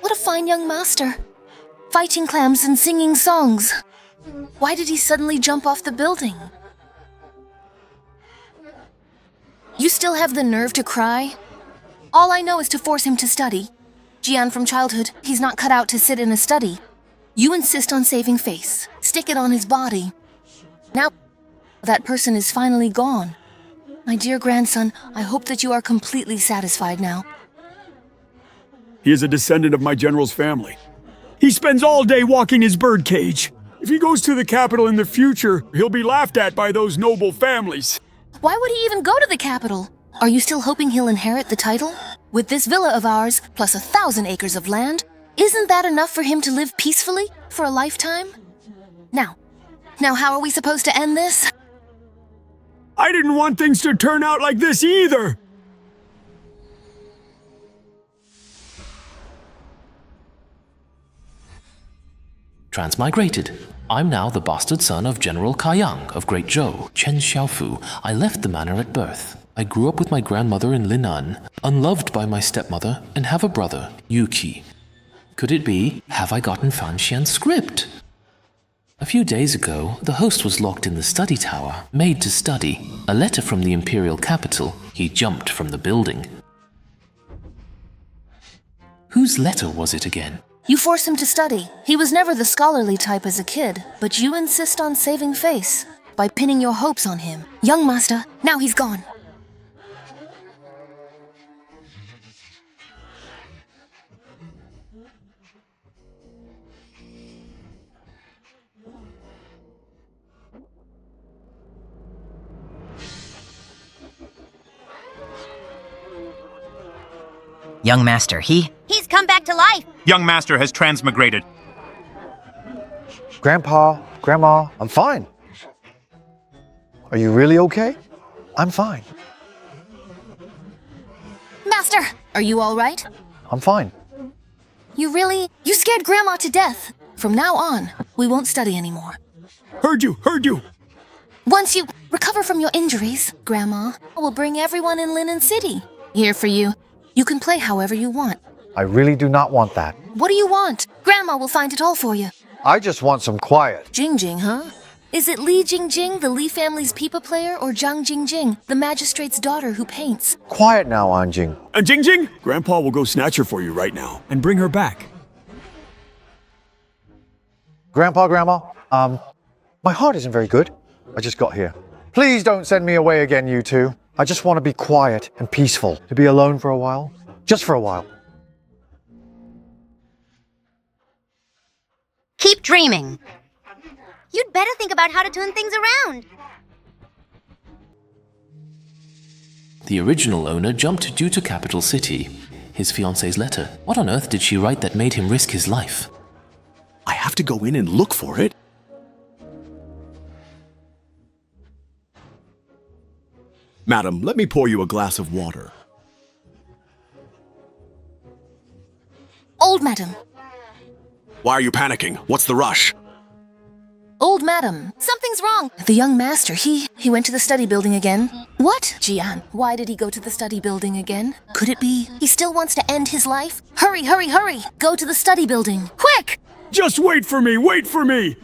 What a fine young master. Fighting clams and singing songs. Why did he suddenly jump off the building? You still have the nerve to cry? All I know is to force him to study. Jian from childhood, he's not cut out to sit in a study. You insist on saving face. Stick it on his body. Now, that person is finally gone. My dear grandson, I hope that you are completely satisfied now. He is a descendant of my general's family. He spends all day walking his birdcage. If he goes to the capital in the future, he'll be laughed at by those noble families. Why would he even go to the capital? Are you still hoping he'll inherit the title? With this villa of ours, plus 1,000 acres of land, isn't that enough for him to live peacefully for a lifetime? Now how are we supposed to end this? I didn't want things to turn out like this either! Transmigrated. I'm now the bastard son of General Kaiyang of Great Zhou, Chen Xiaofu. I left the manor at birth. I grew up with my grandmother in Linan, unloved by my stepmother, and have a brother, Yuki. Could it be, have I gotten Fan Xian's script? A few days ago, the host was locked in the study tower, made to study. A letter from the imperial capital. He jumped from the building. Whose letter was it again? You force him to study. He was never the scholarly type as a kid, but you insist on saving face by pinning your hopes on him. Young master, now he's gone. Young master, He's come back to life! Young master has transmigrated. Grandpa, Grandma, I'm fine. Are you really okay? I'm fine. Master, are you all right? I'm fine. You scared Grandma to death. From now on, we won't study anymore. Heard you! Once you recover from your injuries, Grandma will bring everyone in Linen City. Here for you. You can play however you want. I really do not want that. What do you want? Grandma will find it all for you. I just want some quiet. Jingjing, huh? Is it Li Jingjing, the Li family's pipa player, or Zhang Jingjing, the magistrate's daughter who paints? Quiet now, Anjing. Jingjing? Grandpa will go snatch her for you right now and bring her back. Grandpa, Grandma, my heart isn't very good. I just got here. Please don't send me away again, you two. I just want to be quiet and peaceful, to be alone for a while. Just for a while. Keep dreaming. You'd better think about how to turn things around. The original owner jumped due to capital city. His fiancée's letter. What on earth did she write that made him risk his life? I have to go in and look for it. Madam, let me pour you a glass of water. Old madam. Why are you panicking? What's the rush? Old madam, something's wrong. The young master, he went to the study building again. What? Jian, why did he go to the study building again? Could it be he still wants to end his life? Hurry, hurry, hurry! Go to the study building, quick! Just wait for me! Wait for me!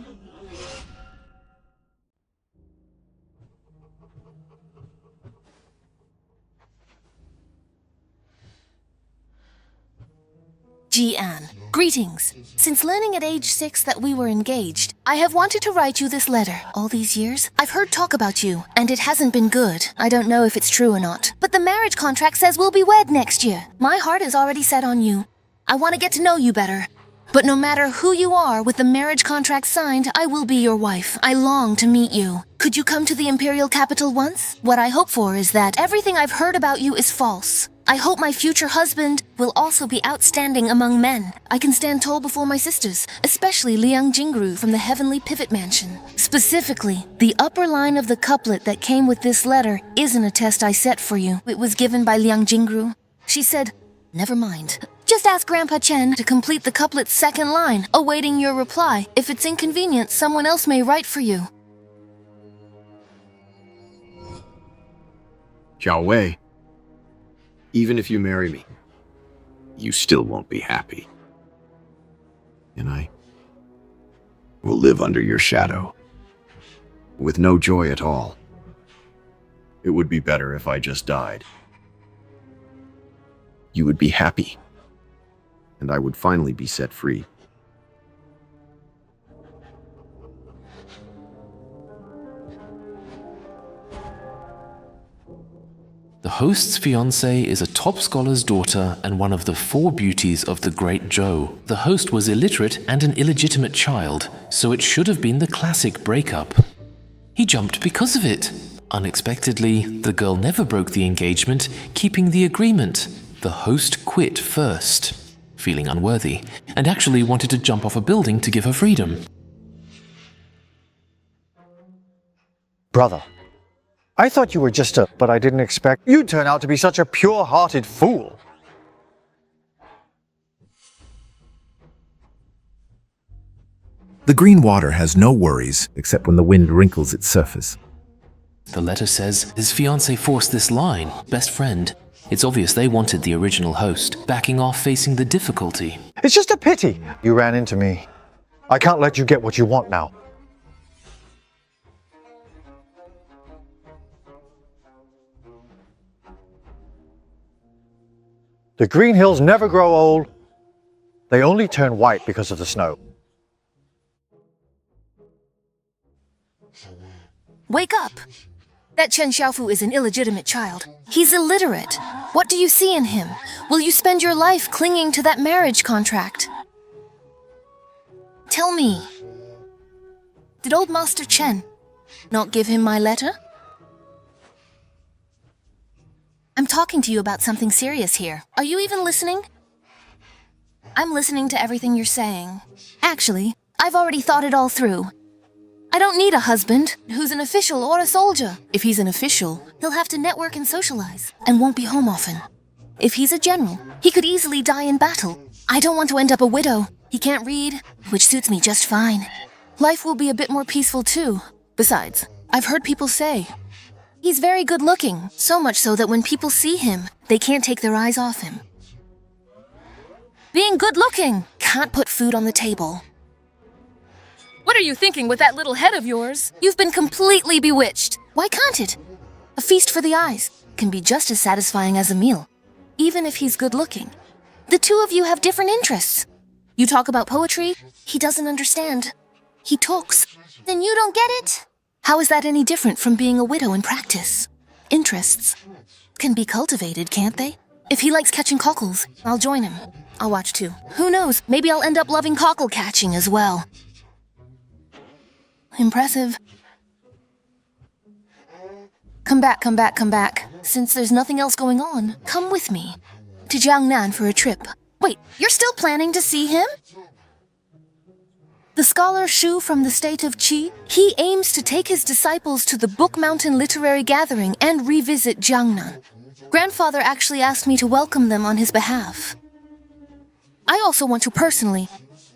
Jian, greetings. Since learning at age 6 that we were engaged, I have wanted to write you this letter. All these years, I've heard talk about you, and it hasn't been good. I don't know if it's true or not. But the marriage contract says we'll be wed next year. My heart is already set on you. I want to get to know you better. But no matter who you are, with the marriage contract signed, I will be your wife. I long to meet you. Could you come to the imperial capital once? What I hope for is that everything I've heard about you is false. I hope my future husband will also be outstanding among men. I can stand tall before my sisters, especially Liang Jingru from the Heavenly Pivot Mansion. Specifically, the upper line of the couplet that came with this letter isn't a test I set for you. It was given by Liang Jingru. She said, "Never mind. Just ask Grandpa Chen to complete the couplet's second line, awaiting your reply. If it's inconvenient, someone else may write for you." Xiao Wei, even if you marry me, you still won't be happy. and I will live under your shadow with no joy at all. It would be better if I just died. You would be happy, and I would finally be set free. The host's fiancée is a top scholar's daughter and one of the 4 beauties of the Great Zhou. The host was illiterate and an illegitimate child, so it should have been the classic breakup. He jumped because of it. Unexpectedly, the girl never broke the engagement, keeping the agreement. The host quit first, feeling unworthy, and actually wanted to jump off a building to give her freedom. Brother, I thought you were just but I didn't expect you'd turn out to be such a pure-hearted fool. The green water has no worries except when the wind wrinkles its surface. The letter says his fiancée forced this line, best friend. It's obvious they wanted the original host, backing off facing the difficulty. It's just a pity you ran into me. I can't let you get what you want now. The green hills never grow old. They only turn white because of the snow. Wake up! That Chen Xiaofu is an illegitimate child. He's illiterate. What do you see in him? Will you spend your life clinging to that marriage contract? Tell me, did old Master Chen not give him my letter? I'm talking to you about something serious here. Are you even listening? I'm listening to everything you're saying. Actually, I've already thought it all through. I don't need a husband who's an official or a soldier. If he's an official, he'll have to network and socialize, and won't be home often. If he's a general, he could easily die in battle. I don't want to end up a widow. He can't read, which suits me just fine. Life will be a bit more peaceful too. Besides, I've heard people say he's very good looking, so much so that when people see him, they can't take their eyes off him. Being good looking can't put food on the table. What are you thinking with that little head of yours? You've been completely bewitched. Why can't it? A feast for the eyes can be just as satisfying as a meal, even if he's good looking. The two of you have different interests. You talk about poetry, he doesn't understand. He talks, then you don't get it. How is that any different from being a widow in practice? Interests can be cultivated, can't they? If he likes catching cockles, I'll join him. I'll watch too. Who knows, maybe I'll end up loving cockle catching as well. Impressive. Come back, come back, come back. Since there's nothing else going on, come with me to Jiangnan for a trip. Wait, you're still planning to see him? The scholar Shu from the state of Qi, he aims to take his disciples to the Book Mountain Literary Gathering and revisit Jiangnan. Grandfather actually asked me to welcome them on his behalf. I also want to personally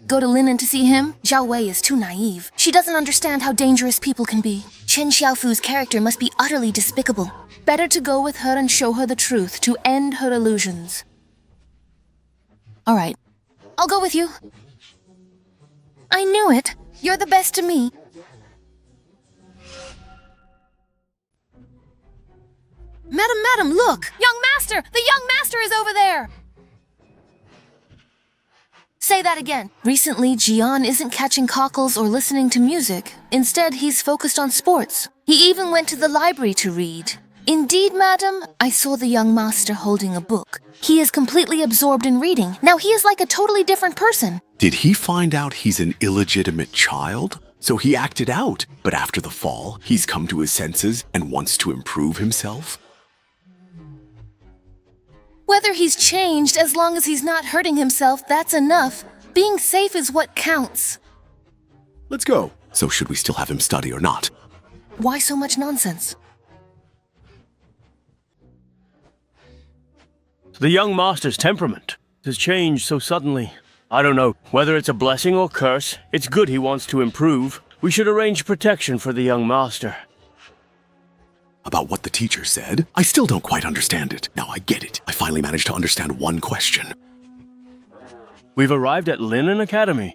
go to Linen to see him. Zhao Wei is too naive. She doesn't understand how dangerous people can be. Chen Xiaofu's character must be utterly despicable. Better to go with her and show her the truth to end her illusions. All right, I'll go with you. I knew it. You're the best to me. Madam, look! Young master! The young master is over there! Say that again. Recently, Jian isn't catching cockles or listening to music. Instead, he's focused on sports. He even went to the library to read. Indeed, madam, I saw the young master holding a book. He is completely absorbed in reading. Now he is like a totally different person. Did he find out he's an illegitimate child? So he acted out, but after the fall, he's come to his senses and wants to improve himself? Whether he's changed, as long as he's not hurting himself, that's enough. Being safe is what counts. Let's go. So should we still have him study or not? Why so much nonsense? The young master's temperament has changed so suddenly. I don't know whether it's a blessing or curse. It's good he wants to improve. We should arrange protection for the young master. About what the teacher said? I still don't quite understand it. Now I get it. I finally managed to understand one question. We've arrived at Linen Academy.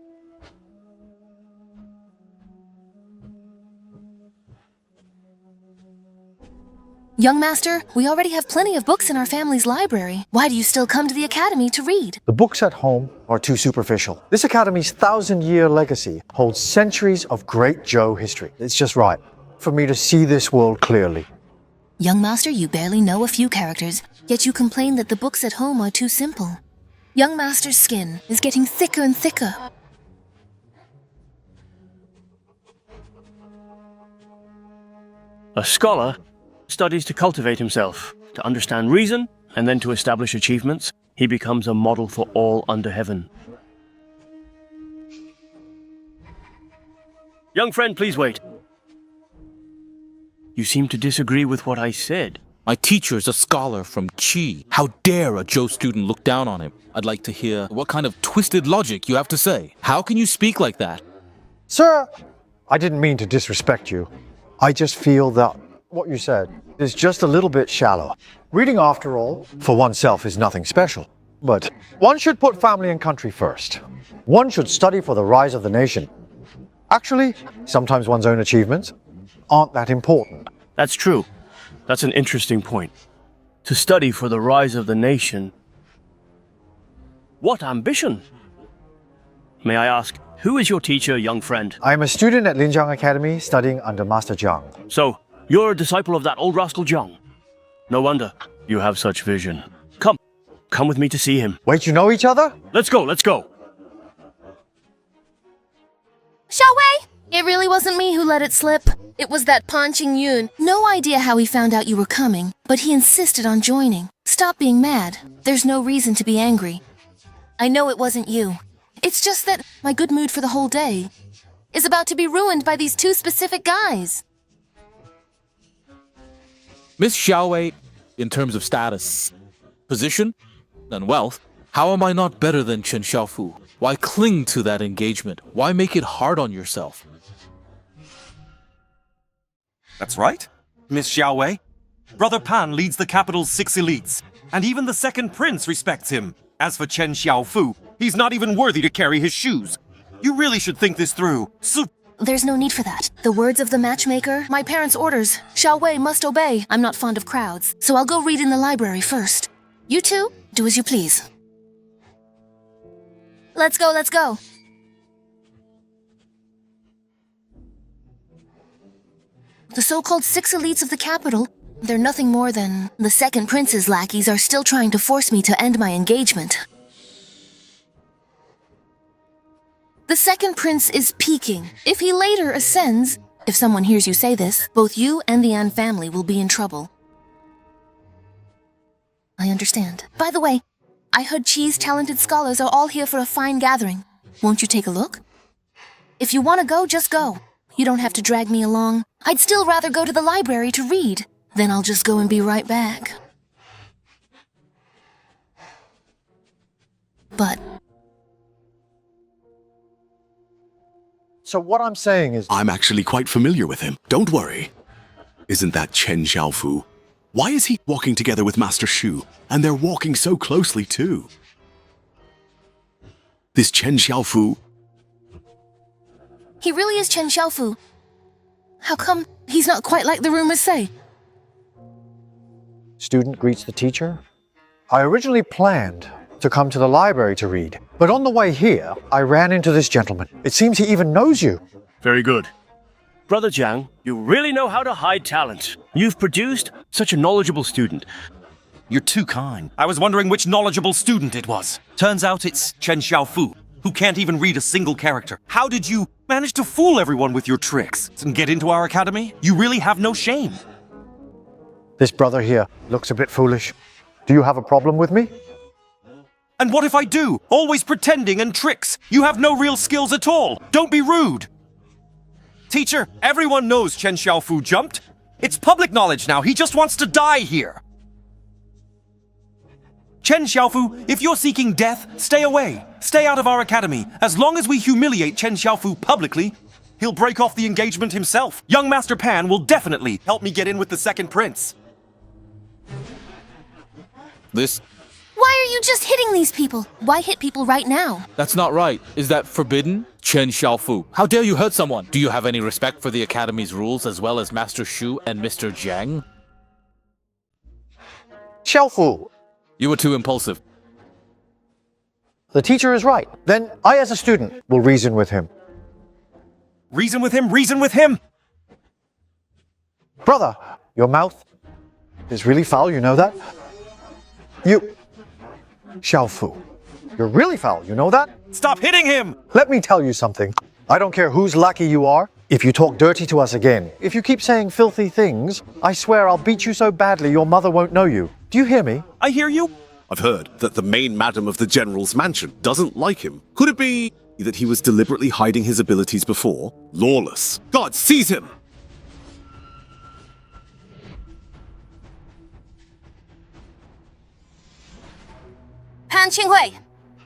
Young Master, we already have plenty of books in our family's library. Why do you still come to the academy to read? The books at home are too superficial. This academy's 1,000-year legacy holds centuries of great Zhou history. It's just right for me to see this world clearly. Young Master, you barely know a few characters, yet you complain that the books at home are too simple. Young Master's skin is getting thicker and thicker. A scholar studies to cultivate himself, to understand reason, and then to establish achievements. He becomes a model for all under heaven. Young friend, please wait. You seem to disagree with what I said. My teacher's a scholar from Qi. How dare a Zhou student look down on him? I'd like to hear what kind of twisted logic you have to say. How can you speak like that? Sir, I didn't mean to disrespect you. I just feel that what you said is just a little bit shallow. Reading, after all, for oneself is nothing special. But one should put family and country first. One should study for the rise of the nation. Actually, sometimes one's own achievements aren't that important. That's true. That's an interesting point. To study for the rise of the nation. What ambition? May I ask, who is your teacher, young friend? I am a student at Linjiang Academy studying under Master Jiang. So, you're a disciple of that old rascal Jiang. No wonder you have such vision. Come with me to see him. Wait, you know each other? Let's go. Xiao Wei! It really wasn't me who let it slip. It was that Pan Qingyun. No idea how he found out you were coming, but he insisted on joining. Stop being mad. There's no reason to be angry. I know it wasn't you. It's just that my good mood for the whole day is about to be ruined by these two specific guys. Miss Xiaowei, in terms of status, position, and wealth, how am I not better than Chen Xiaofu? Why cling to that engagement? Why make it hard on yourself? That's right, Miss Xiaowei. Brother Pan leads the capital's 6 elites, and even the second prince respects him. As for Chen Xiaofu, he's not even worthy to carry his shoes. You really should think this through. There's no need for that. The words of the matchmaker, my parents' orders. Xiao Wei must obey. I'm not fond of crowds, so I'll go read in the library first. You two, do as you please. Let's go. The so-called 6 elites of the capital, they're nothing more than the second prince's lackeys are still trying to force me to end my engagement. The second prince is peaking. If he later ascends, if someone hears you say this, both you and the An family will be in trouble. I understand. By the way, I heard Qi's talented scholars are all here for a fine gathering. Won't you take a look? If you want to go, just go. You don't have to drag me along. I'd still rather go to the library to read. Then I'll just go and be right back. But... So what I'm saying is... I'm actually quite familiar with him. Don't worry. Isn't that Chen Xiaofu? Why is he walking together with Master Shu? And they're walking so closely, too. This Chen Xiaofu... He really is Chen Xiaofu. How come he's not quite like the rumors say? Student greets the teacher. I originally planned to come to the library to read, but on the way here, I ran into this gentleman. It seems he even knows you. Very good. Brother Jiang, you really know how to hide talent. You've produced such a knowledgeable student. You're too kind. I was wondering which knowledgeable student it was. Turns out it's Chen Xiaofu, who can't even read a single character. How did you manage to fool everyone with your tricks and get into our academy? You really have no shame. This brother here looks a bit foolish. Do you have a problem with me? And what if I do? Always pretending and tricks. You have no real skills at all. Don't be rude. Teacher, everyone knows Chen Xiaofu jumped. It's public knowledge now. He just wants to die here. Chen Xiaofu, if you're seeking death, stay away. Stay out of our academy. As long as we humiliate Chen Xiaofu publicly, he'll break off the engagement himself. Young Master Pan will definitely help me get in with the second prince. Why are you just hitting these people? Why hit people right now? That's not right. Is that forbidden? Chen Xiaofu, how dare you hurt someone? Do you have any respect for the Academy's rules as well as Master Shu and Mr. Jiang? Xiaofu. You were too impulsive. The teacher is right. Then I, as a student, will reason with him. Reason with him, reason with him! Brother, your mouth is really foul, you know that? You... Xiaofu. You're really foul, you know that? Stop hitting him! Let me tell you something. I don't care whose lackey you are. If you talk dirty to us again, if you keep saying filthy things, I swear I'll beat you so badly your mother won't know you. Do you hear me? I hear you. I've heard that the main madam of the General's mansion doesn't like him. Could it be that he was deliberately hiding his abilities before? Lawless. God, seize him! Pan Qinghui,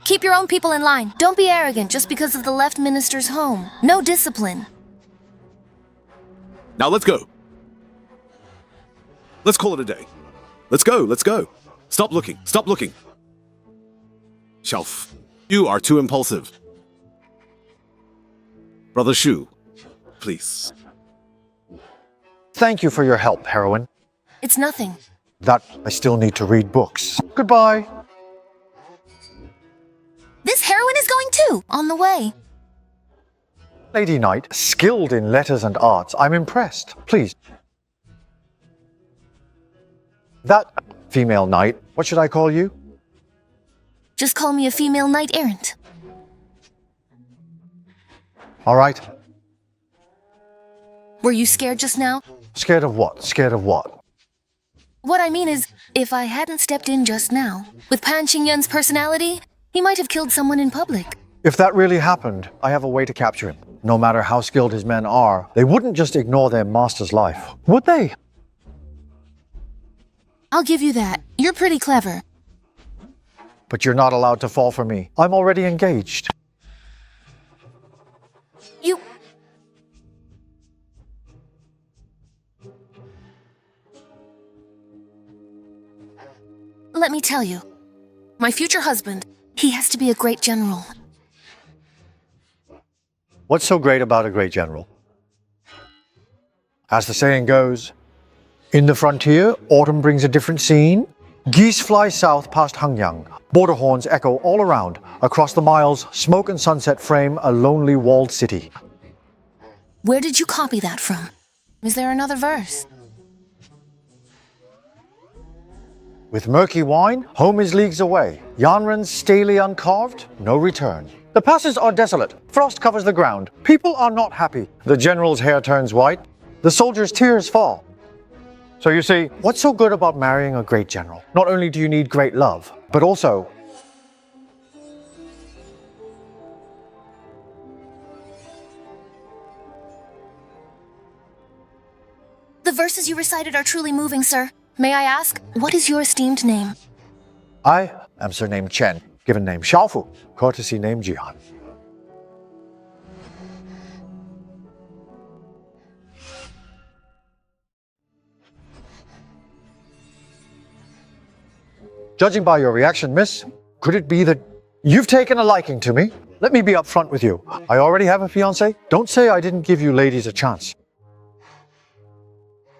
keep your own people in line. Don't be arrogant just because of the left minister's home. No discipline. Now let's go. Let's call it a day. Let's go, let's go. Stop looking, stop looking. Shelf, you are too impulsive. Brother Shu, please. Thank you for your help, heroine. It's nothing. That I still need to read books. Goodbye. This heroine is going too, on the way. Lady Knight, skilled in letters and arts, I'm impressed. Please. That female knight, what should I call you? Just call me a female knight-errant. All right. Were you scared just now? Scared of what? Scared of what? What I mean is, if I hadn't stepped in just now, with Pan Qingyun's personality, he might have killed someone in public. If that really happened, I have a way to capture him. No matter how skilled his men are, they wouldn't just ignore their master's life, would they? I'll give you that. You're pretty clever. But you're not allowed to fall for me. I'm already engaged. You... Let me tell you. My future husband, he has to be a great general. What's so great about a great general? As the saying goes, in the frontier, autumn brings a different scene. Geese fly south past Hangyang. Border horns echo all around. Across the miles, smoke and sunset frame a lonely walled city. Where did you copy that from? Is there another verse? With murky wine, home is leagues away. Yanren's staley uncarved, no return. The passes are desolate. Frost covers the ground. People are not happy. The general's hair turns white. The soldier's tears fall. So you see, what's so good about marrying a great general? Not only do you need great love, but also... The verses you recited are truly moving, sir. May I ask, what is your esteemed name? I am surnamed Chen, given name Xiaofu, courtesy name Jian. Judging by your reaction, miss, could it be that you've taken a liking to me? Let me be upfront with you. I already have a fiancé. Don't say I didn't give you ladies a chance.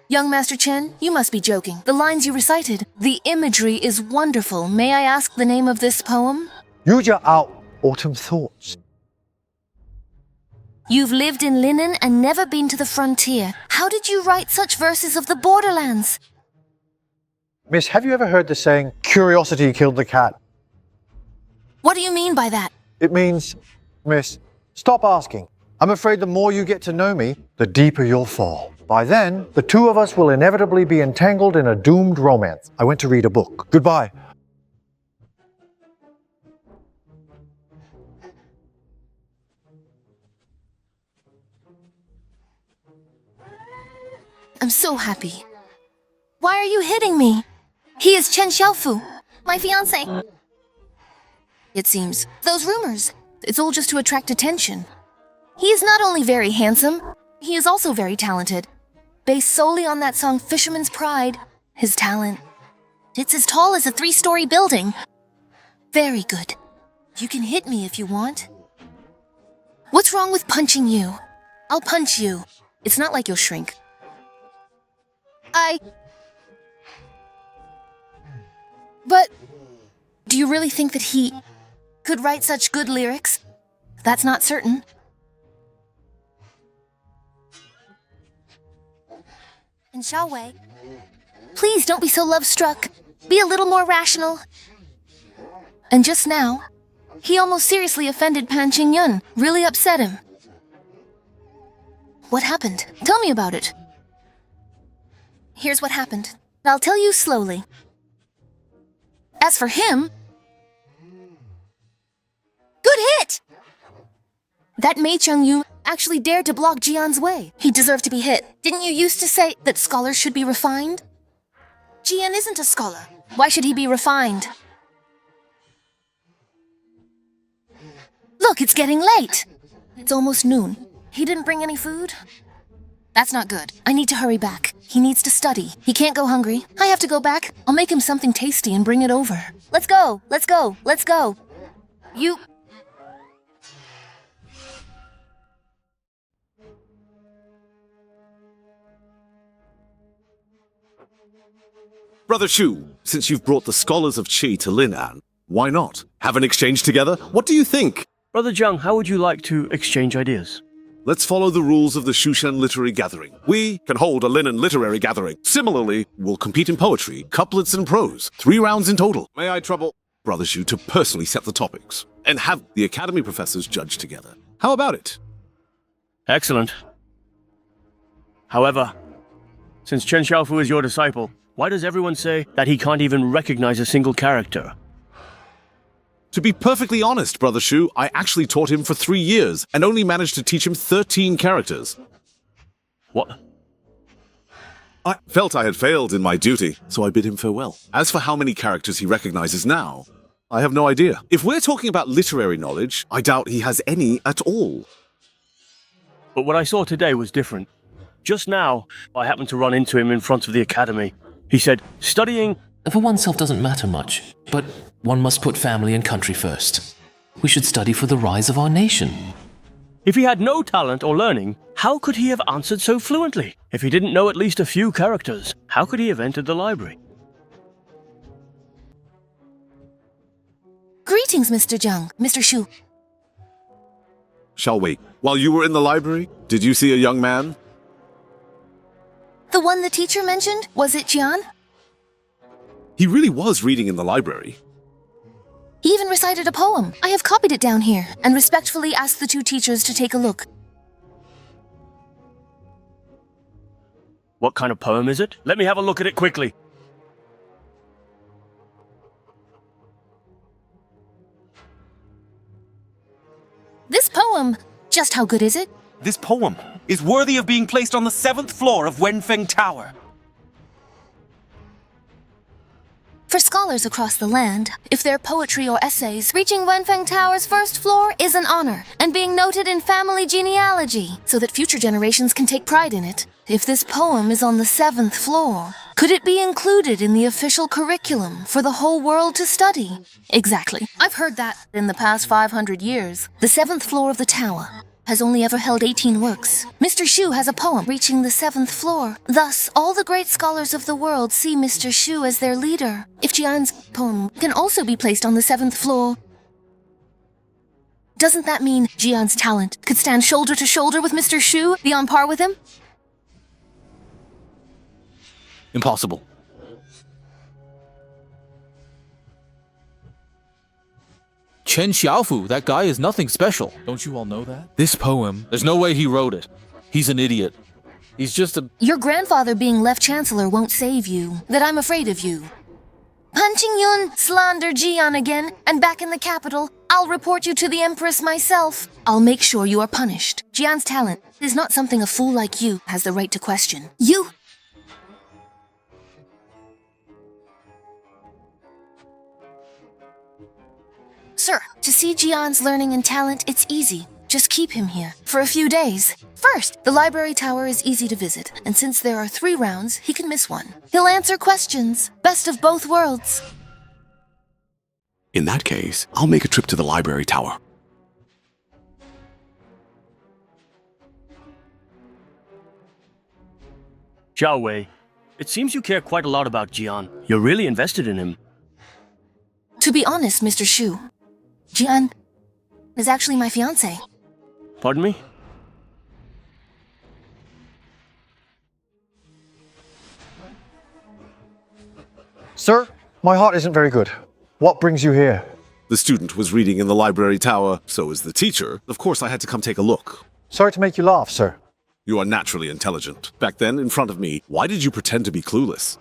Young Master Chen, you must be joking. The lines you recited, the imagery is wonderful. May I ask the name of this poem? Yuja out autumn thoughts. You've lived in Linen and never been to the frontier. How did you write such verses of the borderlands? Miss, have you ever heard the saying, curiosity killed the cat? What do you mean by that? It means, miss, stop asking. I'm afraid the more you get to know me, the deeper you'll fall. By then, the two of us will inevitably be entangled in a doomed romance. I went to read a book. Goodbye. I'm so happy. Why are you hitting me? He is Chen Xiaofu, my fiancé. It seems. Those rumors, it's all just to attract attention. He is not only very handsome, he is also very talented. Based solely on that song Fisherman's Pride, his talent. It's as tall as a 3-story building. Very good. You can hit me if you want. What's wrong with punching you? I'll punch you. It's not like you'll shrink. But do you really think that he could write such good lyrics? That's not certain. And Xiaowei, please don't be so love-struck. Be a little more rational. And just now, he almost seriously offended Pan Qingyun, really upset him. What happened? Tell me about it. Here's what happened. I'll tell you slowly. As for him... Good hit! That Mei Chengyu actually dared to block Jian's way. He deserved to be hit. Didn't you used to say that scholars should be refined? Jian isn't a scholar. Why should he be refined? Look, it's getting late. It's almost noon. He didn't bring any food? That's not good. I need to hurry back. He needs to study. He can't go hungry. I have to go back. I'll make him something tasty and bring it over. Let's go! Let's go! Let's go! You... Brother Shu, since you've brought the scholars of Qi to Lin'an, why not? Have an exchange together? What do you think? Brother Zhang, how would you like to exchange ideas? Let's follow the rules of the Shushan Literary Gathering. We can hold a Linen Literary Gathering. Similarly, we'll compete in poetry, couplets and prose. 3 rounds in total. May I trouble Brother Shu to personally set the topics and have the Academy professors judge together? How about it? Excellent. However, since Chen Xiaofu is your disciple, why does everyone say that he can't even recognize a single character? To be perfectly honest, Brother Shu, I actually taught him for 3 years and only managed to teach him 13 characters. What? I felt I had failed in my duty, so I bid him farewell. As for how many characters he recognizes now, I have no idea. If we're talking about literary knowledge, I doubt he has any at all. But what I saw today was different. Just now, I happened to run into him in front of the academy. He said, studying... For oneself doesn't matter much, but one must put family and country first. We should study for the rise of our nation. If he had no talent or learning, how could he have answered so fluently? If he didn't know at least a few characters, how could he have entered the library? Greetings, Mr. Zhang. Mr. Shu. Shall we? While you were in the library, did you see a young man? The one the teacher mentioned? Was it Jian? He really was reading in the library. He even recited a poem. I have copied it down here, and respectfully asked the 2 teachers to take a look. What kind of poem is it? Let me have a look at it quickly. This poem, just how good is it? This poem is worthy of being placed on the 7th floor of Wenfeng Tower. For scholars across the land, if their poetry or essays reaching Wenfeng Tower's 1st floor is an honor, and being noted in family genealogy, so that future generations can take pride in it. If this poem is on the 7th floor, could it be included in the official curriculum for the whole world to study? Exactly. I've heard that in the past 500 years, the 7th floor of the tower has only ever held 18 works. Mr. Shu has a poem reaching the 7th floor. Thus, all the great scholars of the world see Mr. Shu as their leader. If Jian's poem can also be placed on the 7th floor, doesn't that mean Jian's talent could stand shoulder to shoulder with Mr. Shu, be on par with him? Impossible. Chen Xiaofu, that guy is nothing special. Don't you all know that? This poem, there's no way he wrote it. He's an idiot. He's just a... Your grandfather being left chancellor won't save you. That I'm afraid of you. Pan Qingyun slander Jian again, and back in the capital, I'll report you to the Empress myself. I'll make sure you are punished. Jian's talent is not something a fool like you has the right to question. You... Sir, to see Jian's learning and talent, it's easy. Just keep him here for a few days. First, the library tower is easy to visit, and since there are 3 rounds, he can miss one. He'll answer questions. Best of both worlds. In that case, I'll make a trip to the library tower. Xiaowei, it seems you care quite a lot about Jian. You're really invested in him. To be honest, Mr. Shu, Jian is actually my fiancé. Pardon me? Sir, my heart isn't very good. What brings you here? The student was reading in the library tower, so was the teacher. Of course, I had to come take a look. Sorry to make you laugh, sir. You are naturally intelligent. Back then, in front of me, why did you pretend to be clueless?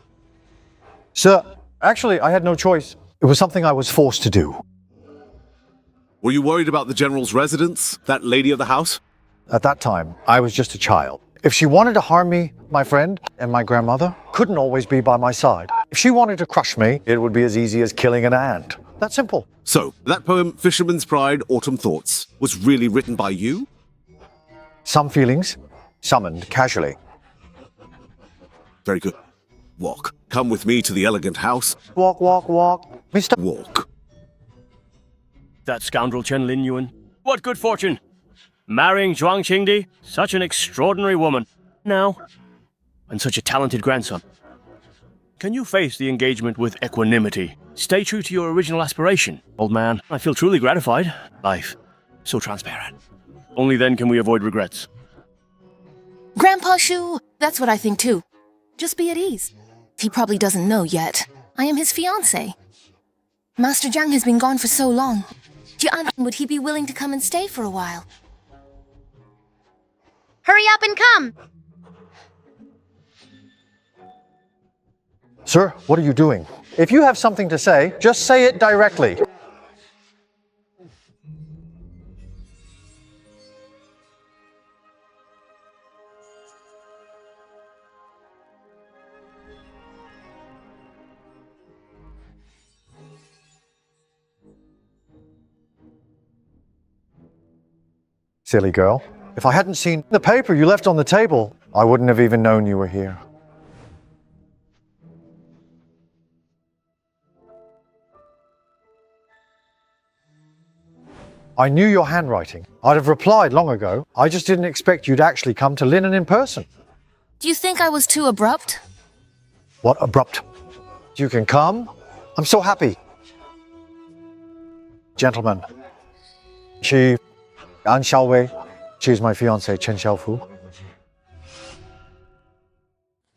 Sir, actually, I had no choice. It was something I was forced to do. Were you worried about the general's residence? That lady of the house? At that time, I was just a child. If she wanted to harm me, my friend and my grandmother couldn't always be by my side. If she wanted to crush me, it would be as easy as killing an ant. That's simple. So, that poem, Fisherman's Pride, Autumn Thoughts, was really written by you? Some feelings, summoned casually. Very good. Walk. Come with me to the elegant house. Walk, walk, walk. Mr. Walk. That scoundrel Chen Lin Yuan. What good fortune! Marrying Zhuang Qingdi, such an extraordinary woman. Now, and such a talented grandson. Can you face the engagement with equanimity? Stay true to your original aspiration, old man. I feel truly gratified. Life, so transparent. Only then can we avoid regrets. Grandpa Shu, that's what I think too. Just be at ease. He probably doesn't know yet. I am his fiancé. Master Jiang has been gone for so long. Jian, would he be willing to come and stay for a while? Hurry up and come! Sir, what are you doing? If you have something to say, just say it directly. Silly girl. If I hadn't seen the paper you left on the table, I wouldn't have even known you were here. I knew your handwriting. I'd have replied long ago. I just didn't expect you'd actually come to Linen in person. Do you think I was too abrupt? What abrupt? You can come? I'm so happy. Gentlemen, An Xiaowei, she is my fiancée, Chen Xiaofu.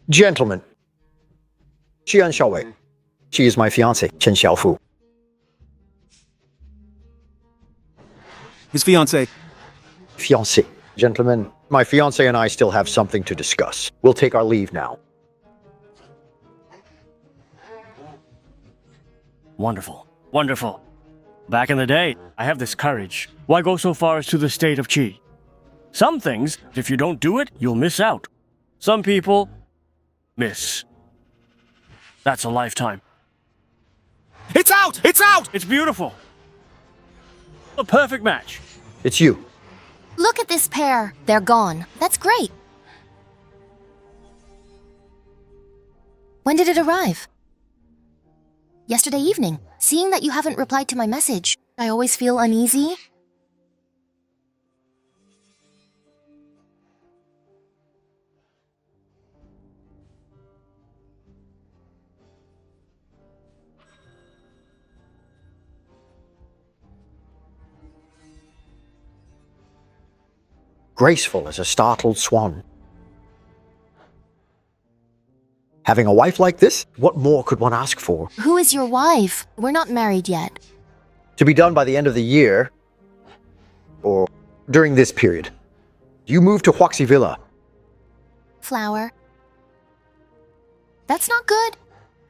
Gentlemen, An Xiaowei. She is my fiancée, Chen Xiaofu. His fiancée. Fiancée. Gentlemen, my fiancée and I still have something to discuss. We'll take our leave now. Wonderful. Wonderful. Back in the day, I have this courage. Why go so far as to the state of Qi? Some things, if you don't do it, you'll miss out. Some people miss. That's a lifetime. It's out! It's out! It's beautiful. A perfect match. It's you. Look at this pair. They're gone. That's great. When did it arrive? Yesterday evening. Seeing that you haven't replied to my message, I always feel uneasy. Graceful as a startled swan. Having a wife like this, what more could one ask for? Who is your wife? We're not married yet. To be done by the end of the year, or during this period. You move to Huaxi Villa. Flower. That's not good.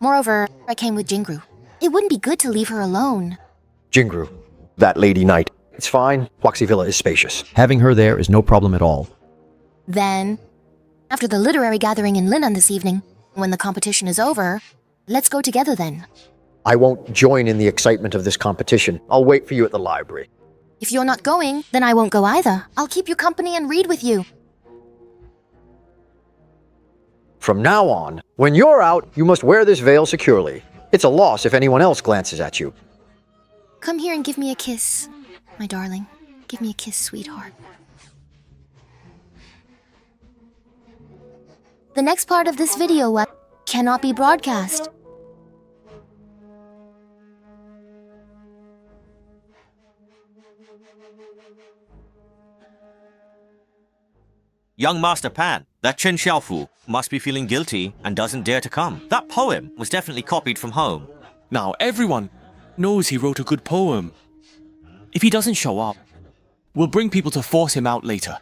Moreover, I came with Jingru. It wouldn't be good to leave her alone. Jingru, that lady knight. It's fine. Huaxi Villa is spacious. Having her there is no problem at all. Then, after the literary gathering in Linan this evening, when the competition is over, let's go together then. I won't join in the excitement of this competition. I'll wait for you at the library. If you're not going, then I won't go either. I'll keep you company and read with you. From now on, when you're out, you must wear this veil securely. It's a loss if anyone else glances at you. Come here and give me a kiss, my darling. Give me a kiss, sweetheart. The next part of this video cannot be broadcast. Young Master Pan, that Chen Xiaofu must be feeling guilty and doesn't dare to come. That poem was definitely copied from home. Now everyone knows he wrote a good poem. If he doesn't show up, we'll bring people to force him out later.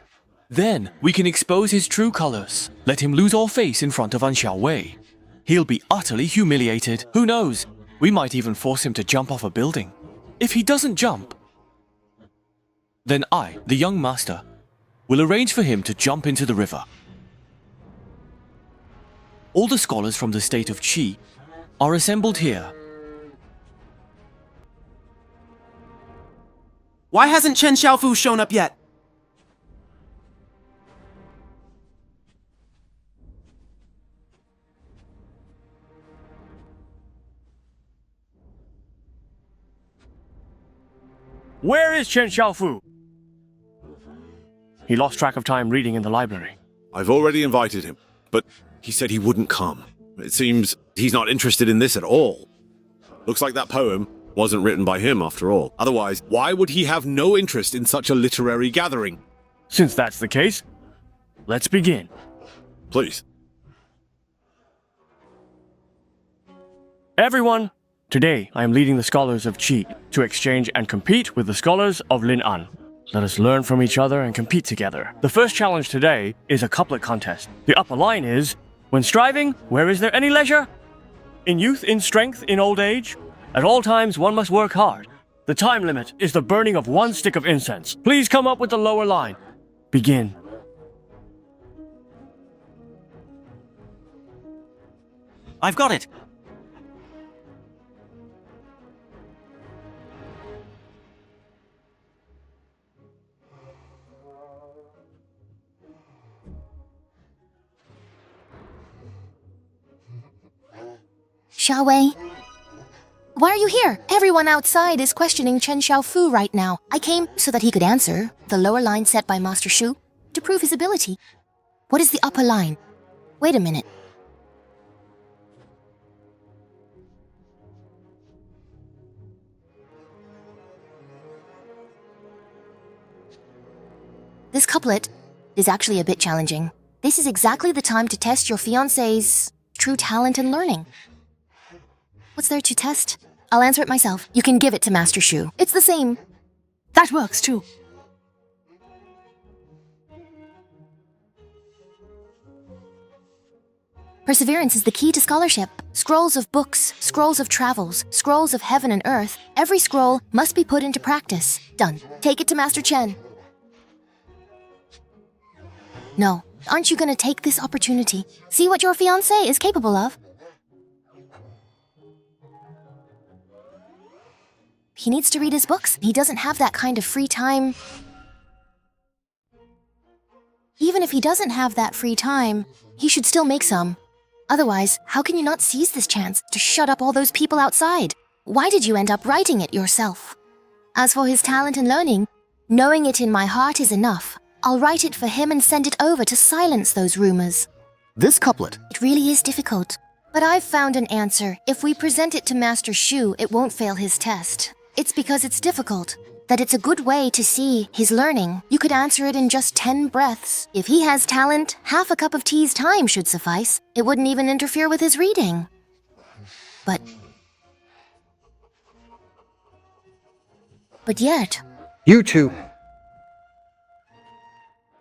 Then we can expose his true colors. Let him lose all face in front of An Xiaowei. He'll be utterly humiliated. Who knows? We might even force him to jump off a building. If he doesn't jump, then I, the young master, will arrange for him to jump into the river. All the scholars from the state of Qi are assembled here. Why hasn't Chen Xiaofu shown up yet? Where is Chen Xiaofu? He lost track of time reading in the library. I've already invited him, but he said he wouldn't come. It seems he's not interested in this at all. Looks like that poem wasn't written by him after all. Otherwise, why would he have no interest in such a literary gathering? Since that's the case, let's begin. Please. Everyone, today I am leading the scholars of Qi to exchange and compete with the scholars of Lin'an. Let us learn from each other and compete together. The first challenge today is a couplet contest. The upper line is, when striving, where is there any leisure? In youth, in strength, in old age, at all times one must work hard. The time limit is the burning of one stick of incense. Please come up with the lower line. Begin. I've got it. Xiaowei, why are you here? Everyone outside is questioning Chen Xiaofu right now. I came so that he could answer the lower line set by Master Shu to prove his ability. What is the upper line? Wait a minute. This couplet is actually a bit challenging. This is exactly the time to test your fiancé's true talent and learning. What's there to test? I'll answer it myself. You can give it to Master Shu. It's the same. That works too. Perseverance is the key to scholarship. Scrolls of books, scrolls of travels, scrolls of heaven and earth. Every scroll must be put into practice. Done. Take it to Master Chen. No. Aren't you gonna take this opportunity? See what your fiancé is capable of? He needs to read his books. He doesn't have that kind of free time. Even if he doesn't have that free time, he should still make some. Otherwise, how can you not seize this chance to shut up all those people outside? Why did you end up writing it yourself? As for his talent and learning, knowing it in my heart is enough. I'll write it for him and send it over to silence those rumors. This couplet. It really is difficult. But I've found an answer. If we present it to Master Shu, it won't fail his test. It's because it's difficult, that it's a good way to see his learning. You could answer it in just 10 breaths. If he has talent, half a cup of tea's time should suffice. It wouldn't even interfere with his reading. But yet... You two.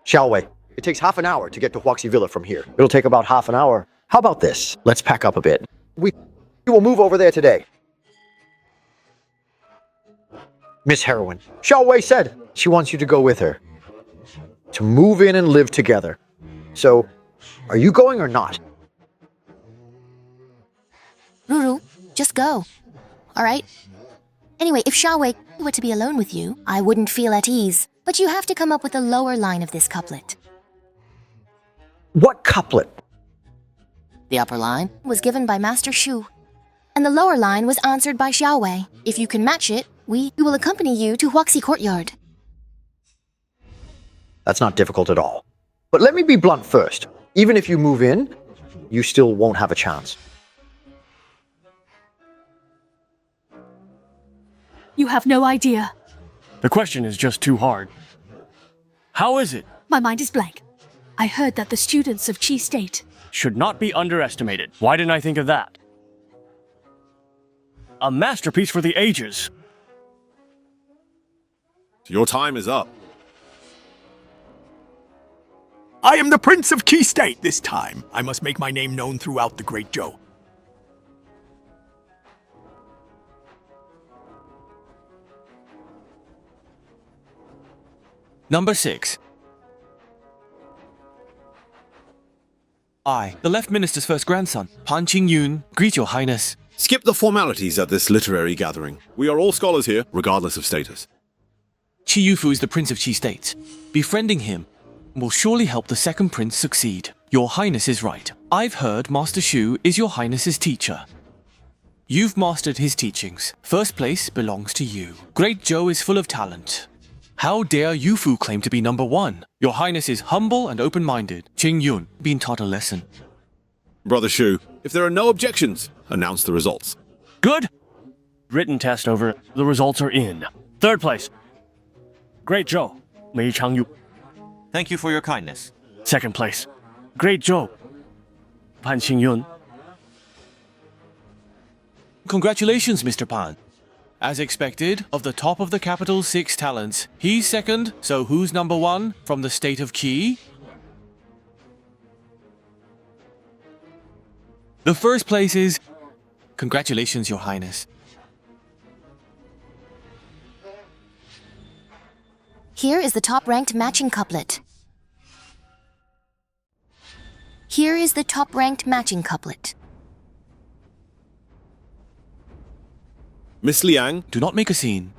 Xiaowei, it takes half an hour to get to Huaxi Villa from here. It'll take about half an hour. How about this? Let's pack up a bit. We will move over there today. Miss Heroine, Xiaowei said she wants you to go with her. To move in and live together. So, are you going or not? Ruru, just go. All right? Anyway, if Xiaowei were to be alone with you, I wouldn't feel at ease. But you have to come up with the lower line of this couplet. What couplet? The upper line was given by Master Shu, and the lower line was answered by Xiaowei. If you can match it, we will accompany you to Huaxi Courtyard. That's not difficult at all. But let me be blunt first. Even if you move in, you still won't have a chance. You have no idea. The question is just too hard. How is it? My mind is blank. I heard that the students of Qi State Should not be underestimated. Why didn't I think of that? A masterpiece for the ages. Your time is up. I am the Prince of Qi State this time. I must make my name known throughout the Great Zhou. Number 6. I, the Left Minister's first grandson, Pan Qingyun, greet your highness. Skip the formalities at this literary gathering. We are all scholars here, regardless of status. Qi Yufu is the Prince of Qi State. Befriending him will surely help the second prince succeed. Your highness is right. I've heard Master Shu is your highness's teacher. You've mastered his teachings. First place belongs to you. Great Zhou is full of talent. How dare Yufu claim to be number 1? Your highness is humble and open-minded. Qingyun, been taught a lesson. Brother Shu, if there are no objections, announce the results. Good. Written test over. The results are in. Third place. Great Zhou, Mei Changyu. Thank you for your kindness. Second place. Great Zhou, Pan Qingyun. Congratulations, Mr. Pan. As expected, of the top of the capital's 6 talents, he's second, so who's number 1 from the state of Qi? The first place is... Congratulations, Your Highness. Here is the top-ranked matching couplet. Here is the top-ranked matching couplet. Miss Liang, do not make a scene.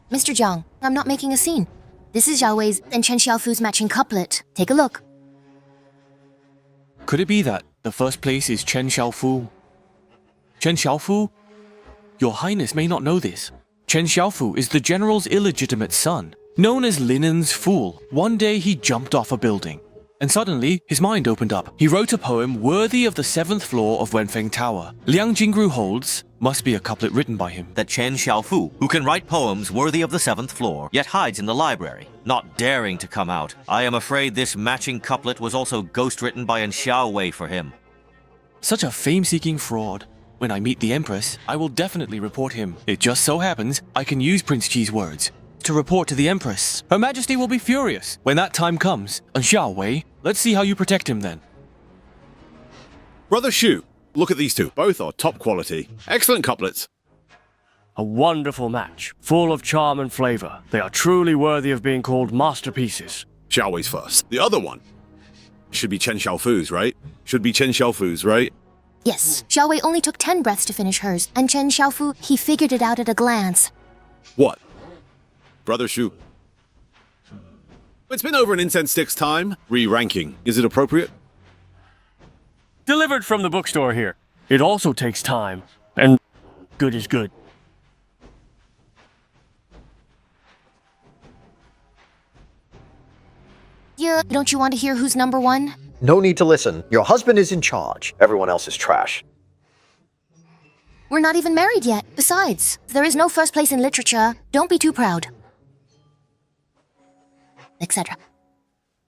Mr. Jiang, I'm not making a scene. This is Zhao Wei's and Chen Xiaofu's matching couplet. Take a look. Could it be that the first place is Chen Xiaofu? Chen Xiaofu? Your Highness may not know this. Chen Xiaofu is the general's illegitimate son, known as Linen's Fool. One day he jumped off a building, and suddenly his mind opened up. He wrote a poem worthy of the 7th floor of Wenfeng Tower. Liang Jingru holds, must be a couplet written by him. That Chen Xiaofu, who can write poems worthy of the 7th floor, yet hides in the library, not daring to come out. I am afraid this matching couplet was also ghost-written by an Xiao Wei for him. Such a fame-seeking fraud. When I meet the Empress, I will definitely report him. It just so happens I can use Prince Qi's words to report to the Empress. Her Majesty will be furious when that time comes. And Xiao Wei, let's see how you protect him then. Brother Shu, look at these two. Both are top quality. Excellent couplets. A wonderful match, full of charm and flavor. They are truly worthy of being called masterpieces. Xiao Wei's first. The other one should be Chen Xiaofu's, right? Should be Chen Xiaofu's, right? Yes, Xiao Wei only took 10 breaths to finish hers, and Chen Xiaofu, he figured it out at a glance. What? Brother Shu. It's been over an incense stick's time. Re-ranking. Is it appropriate? Delivered from the bookstore here. It also takes time, and good is good. Yeah, don't you want to hear who's number 1? No need to listen. Your husband is in charge. Everyone else is trash. We're not even married yet. Besides, there is no first place in literature. Don't be too proud. Etc.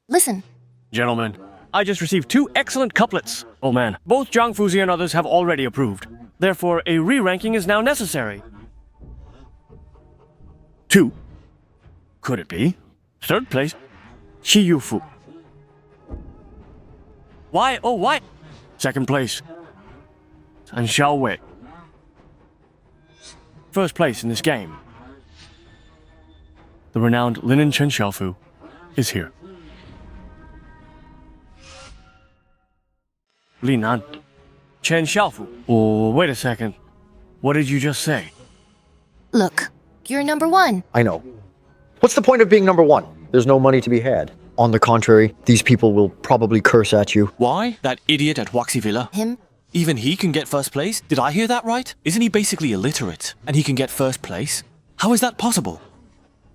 Listen. Gentlemen, I just received 2 excellent couplets. Oh man, both Zhang Fuzi and others have already approved. Therefore, a re-ranking is now necessary. 2. Could it be? Third place, Qi Yufu. Why? Oh, why? Second place, and Xiao Wei. First place in this game. The renowned Linen Chen Xiaofu is here. Li Nan. Chen Xiaofu. Oh, wait a second. What did you just say? Look, you're number 1. I know. What's the point of being number 1? There's no money to be had. On the contrary, these people will probably curse at you. Why? That idiot at Waxy Villa? Him? Even he can get first place? Did I hear that right? Isn't he basically illiterate, and he can get first place? How is that possible?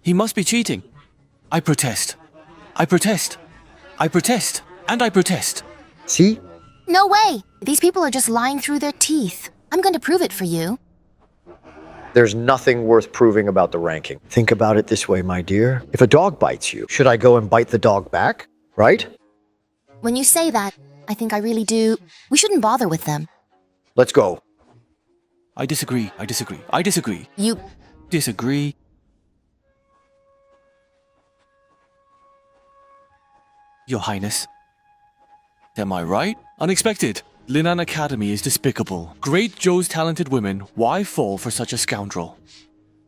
He must be cheating. I protest. I protest. I protest. And I protest. See? No way! These people are just lying through their teeth. I'm going to prove it for you. There's nothing worth proving about the ranking. Think about it this way, my dear. If a dog bites you, should I go and bite the dog back? Right? When you say that, I think I really do. We shouldn't bother with them. Let's go. I disagree. I disagree. You... Disagree. Your Highness. Am I right? Unexpected. Linan Academy is despicable. Great Zhou's talented women, why fall for such a scoundrel?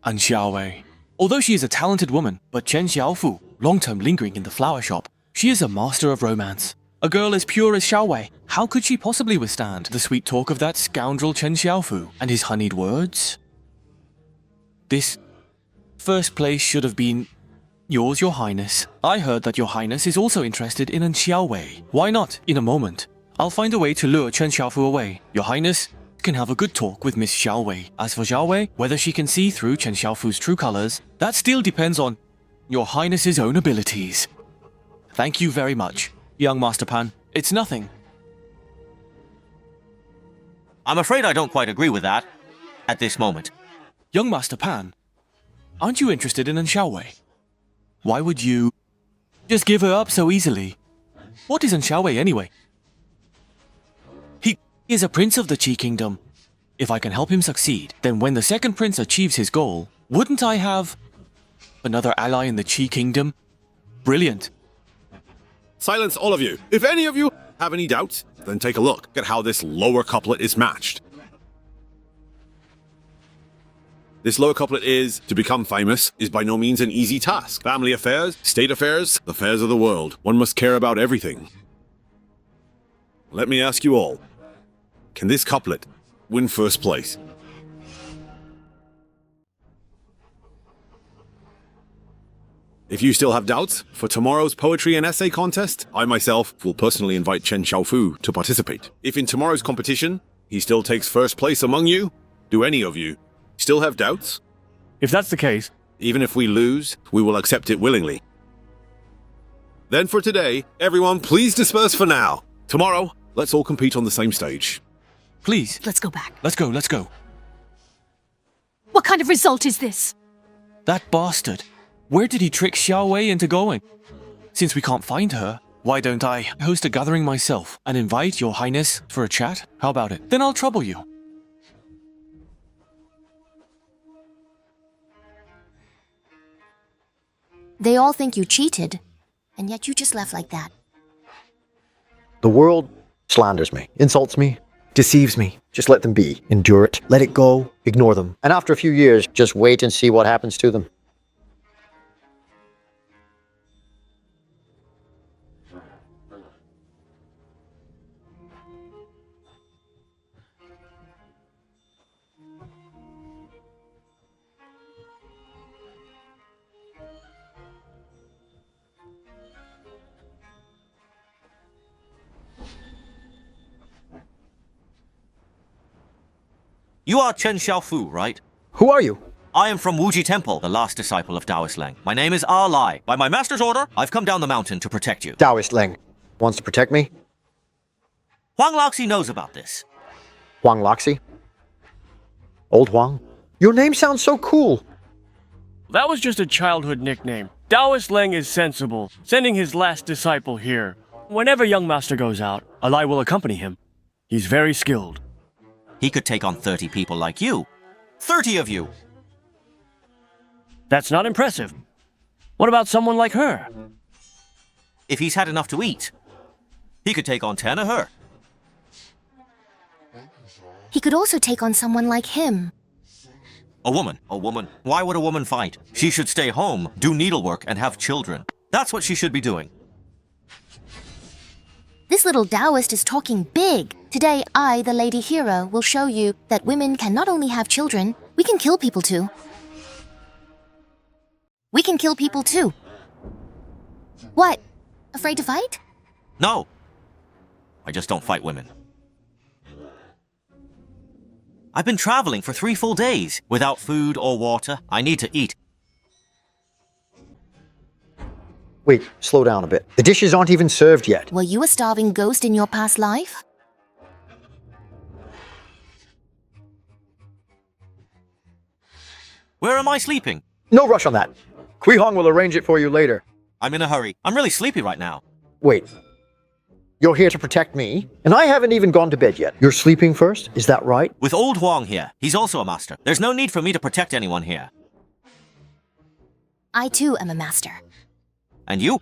And Xiaowei. Although she is a talented woman, but Chen Xiaofu, long-term lingering in the flower shop, she is a master of romance. A girl as pure as Xiaowei, how could she possibly withstand the sweet talk of that scoundrel Chen Xiaofu and his honeyed words? This first place should have been yours, Your Highness. I heard that Your Highness is also interested in Xiaowei. Why not? In a moment. I'll find a way to lure Chen Xiaofu away. Your Highness can have a good talk with Miss Xiaowei. As for Xiaowei, whether she can see through Chen Xiaofu's true colors, that still depends on Your Highness's own abilities. Thank you very much, young Master Pan. It's nothing. I'm afraid I don't quite agree with that at this moment. Young Master Pan, aren't you interested in Xiaowei? Why would you just give her up so easily? What is Xiaowei anyway? He is a prince of the Qi Kingdom. If I can help him succeed, then when the second prince achieves his goal, wouldn't I have another ally in the Qi Kingdom? Brilliant. Silence, all of you. If any of you have any doubts, then take a look at how this lower couplet is matched. This lower couplet is, to become famous is by no means an easy task. Family affairs, state affairs, the affairs of the world. One must care about everything. Let me ask you all, can this couplet win first place? If you still have doubts, for tomorrow's poetry and essay contest, I myself will personally invite Chen Xiaofu to participate. If in tomorrow's competition, he still takes first place among you, do any of you still have doubts? If that's the case, even if we lose, we will accept it willingly. Then for today, everyone please disperse for now. Tomorrow, let's all compete on the same stage. Please. Let's go back. Let's go. What kind of result is this? That bastard. Where did he trick Xiaowei into going? Since we can't find her, why don't I host a gathering myself and invite Your Highness for a chat? How about it? Then I'll trouble you. They all think you cheated, and yet you just left like that. The world slanders me, insults me, deceives me. Just let them be. Endure it. Let it go. Ignore them. And after a few years, just wait and see what happens to them. You are Chen Xiaofu, right? Who are you? I am from Wuji Temple, the last disciple of Taoist Leng. My name is Ah Lai. By my master's order, I've come down the mountain to protect you. Taoist Leng wants to protect me? Huang Laoxi knows about this. Huang Laoxi? Old Huang? Your name sounds so cool. that was just a childhood nickname. Taoist Leng is sensible, sending his last disciple here. Whenever young master goes out, Alai will accompany him. He's very skilled. He could take on 30 people like you. 30 of you! That's not impressive. What about someone like her? If he's had enough to eat, he could take on 10 of her. He could also take on someone like him. A woman. Why would a woman fight? She should stay home, do needlework, and have children. That's what she should be doing. This little Taoist is talking big. Today, I, the lady hero, will show you that women can not only have children, we can kill people too. We can kill people too. What? Afraid to fight? No. I just don't fight women. I've been traveling for 3 full days without food or water. I need to eat. Wait, slow down a bit. The dishes aren't even served yet. Were you a starving ghost in your past life? Where am I sleeping? No rush on that. Kui Hong will arrange it for you later. I'm in a hurry. I'm really sleepy right now. Wait. You're here to protect me, and I haven't even gone to bed yet. You're sleeping first? Is that right? With old Huang here, he's also a master. There's no need for me to protect anyone here. I too am a master. And you?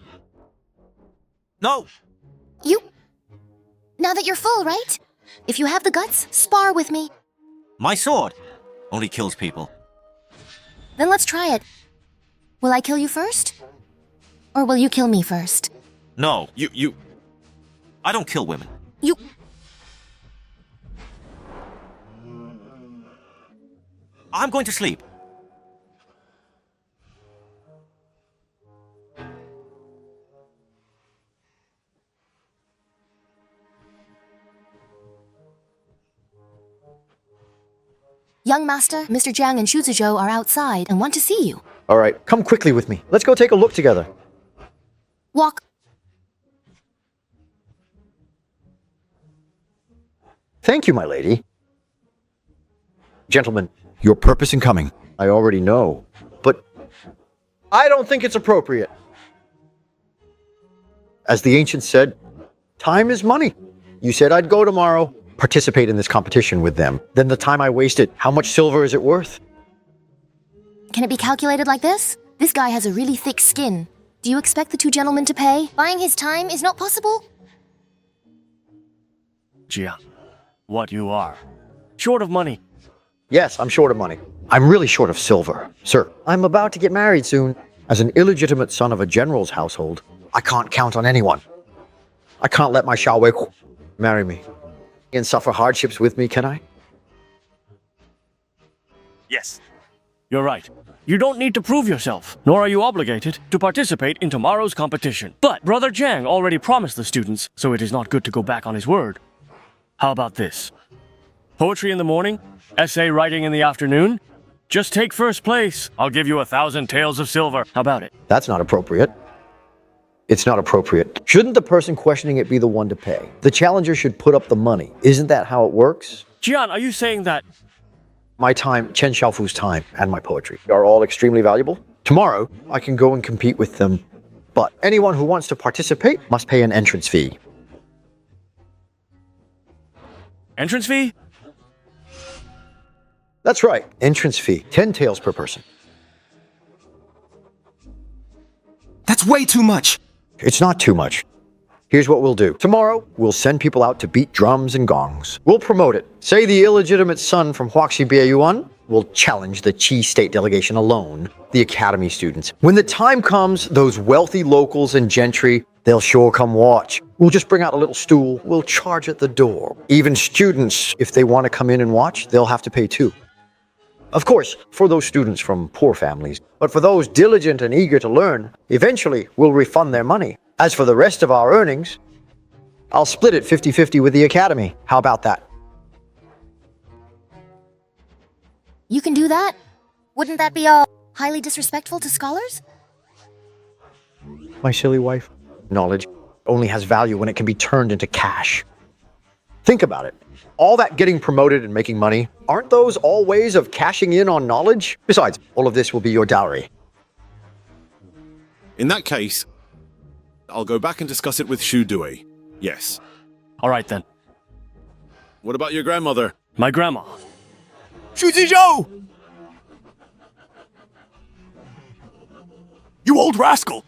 No! You? Now that you're full, right? If you have the guts, spar with me. My sword only kills people. Then let's try it. Will I kill you first? Or will you kill me first? No, you... I don't kill women. You... I'm going to sleep. Young master, Mr. Jiang and Shu Zizhou are outside and want to see you. All right, come quickly with me. Let's go take a look together. Walk. Thank you, my lady. Gentlemen, your purpose in coming, I already know, but I don't think it's appropriate. As the ancients said, time is money. You said I'd go tomorrow, participate in this competition with them. Then the time I wasted, how much silver is it worth? Can it be calculated like this? This guy has a really thick skin. Do you expect the two gentlemen to pay? Buying his time is not possible. Jiang, what you are? Short of money. Yes, I'm short of money. I'm really short of silver. Sir, I'm about to get married soon. As an illegitimate son of a general's household, I can't count on anyone. I can't let my Xiao Wei marry me and suffer hardships with me, can I? Yes. You're right. You don't need to prove yourself, nor are you obligated to participate in tomorrow's competition. But Brother Jiang already promised the students, so it is not good to go back on his word. How about this? Poetry in the morning, essay writing in the afternoon. Just take first place. I'll give you 1,000 taels of silver. How about it? That's not appropriate. It's not appropriate. Shouldn't the person questioning it be the one to pay? The challenger should put up the money. Isn't that how it works? Jian, are you saying that... My time, Chen Xiaofu's time, and my poetry are all extremely valuable. Tomorrow, I can go and compete with them. But anyone who wants to participate must pay an entrance fee. Entrance fee? That's right. Entrance fee. 10 taels per person. That's way too much. It's not too much. Here's what we'll do. Tomorrow, we'll send people out to beat drums and gongs. We'll promote it. Say the illegitimate son from Huaxi Bieyuan will challenge the Qi state delegation alone, the academy students. When the time comes, those wealthy locals and gentry, they'll sure come watch. We'll just bring out a little stool. We'll charge at the door. Even students, if they want to come in and watch, they'll have to pay too. Of course, for those students from poor families, but for those diligent and eager to learn, eventually we'll refund their money. As for the rest of our earnings, I'll split it 50-50 with the academy. How about that? You can do that? Wouldn't that be all? Highly disrespectful to scholars? My silly wife. Knowledge only has value when it can be turned into cash. Think about it. All that getting promoted and making money, aren't those all ways of cashing in on knowledge? Besides, all of this will be your dowry. In that case, I'll go back and discuss it with Shu Dui. Yes. All right then. What about your grandmother? My grandma. Shu Zizhou! You old rascal!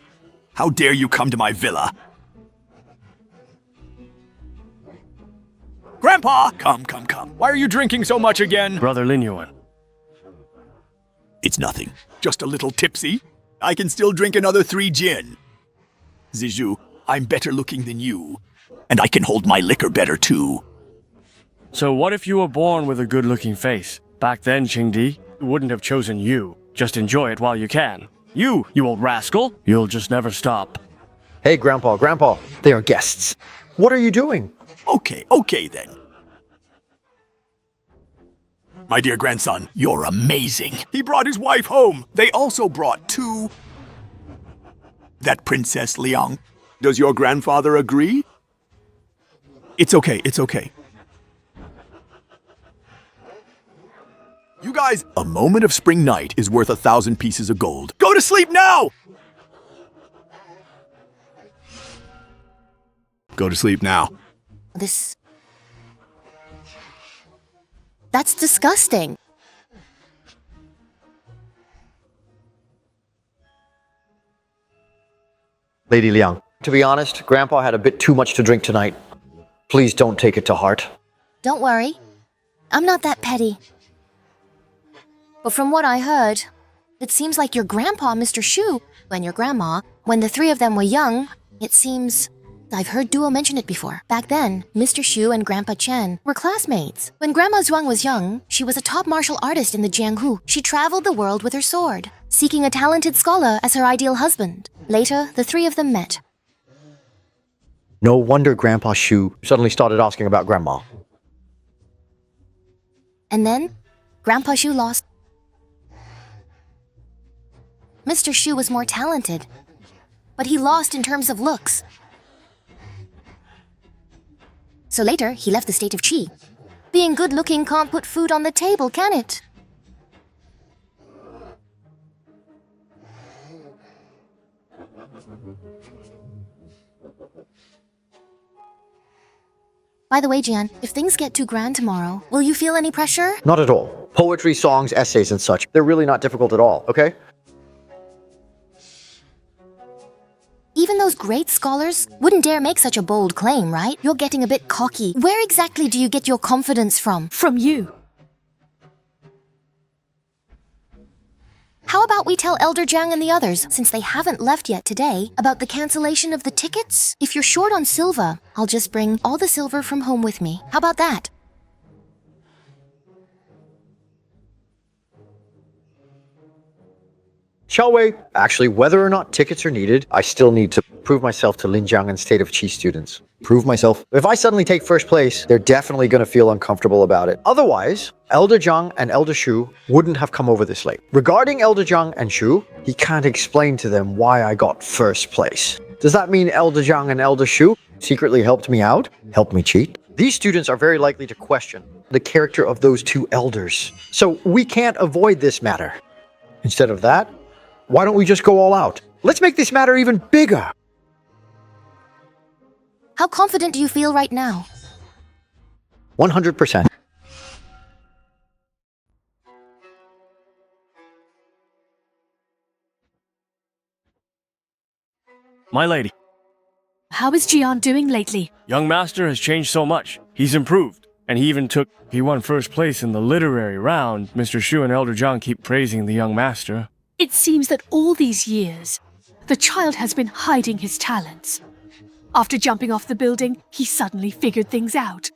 How dare you come to my villa? Grandpa! Come. Why are you drinking so much again? Brother Lin Yuan. It's nothing. Just a little tipsy. I can still drink another 3 gin. Zizhou, I'm better looking than you. And I can hold my liquor better too. So what if you were born with a good-looking face? Back then, Qingdi wouldn't have chosen you. Just enjoy it while you can. You old rascal. You'll just never stop. Hey, Grandpa, they are guests. What are you doing? Okay then. My dear grandson, you're amazing. He brought his wife home. They also brought 2. That Princess Liang. Does your grandfather agree? It's okay. You guys, a moment of spring night is worth 1,000 pieces of gold. Go to sleep now! Go to sleep now. That's disgusting. Lady Liang, to be honest, Grandpa had a bit too much to drink tonight. Please don't take it to heart. Don't worry. I'm not that petty. But from what I heard, it seems like your grandpa, Mr. Shu, and your grandma, when the three of them were young, it seems... I've heard Duo mention it before. Back then, Mr. Shu and Grandpa Chen were classmates. When Grandma Zhuang was young, she was a top martial artist in the Jianghu. She traveled the world with her sword, seeking a talented scholar as her ideal husband. Later, the three of them met. No wonder Grandpa Shu suddenly started asking about Grandma. And then, Grandpa Shu lost. Mr. Shu was more talented, but he lost in terms of looks. So later, he left the state of Qi. Being good-looking can't put food on the table, can it? By the way, Jian, if things get too grand tomorrow, will you feel any pressure? Not at all. Poetry, songs, essays, and such, they're really not difficult at all, okay? Even those great scholars wouldn't dare make such a bold claim, right? You're getting a bit cocky. Where exactly do you get your confidence from? From you. How about we tell Elder Jiang and the others, since they haven't left yet today, about the cancellation of the tickets? If you're short on silver, I'll just bring all the silver from home with me. How about that? Shall we? Actually, whether or not tickets are needed, I still need to prove myself to Linjiang and State of Qi students. Prove myself? If I suddenly take first place, they're definitely going to feel uncomfortable about it. Otherwise, Elder Jiang and Elder Shu wouldn't have come over this late. Regarding Elder Jiang and Shu, he can't explain to them why I got first place. Does that mean Elder Jiang and Elder Shu secretly helped me out? Helped me cheat? These students are very likely to question the character of those two elders. So we can't avoid this matter. Instead of that, why don't we just go all out? Let's make this matter even bigger. How confident do you feel right now? 100%. My lady. How is Jian doing lately? Young master has changed so much. He's improved. And he won first place in the literary round. Mr. Shu and Elder Jiang keep praising the young master. It seems that all these years, the child has been hiding his talents. After jumping off the building, he suddenly figured things out.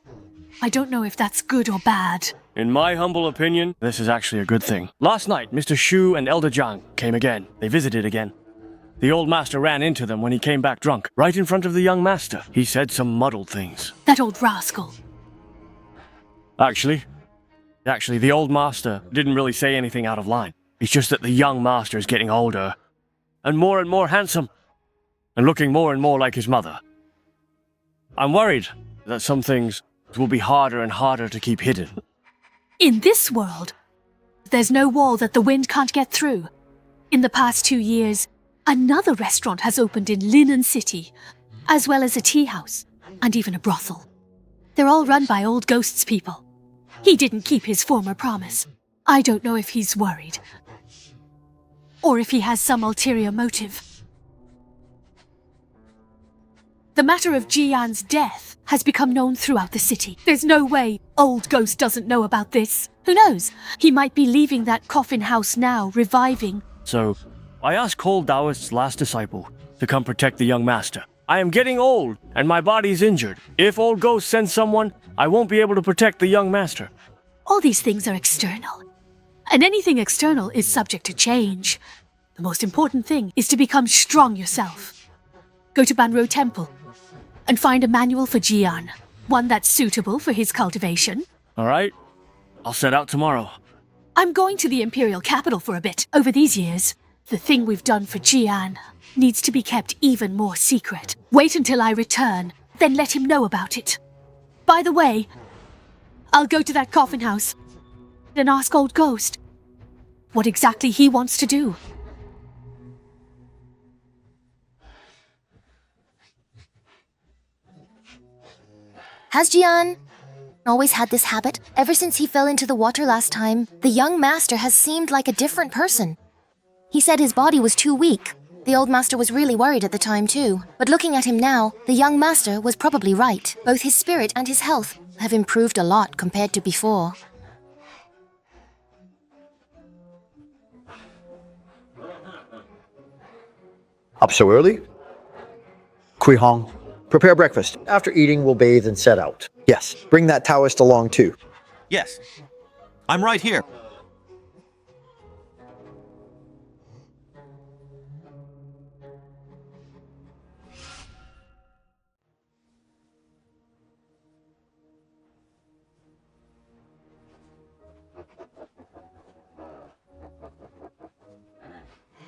I don't know if that's good or bad. In my humble opinion, this is actually a good thing. Last night, Mr. Shu and Elder Jiang came again. They visited again. The old master ran into them when he came back drunk, right in front of the young master. He said some muddled things. That old rascal. Actually, the old master didn't really say anything out of line. It's just that the young master is getting older, and more handsome, and looking more and more like his mother. I'm worried that some things will be harder and harder to keep hidden. In this world, there's no wall that the wind can't get through. In the past 2 years, another restaurant has opened in Linen City, as well as a tea house, and even a brothel. They're all run by old ghost's people. He didn't keep his former promise. I don't know if he's worried, or if he has some ulterior motive. The matter of Jian's death has become known throughout the city. There's no way old Ghost doesn't know about this. Who knows? He might be leaving that coffin house now, reviving. So, I asked Cold Taoist's last disciple to come protect the young master. I am getting old, and my body's injured. If old Ghost sends someone, I won't be able to protect the young master. All these things are external, and anything external is subject to change. The most important thing is to become strong yourself. Go to Banro Temple and find a manual for Jian, one that's suitable for his cultivation. All right, I'll set out tomorrow. I'm going to the Imperial capital for a bit. Over these years, the thing we've done for Jian needs to be kept even more secret. Wait until I return, then let him know about it. By the way, I'll go to that coffin house. And ask Old Ghost what exactly he wants to do. Has Jian always had this habit? Ever since he fell into the water last time, the young master has seemed like a different person. He said his body was too weak. The old master was really worried at the time too. But looking at him now, the young master was probably right. Both his spirit and his health have improved a lot compared to before. Up so early? Kui Hong, prepare breakfast. After eating, we'll bathe and set out. Yes, bring that Taoist along too. Yes. I'm right here.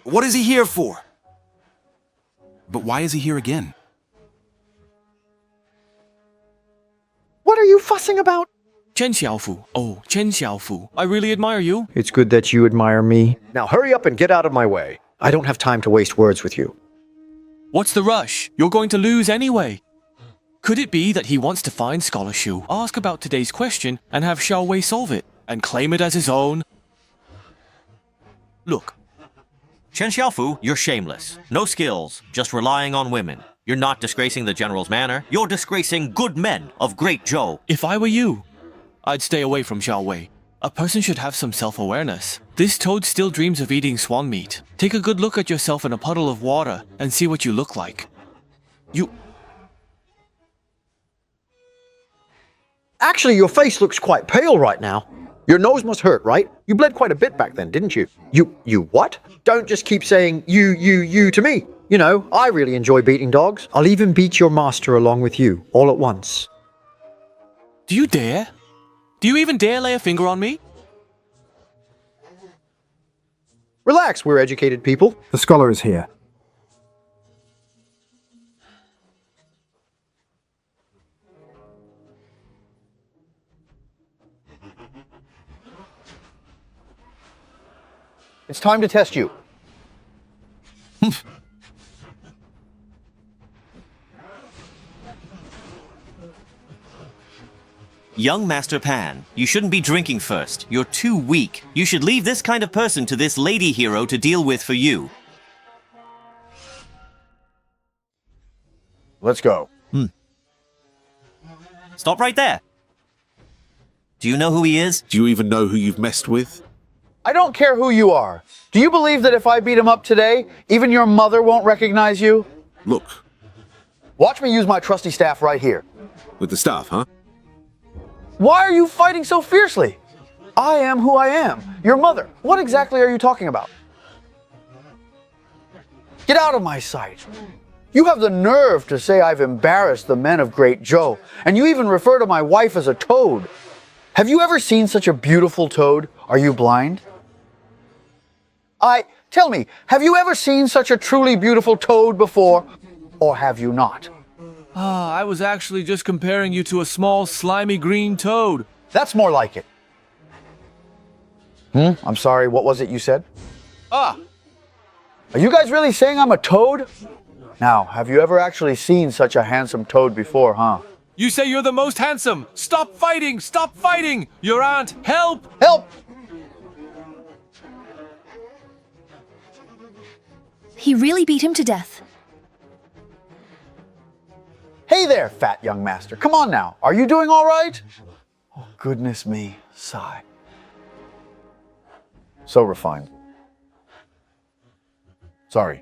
What is he here for? But why is he here again? What are you fussing about? Chen Xiaofu. Oh, Chen Xiaofu. I really admire you. It's good that you admire me. Now hurry up and get out of my way. I don't have time to waste words with you. What's the rush? You're going to lose anyway. Could it be that he wants to find Scholar Shu, ask about today's question, and have Xiao Wei solve it, and claim it as his own? Look. Chen Xiaofu, you're shameless. No skills, just relying on women. You're not disgracing the general's manor. You're disgracing good men of Great Zhou. If I were you, I'd stay away from Xiao Wei. A person should have some self-awareness. This toad still dreams of eating swan meat. Take a good look at yourself in a puddle of water and see what you look like. Actually, your face looks quite pale right now. Your nose must hurt, right? You bled quite a bit back then, didn't you? You what? Don't just keep saying you to me. You know, I really enjoy beating dogs. I'll even beat your master along with you, all at once. Do you dare? Do you even dare lay a finger on me? Relax, we're educated people. The scholar is here. It's time to test you. Young Master Pan, you shouldn't be drinking first. You're too weak. You should leave this kind of person to this lady hero to deal with for you. Let's go. Stop right there. Do you know who he is? Do you even know who you've messed with? I don't care who you are. Do you believe that if I beat him up today, even your mother won't recognize you? Look. Watch me use my trusty staff right here. With the staff, huh? Why are you fighting so fiercely? I am who I am. Your mother. What exactly are you talking about? Get out of my sight. You have the nerve to say I've embarrassed the men of Great Zhou, and you even refer to my wife as a toad. Have you ever seen such a beautiful toad? Are you blind? Tell me, have you ever seen such a truly beautiful toad before, or have you not? I was actually just comparing you to a small, slimy green toad. That's more like it. I'm sorry, what was it you said? Are you guys really saying I'm a toad? Now, have you ever actually seen such a handsome toad before, huh? You say you're the most handsome! Stop fighting! Stop fighting! Your aunt, help! Help! He really beat him to death. Hey there, fat young master. Come on now. Are you doing all right? Oh, goodness me. Sigh. So refined. Sorry.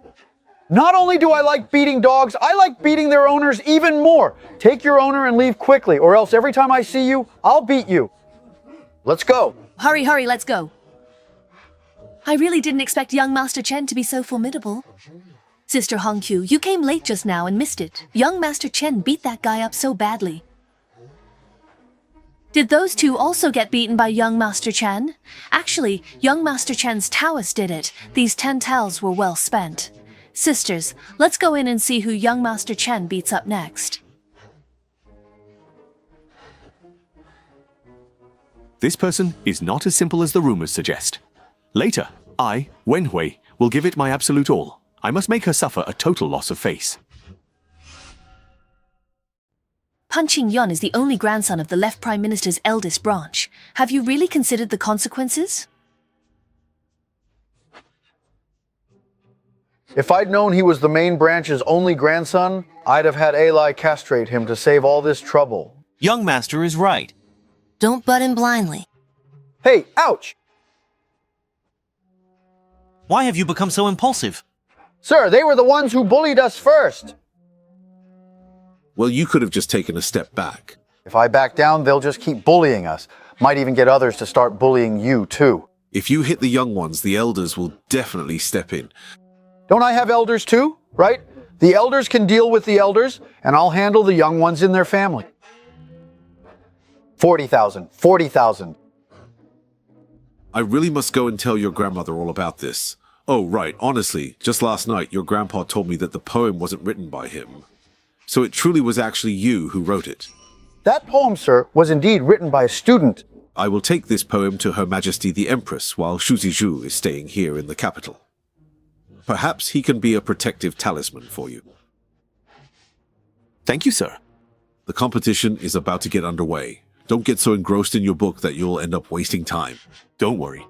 Not only do I like beating dogs, I like beating their owners even more. Take your owner and leave quickly, or else every time I see you, I'll beat you. Let's go. Hurry, hurry, let's go. I really didn't expect young Master Chen to be so formidable. Sister Hongqiu, you came late just now and missed it. Young Master Chen beat that guy up so badly. Did those two also get beaten by young Master Chen? Actually, young Master Chen's Taoist did it. These 10 taels were well spent. Sisters, let's go in and see who young Master Chen beats up next. This person is not as simple as the rumors suggest. Later, I, Wenhui, will give it my absolute all. I must make her suffer a total loss of face. Pan Qingyun is the only grandson of the left Prime Minister's eldest branch. Have you really considered the consequences? If I'd known he was the main branch's only grandson, I'd have had Eli castrate him to save all this trouble. Young Master is right. Don't butt in blindly. Hey, ouch! Why have you become so impulsive? Sir, they were the ones who bullied us first. Well, you could have just taken a step back. If I back down, they'll just keep bullying us. Might even get others to start bullying you, too. If you hit the young ones, the elders will definitely step in. Don't I have elders too, right? The elders can deal with the elders, and I'll handle the young ones in their family. 40,000. 40,000. I really must go and tell your grandmother all about this. Oh, right, honestly, just last night your grandpa told me that the poem wasn't written by him. So it truly was actually you who wrote it. That poem, sir, was indeed written by a student. I will take this poem to Her Majesty the Empress while Shu Zizhu is staying here in the capital. Perhaps he can be a protective talisman for you. Thank you, sir. The competition is about to get underway. Don't get so engrossed in your book that you'll end up wasting time. Don't worry.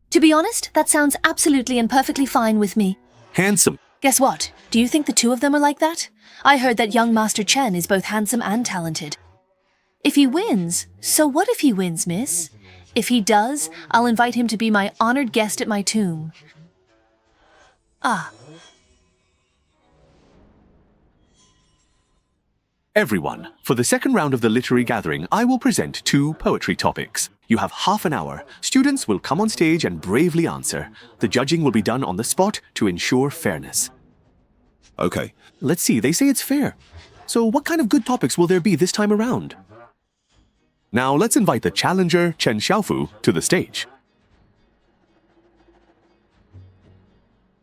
To be honest, that sounds absolutely and perfectly fine with me. Handsome. Guess what? Do you think the two of them are like that? I heard that young Master Chen is both handsome and talented. If he wins, so what if he wins, miss? If he does, I'll invite him to be my honored guest at my tomb. Ah. Everyone, for the second round of the literary gathering, I will present 2 poetry topics. You have half an hour. Students will come on stage and bravely answer. The judging will be done on the spot to ensure fairness. Okay. Let's see, they say it's fair. So what kind of good topics will there be this time around? Now let's invite the challenger, Chen Xiaofu, to the stage.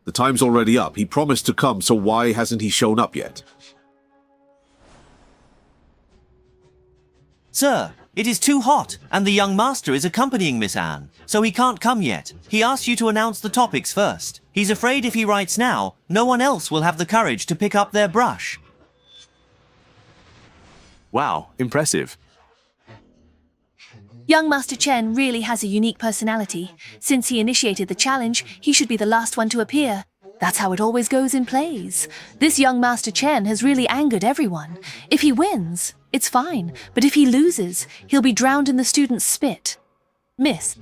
The time's already up. He promised to come, so why hasn't he shown up yet? Sir, it is too hot, and the young master is accompanying Miss Anne, so he can't come yet. He asked you to announce the topics first. He's afraid if he writes now, no one else will have the courage to pick up their brush. Wow, impressive. Young Master Chen really has a unique personality. Since he initiated the challenge, he should be the last one to appear. That's how it always goes in plays. This young Master Chen has really angered everyone. If he wins, it's fine. But if he loses, he'll be drowned in the students' spit. Miss,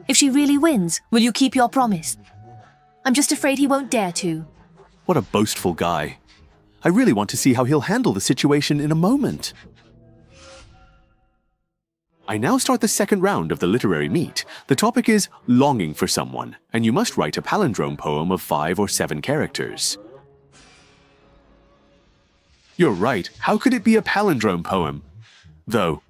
if she really wins, will you keep your promise? I'm just afraid he won't dare to. What a boastful guy. I really want to see how he'll handle the situation in a moment. I now start the second round of the literary meet. The topic is longing for someone, and you must write a palindrome poem of 5 or 7 characters. You're right, how could it be a palindrome poem? Though,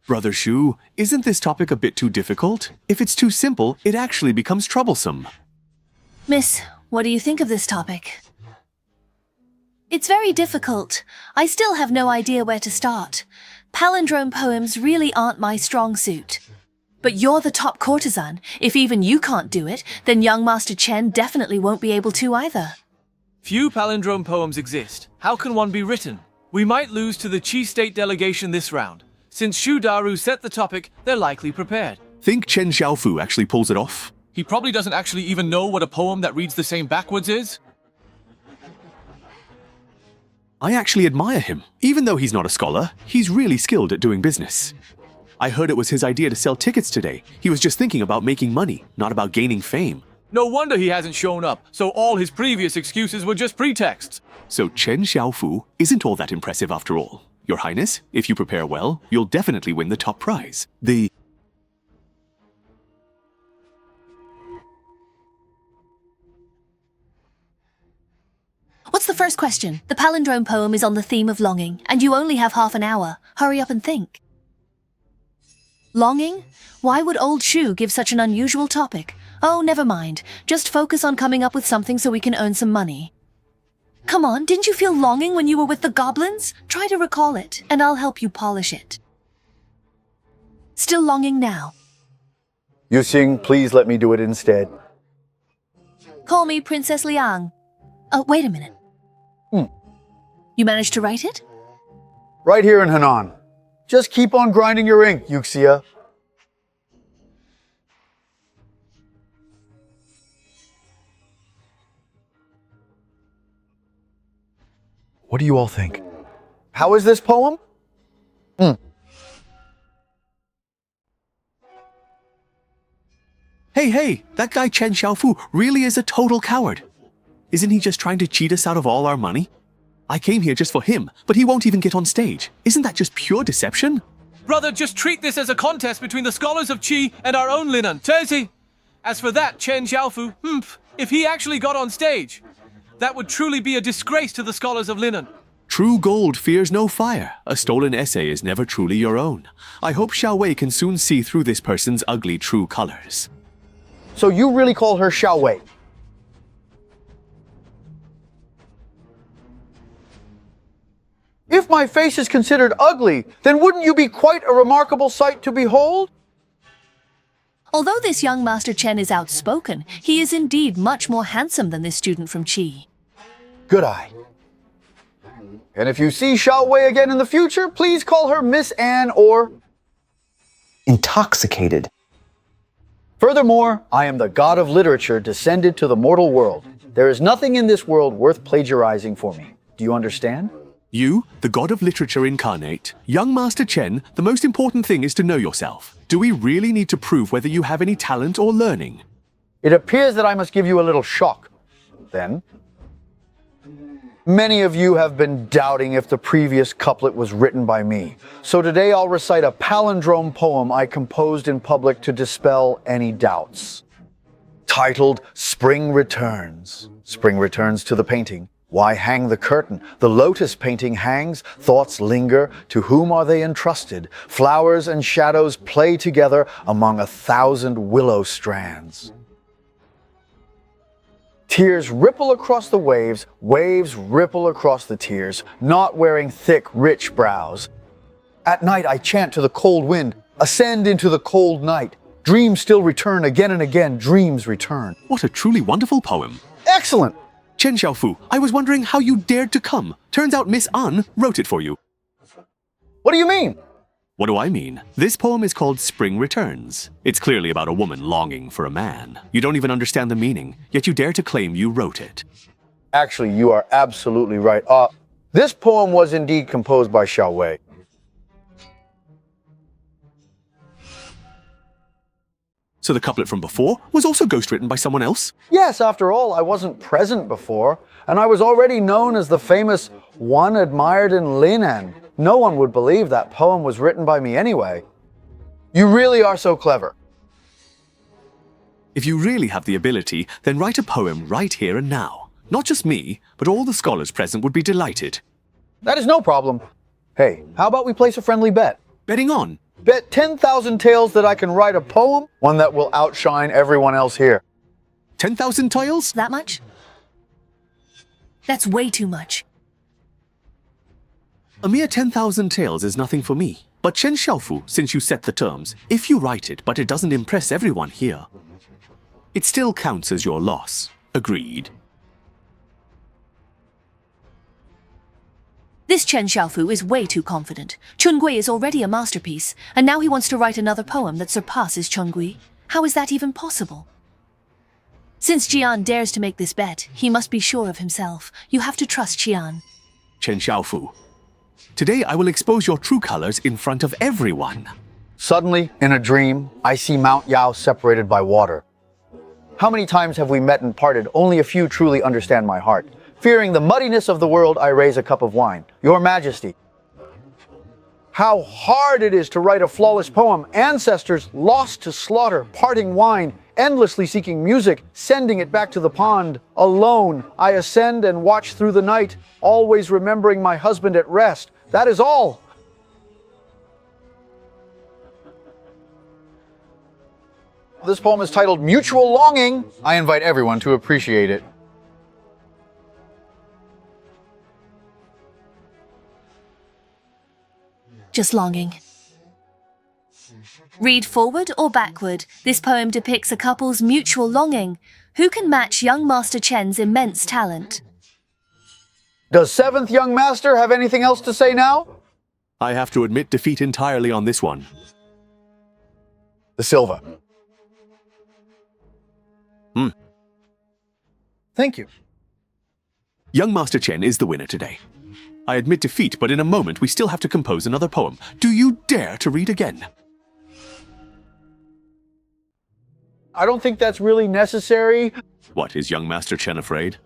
Brother Shu, isn't this topic a bit too difficult? If it's too simple, it actually becomes troublesome. Miss, what do you think of this topic? It's very difficult. I still have no idea where to start. Palindrome poems really aren't my strong suit. But you're the top courtesan. If even you can't do it, then young Master Chen definitely won't be able to either. Few palindrome poems exist. How can one be written? We might lose to the Qi State delegation this round. Since Shu Daru set the topic, they're likely prepared. Think Chen Xiaofu actually pulls it off? He probably doesn't actually even know what a poem that reads the same backwards is. I actually admire him. Even though he's not a scholar, he's really skilled at doing business. I heard it was his idea to sell tickets today. He was just thinking about making money, not about gaining fame. No wonder he hasn't shown up, so all his previous excuses were just pretexts. So Chen Xiaofu isn't all that impressive after all. Your Highness, if you prepare well, you'll definitely win the top prize. What's the first question? The palindrome poem is on the theme of longing, and you only have half an hour. Hurry up and think. Longing? Why would old Shu give such an unusual topic? Oh, never mind. Just focus on coming up with something so we can earn some money. Come on, didn't you feel longing when you were with the goblins? Try to recall it, and I'll help you polish it. Still longing now? Yu Xing, please let me do it instead. Call me Princess Liang. Oh, wait a minute. You managed to write it? Right here in Henan. Just keep on grinding your ink, Yuxia. What do you all think? How is this poem? Hey, that guy Chen Xiaofu really is a total coward. Isn't he just trying to cheat us out of all our money? I came here just for him, but he won't even get on stage. Isn't that just pure deception? Brother, just treat this as a contest between the scholars of Qi and our own Linan. Tezi. As for that Chen Xiaofu, if he actually got on stage, that would truly be a disgrace to the scholars of Linan. True gold fears no fire. A stolen essay is never truly your own. I hope Xiao Wei can soon see through this person's ugly true colors. So you really call her Xiao Wei? If my face is considered ugly, then wouldn't you be quite a remarkable sight to behold? Although this young Master Chen is outspoken, he is indeed much more handsome than this student from Qi. Good eye. And if you see Xiao Wei again in the future, please call her Miss Anne or... intoxicated. Furthermore, I am the god of literature descended to the mortal world. There is nothing in this world worth plagiarizing for me. Do you understand? You, the god of literature incarnate, young Master Chen, the most important thing is to know yourself. Do we really need to prove whether you have any talent or learning? It appears that I must give you a little shock, then. Many of you have been doubting if the previous couplet was written by me. So today I'll recite a palindrome poem I composed in public to dispel any doubts. Titled, Spring Returns. Spring returns to the painting. Why hang the curtain? The lotus painting hangs, thoughts linger, to whom are they entrusted? Flowers and shadows play together among 1,000 willow strands. Tears ripple across the waves, waves ripple across the tears, not wearing thick, rich brows. At night I chant to the cold wind, ascend into the cold night. Dreams still return again and again, dreams return. What a truly wonderful poem. Excellent! Chen Xiaofu, I was wondering how you dared to come. Turns out Miss An wrote it for you. What do you mean? What do I mean? This poem is called Spring Returns. It's clearly about a woman longing for a man. You don't even understand the meaning, yet you dare to claim you wrote it. Actually, you are absolutely right. This poem was indeed composed by Xiao Wei. So the couplet from before was also ghostwritten by someone else? Yes, after all, I wasn't present before, and I was already known as the famous one admired in Linan. No one would believe that poem was written by me anyway. You really are so clever. If you really have the ability, then write a poem right here and now. Not just me, but all the scholars present would be delighted. That is no problem. Hey, how about we place a friendly bet? Betting on? Bet 10,000 taels that I can write a poem, one that will outshine everyone else here. 10,000 taels? That much? That's way too much. A mere 10,000 taels is nothing for me. But Chen Xiaofu, since you set the terms, if you write it but it doesn't impress everyone here, it still counts as your loss. Agreed. This Chen Xiaofu is way too confident. Chun-Gui is already a masterpiece, and now he wants to write another poem that surpasses Chun-Gui. How is that even possible? Since Jian dares to make this bet, he must be sure of himself. You have to trust Jian. Chen Xiaofu, today I will expose your true colors in front of everyone. Suddenly, in a dream, I see Mount Yao separated by water. How many times have we met and parted? Only a few truly understand my heart. Fearing the muddiness of the world, I raise a cup of wine. Your Majesty, how hard it is to write a flawless poem. Ancestors lost to slaughter, parting wine, endlessly seeking music, sending it back to the pond. Alone, I ascend and watch through the night, always remembering my husband at rest. That is all. This poem is titled Mutual Longing. I invite everyone to appreciate it. just longing. Read forward or backward. This poem depicts a couple's mutual longing. Who can match young Master Chen's immense talent? Does 7th young master have anything else to say now? I have to admit defeat entirely on this one. The silver. Thank you. Young Master Chen is the winner today. I admit defeat, but in a moment we still have to compose another poem. Do you dare to read again? I don't think that's really necessary. What, is young Master Chen afraid?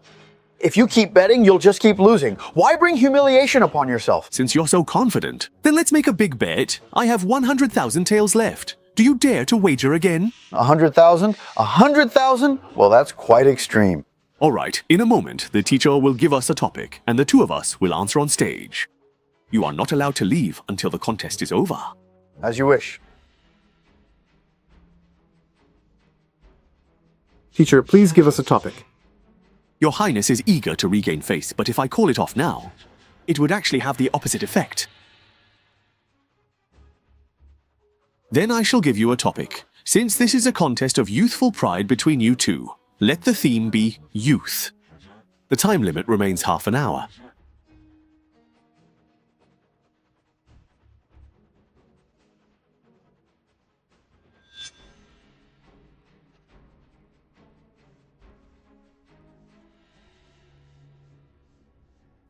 If you keep betting, you'll just keep losing. Why bring humiliation upon yourself? Since you're so confident, then let's make a big bet. I have 100,000 taels left. Do you dare to wager again? 100,000? 100,000? Well, that's quite extreme. All right, in a moment, the teacher will give us a topic, and the two of us will answer on stage. You are not allowed to leave until the contest is over. As you wish. Teacher, please give us a topic. Your Highness is eager to regain face, but if I call it off now, it would actually have the opposite effect. Then I shall give you a topic. Since this is a contest of youthful pride between you two, let the theme be youth. The time limit remains half an hour.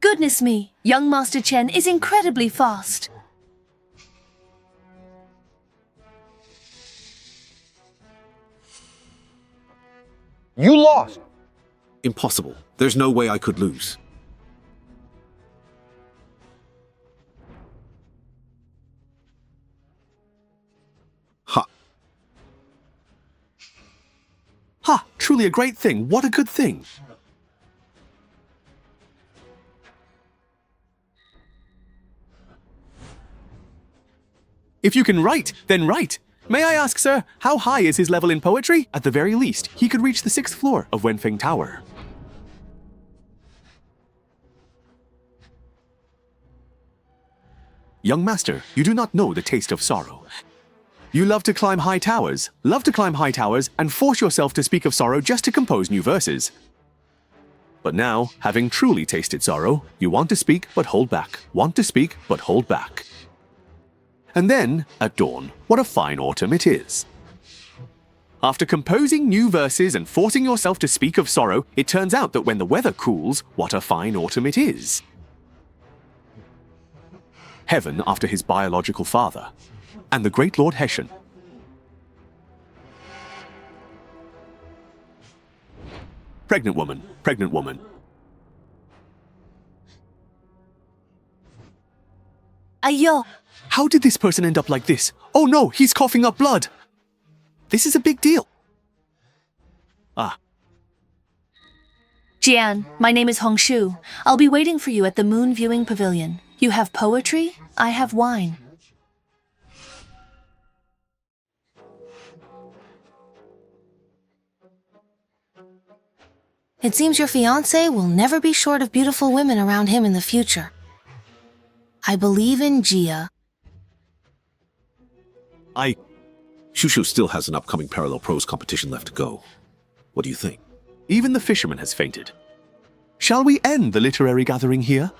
Goodness me, young Master Chen is incredibly fast. You lost. Impossible. There's no way I could lose. Ha. Ha! Truly a great thing. What a good thing. If you can write, then write. May I ask, sir, how high is his level in poetry? At the very least, he could reach the 6th floor of Wenfeng Tower. Young master, you do not know the taste of sorrow. You love to climb high towers, and force yourself to speak of sorrow just to compose new verses. But now, having truly tasted sorrow, you want to speak but hold back, want to speak but hold back. And then, at dawn, what a fine autumn it is. After composing new verses and forcing yourself to speak of sorrow, it turns out that when the weather cools, what a fine autumn it is. Heaven after his biological father, and the great Lord Hessian. Pregnant woman, pregnant woman. Ayo! How did this person end up like this? Oh no, he's coughing up blood. This is a big deal. Ah. Jian, my name is Hongshu. I'll be waiting for you at the Moon Viewing Pavilion. You have poetry, I have wine. It seems your fiancé will never be short of beautiful women around him in the future. I believe in Jia. Shushu still has an upcoming parallel prose competition left to go. What do you think? Even the fisherman has fainted. Shall we end the literary gathering here?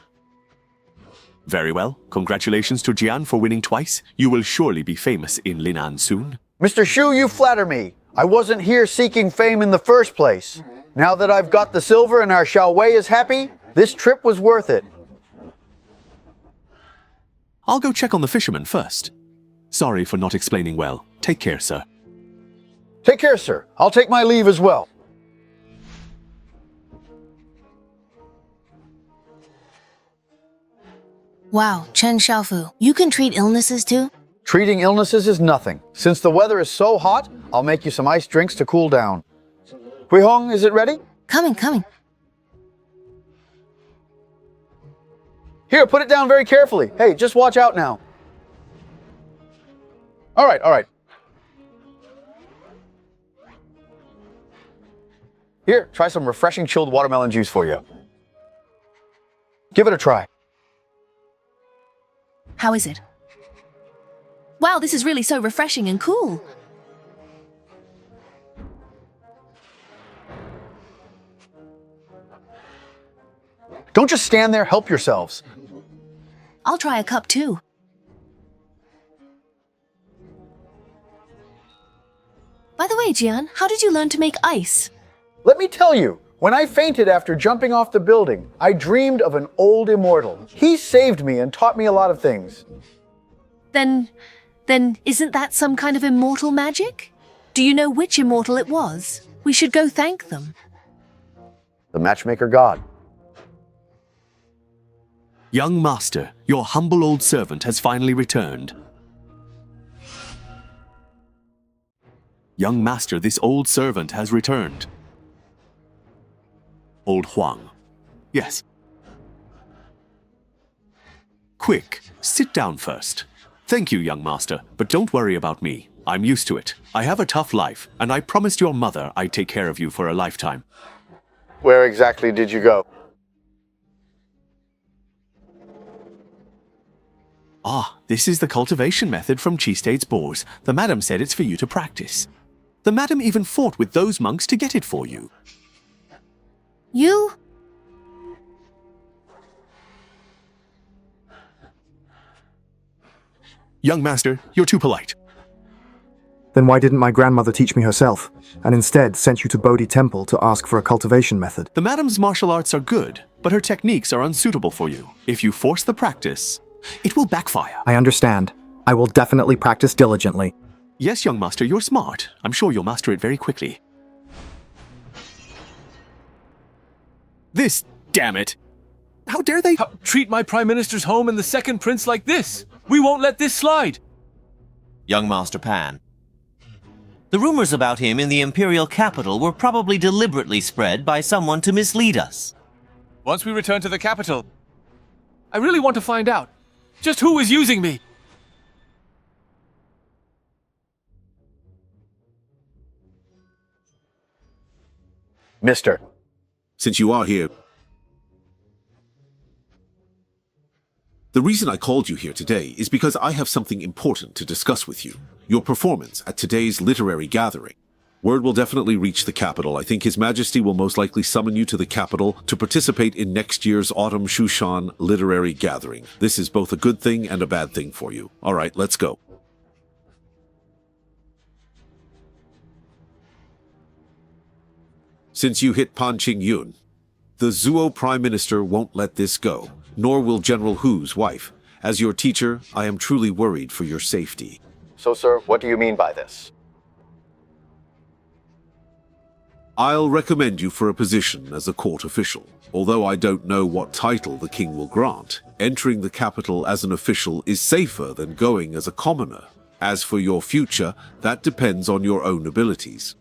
Very well. Congratulations to Jian for winning twice. You will surely be famous in Linan soon. Mr. Shu, you flatter me. I wasn't here seeking fame in the first place. Now that I've got the silver and our Xiao Wei is happy, this trip was worth it. I'll go check on the fisherman first. Sorry for not explaining well. Take care, sir. Take care, sir. I'll take my leave as well. Wow, Chen Xiaofu, you can treat illnesses too? Treating illnesses is nothing. Since the weather is so hot, I'll make you some iced drinks to cool down. Hui Hong, is it ready? Coming. Here, put it down very carefully. Hey, just watch out now. All right. Here, try some refreshing chilled watermelon juice for you. Give it a try. How is it? Wow, this is really so refreshing and cool. Don't just stand there, help yourselves. I'll try a cup too. By the way, Jian, how did you learn to make ice? Let me tell you, when I fainted after jumping off the building, I dreamed of an old immortal. He saved me and taught me a lot of things. Then isn't that some kind of immortal magic? Do you know which immortal it was? We should go thank them. The matchmaker god. Young master, your humble old servant has finally returned. Young master, this old servant has returned. Old Huang. Yes. Quick, sit down first. Thank you, young master, but don't worry about me. I'm used to it. I have a tough life, and I promised your mother I'd take care of you for a lifetime. Where exactly did you go? Ah, this is the cultivation method from Qi State's boars. The madam said it's for you to practice. The madam even fought with those monks to get it for you. You? Young master, you're too polite. Then why didn't my grandmother teach me herself, and instead sent you to Bodhi Temple to ask for a cultivation method? The madam's martial arts are good, but her techniques are unsuitable for you. If you force the practice, it will backfire. I understand. I will definitely practice diligently. Yes, young master, you're smart. I'm sure you'll master it very quickly. This, damn it! How dare they treat my Prime Minister's home and the second prince like this? We won't let this slide! Young Master Pan. The rumors about him in the Imperial capital were probably deliberately spread by someone to mislead us. Once we return to the capital, I really want to find out just who is using me. Mister. Since you are here, the reason I called you here today is because I have something important to discuss with you. Your performance at today's literary gathering. Word will definitely reach the capital. I think His Majesty will most likely summon you to the capital to participate in next year's Autumn Shushan literary gathering. This is both a good thing and a bad thing for you. All right, let's go. Since you hit Pan Qing Yun, the Zuo Prime Minister won't let this go, nor will General Hu's wife. As your teacher, I am truly worried for your safety. So, sir, what do you mean by this? I'll recommend you for a position as a court official. Although I don't know what title the king will grant, entering the capital as an official is safer than going as a commoner. As for your future, that depends on your own abilities.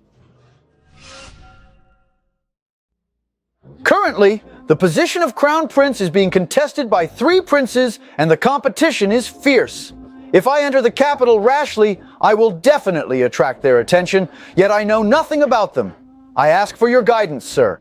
Currently, the position of Crown Prince is being contested by 3 princes, and the competition is fierce. If I enter the capital rashly, I will definitely attract their attention, yet I know nothing about them. I ask for your guidance, sir.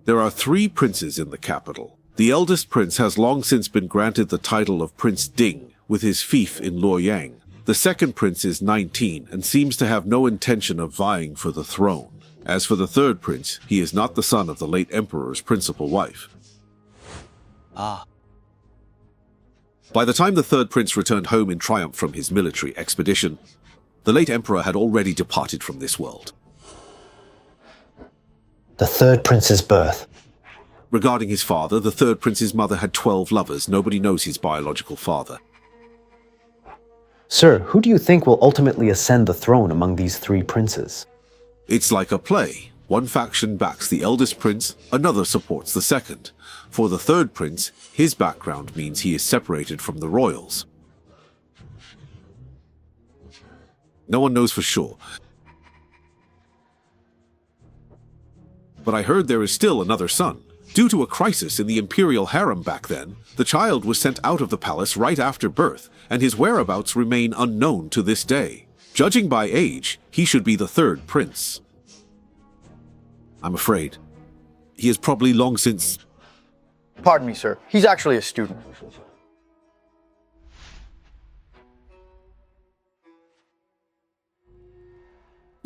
There are 3 princes in the capital. The eldest prince has long since been granted the title of Prince Ding, with his fief in Luoyang. The second prince is 19 and seems to have no intention of vying for the throne. As for the third prince, he is not the son of the late emperor's principal wife. Ah. By the time the third prince returned home in triumph from his military expedition, the late emperor had already departed from this world. The third prince's birth. Regarding his father, the third prince's mother had 12 lovers. Nobody knows his biological father. Sir, who do you think will ultimately ascend the throne among these 3 princes? It's like a play. One faction backs the eldest prince, another supports the second. For the third prince, his background means he is separated from the royals. No one knows for sure. But I heard there is still another son. Due to a crisis in the imperial harem back then, the child was sent out of the palace right after birth, and his whereabouts remain unknown to this day. Judging by age, he should be the third prince. I'm afraid. He has probably long since... Pardon me, sir. He's actually a student.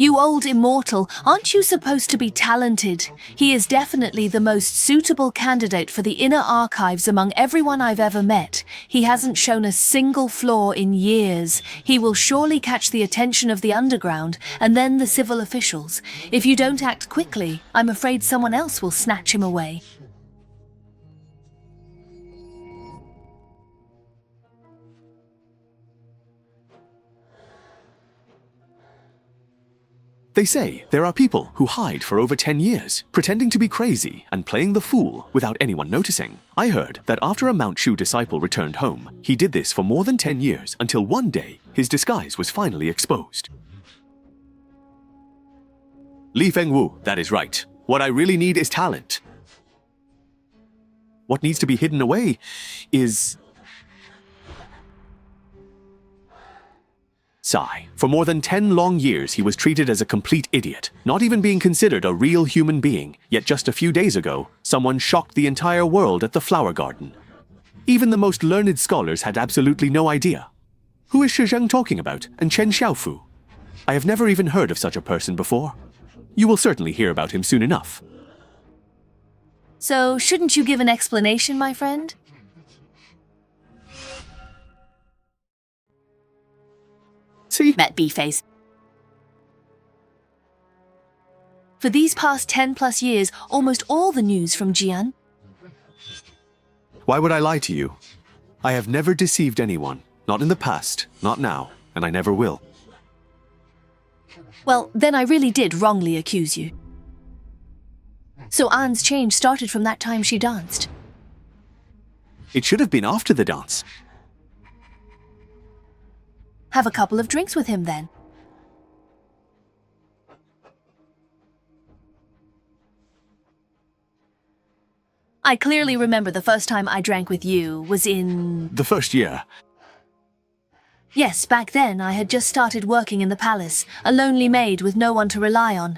You old immortal, aren't you supposed to be talented? He is definitely the most suitable candidate for the inner archives among everyone I've ever met. He hasn't shown a single flaw in years. He will surely catch the attention of the underground and then the civil officials. If you don't act quickly, I'm afraid someone else will snatch him away. They say there are people who hide for over 10 years, pretending to be crazy and playing the fool without anyone noticing. I heard that after a Mount Shu disciple returned home, he did this for more than 10 years until one day his disguise was finally exposed. Li Fengwu, that is right. What I really need is talent. What needs to be hidden away is... Sigh. For more than 10 long years, he was treated as a complete idiot, not even being considered a real human being. Yet just a few days ago, someone shocked the entire world at the flower garden. Even the most learned scholars had absolutely no idea. Who is Shi Zheng talking about, and Chen Xiaofu? I have never even heard of such a person before. You will certainly hear about him soon enough. So, shouldn't you give an explanation, my friend? See? Met B-Face. For these past 10+ years, almost all the news from Jian. Why would I lie to you? I have never deceived anyone. Not in the past, not now, and I never will. Well, then I really did wrongly accuse you. So Anne's change started from that time she danced. It should have been after the dance. Have a couple of drinks with him then. I clearly remember the first time I drank with you was in... The first year. Yes, back then I had just started working in the palace, a lonely maid with no one to rely on.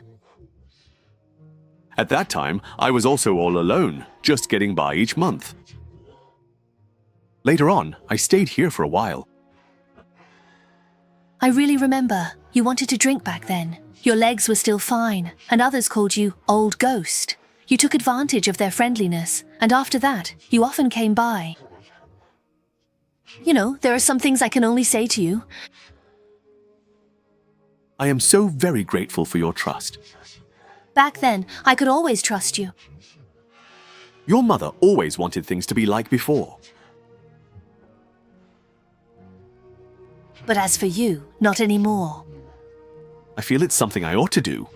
At that time, I was also all alone, just getting by each month. Later on, I stayed here for a while. I really remember. You wanted to drink back then. Your legs were still fine, and others called you Old Ghost. You took advantage of their friendliness, and after that, you often came by. You know, there are some things I can only say to you. I am so very grateful for your trust. Back then, I could always trust you. Your mother always wanted things to be like before. But as for you, not anymore. I feel it's something I ought to do.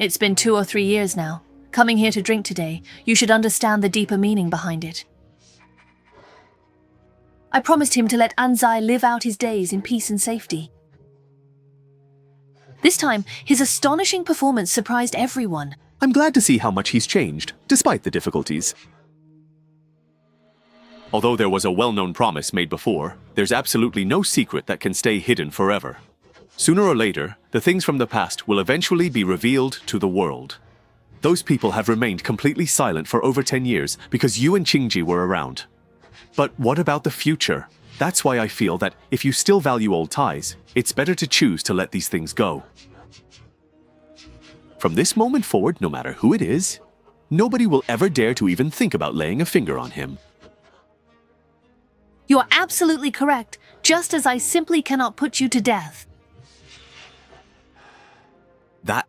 It's been 2 or 3 years now. Coming here to drink today, you should understand the deeper meaning behind it. I promised him to let Anzai live out his days in peace and safety. This time, his astonishing performance surprised everyone. I'm glad to see how much he's changed, despite the difficulties. Although there was a well-known promise made before, there's absolutely no secret that can stay hidden forever. Sooner or later, the things from the past will eventually be revealed to the world. Those people have remained completely silent for over 10 years because you and Qingji were around. But what about the future? That's why I feel that if you still value old ties, it's better to choose to let these things go. From this moment forward, no matter who it is, nobody will ever dare to even think about laying a finger on him. You're absolutely correct, just as I simply cannot put you to death. That...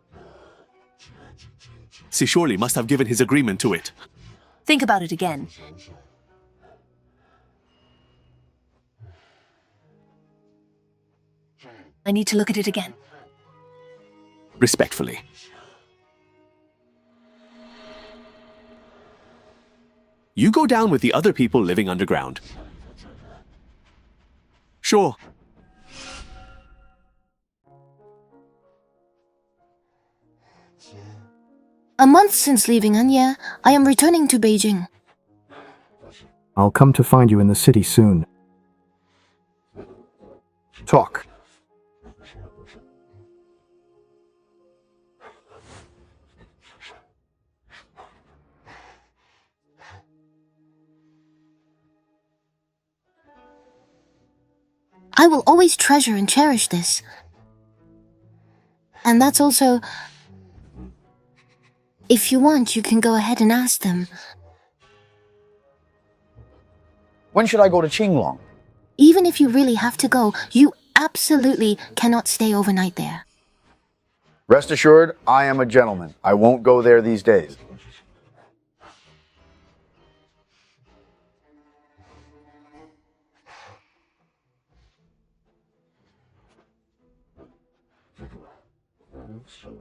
She surely must have given his agreement to it. Think about it again. I need to look at it again. Respectfully. You go down with the other people living underground. Sure. A month since leaving Anya, I am returning to Beijing. I'll come to find you in the city soon. Talk. I will always treasure and cherish this. And that's also... If you want, you can go ahead and ask them. When should I go to Qinglong? Even if you really have to go, you absolutely cannot stay overnight there. Rest assured, I am a gentleman. I won't go there these days.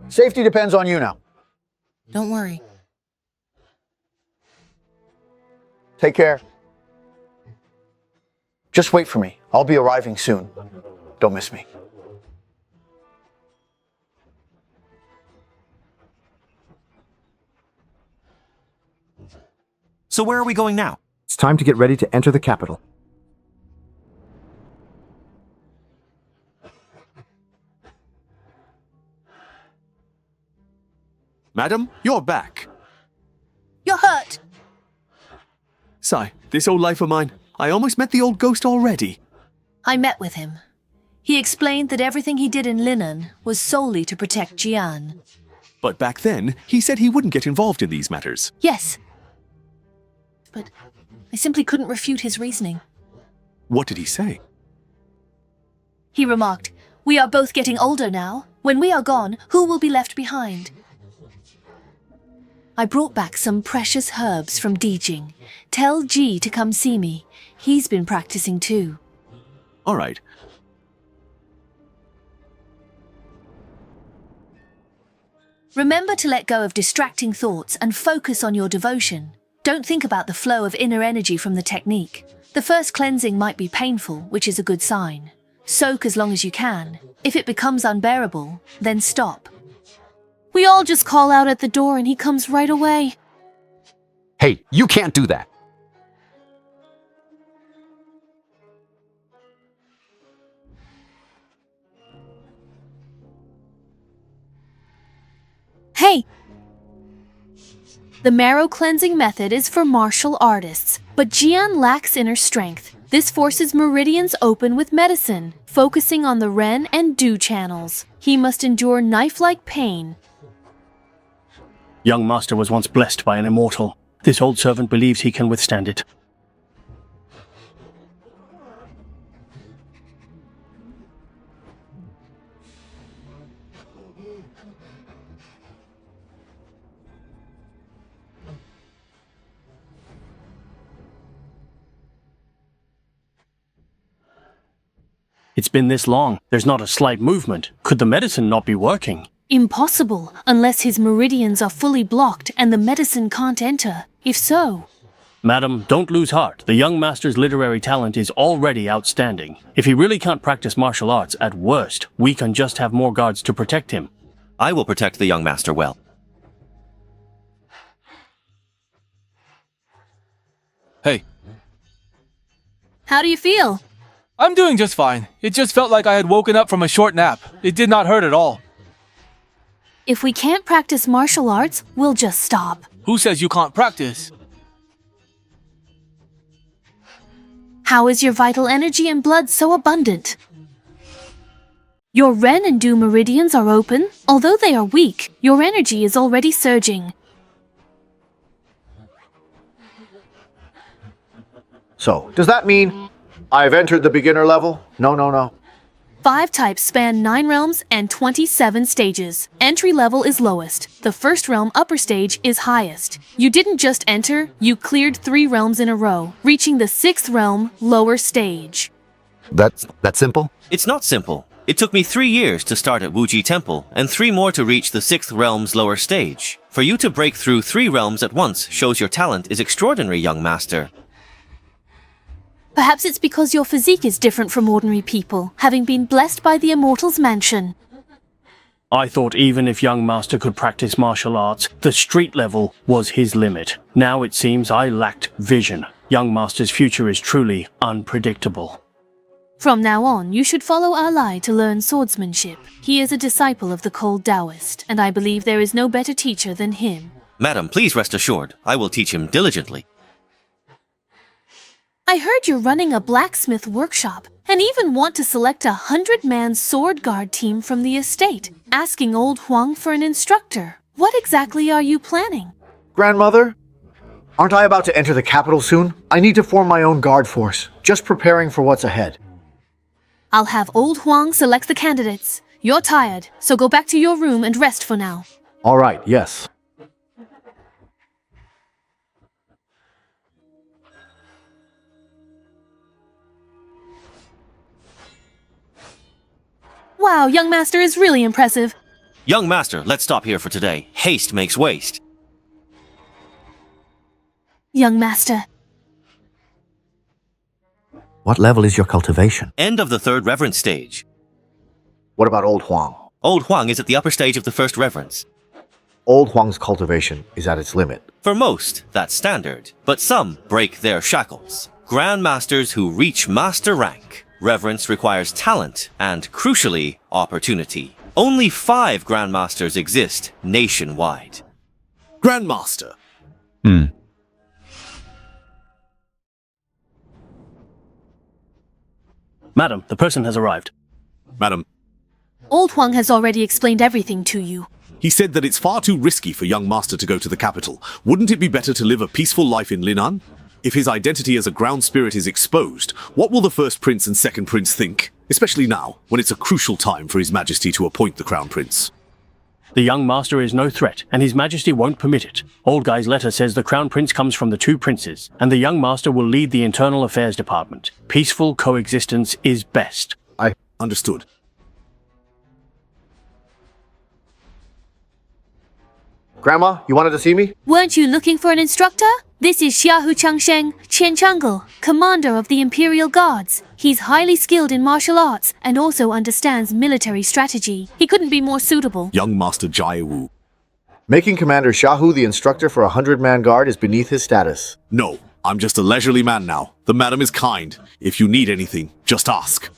Safety depends on you now. Don't worry. Take care. Just wait for me. I'll be arriving soon. Don't miss me. So where are we going now? It's time to get ready to enter the capital. Madam, you're back. You're hurt. Sigh, this old life of mine. I almost met the old ghost already. I met with him. He explained that everything he did in Linan was solely to protect Jian. But back then, he said he wouldn't get involved in these matters. Yes. But I simply couldn't refute his reasoning. What did he say? He remarked, "We are both getting older now. When we are gone, who will be left behind?" I brought back some precious herbs from Dijing. Tell Ji to come see me. He's been practicing too. All right. Remember to let go of distracting thoughts and focus on your devotion. Don't think about the flow of inner energy from the technique. The first cleansing might be painful, which is a good sign. Soak as long as you can. If it becomes unbearable, then stop. We all just call out at the door and he comes right away. Hey, you can't do that. Hey! The marrow cleansing method is for martial artists, but Jian lacks inner strength. This forces meridians open with medicine, focusing on the Ren and Du channels. He must endure knife-like pain. Young master was once blessed by an immortal. This old servant believes he can withstand it. It's been this long. There's not a slight movement. Could the medicine not be working? Impossible, unless his meridians are fully blocked and the medicine can't enter. If so... Madam, don't lose heart. The young master's literary talent is already outstanding. If he really can't practice martial arts, at worst, we can just have more guards to protect him. I will protect the young master well. Hey. How do you feel? I'm doing just fine. It just felt like I had woken up from a short nap. It did not hurt at all. If we can't practice martial arts, we'll just stop. Who says you can't practice? How is your vital energy and blood so abundant? Your Ren and Du meridians are open. Although they are weak, your energy is already surging. So, does that mean I've entered the beginner level? No. 5 types span 9 realms and 27 stages. Entry level is lowest. The first realm upper stage is highest. You didn't just enter, you cleared 3 realms in a row, reaching the 6th realm lower stage. That's simple? It's not simple. It took me 3 years to start at Wuji Temple, and 3 more to reach the 6th realm's lower stage. For you to break through 3 realms at once shows your talent is extraordinary, young master. Perhaps it's because your physique is different from ordinary people, having been blessed by the Immortal's mansion. I thought even if young master could practice martial arts, the street level was his limit. Now it seems I lacked vision. Young master's future is truly unpredictable. From now on, you should follow Alai to learn swordsmanship. He is a disciple of the Cold Taoist, and I believe there is no better teacher than him. Madam, please rest assured, I will teach him diligently. I heard you're running a blacksmith workshop. and even want to select 100-man sword guard team from the estate, asking old Huang for an instructor. What exactly are you planning? Grandmother, aren't I about to enter the capital soon? I need to form my own guard force, just preparing for what's ahead. I'll have old Huang select the candidates. You're tired, so go back to your room and rest for now. All right, yes. Wow, young master is really impressive. Young master, let's stop here for today. Haste makes waste. Young master. What level is your cultivation? End of the third reverence stage. What about old Huang? Old Huang is at the upper stage of the first reverence. Old Huang's cultivation is at its limit. For most, that's standard, but some break their shackles. Grandmasters who reach master rank. Reverence requires talent and, crucially, opportunity. Only 5 Grandmasters exist nationwide. Grandmaster. Madam, the person has arrived. Madam, Old Huang has already explained everything to you. he said that it's far too risky for young master to go to the capital. Wouldn't it be better to live a peaceful life in Linan? If his identity as a ground spirit is exposed, what will the first prince and second prince think? Especially now, when it's a crucial time for his majesty to appoint the crown prince. The young master is no threat, and his majesty won't permit it. Old Guy's letter says the crown prince comes from the 2 princes, and the young master will lead the internal affairs department. Peaceful coexistence is best. I understood. Grandma, you wanted to see me? Weren't you looking for an instructor? This is Xiahu Changsheng, Qian Changel, commander of the Imperial Guards. He's highly skilled in martial arts and also understands military strategy. He couldn't be more suitable. Young Master Jai Wu. Making Commander Xiahu the instructor for a 100-man guard is beneath his status. No, I'm just a leisurely man now. The madam is kind. If you need anything, just ask.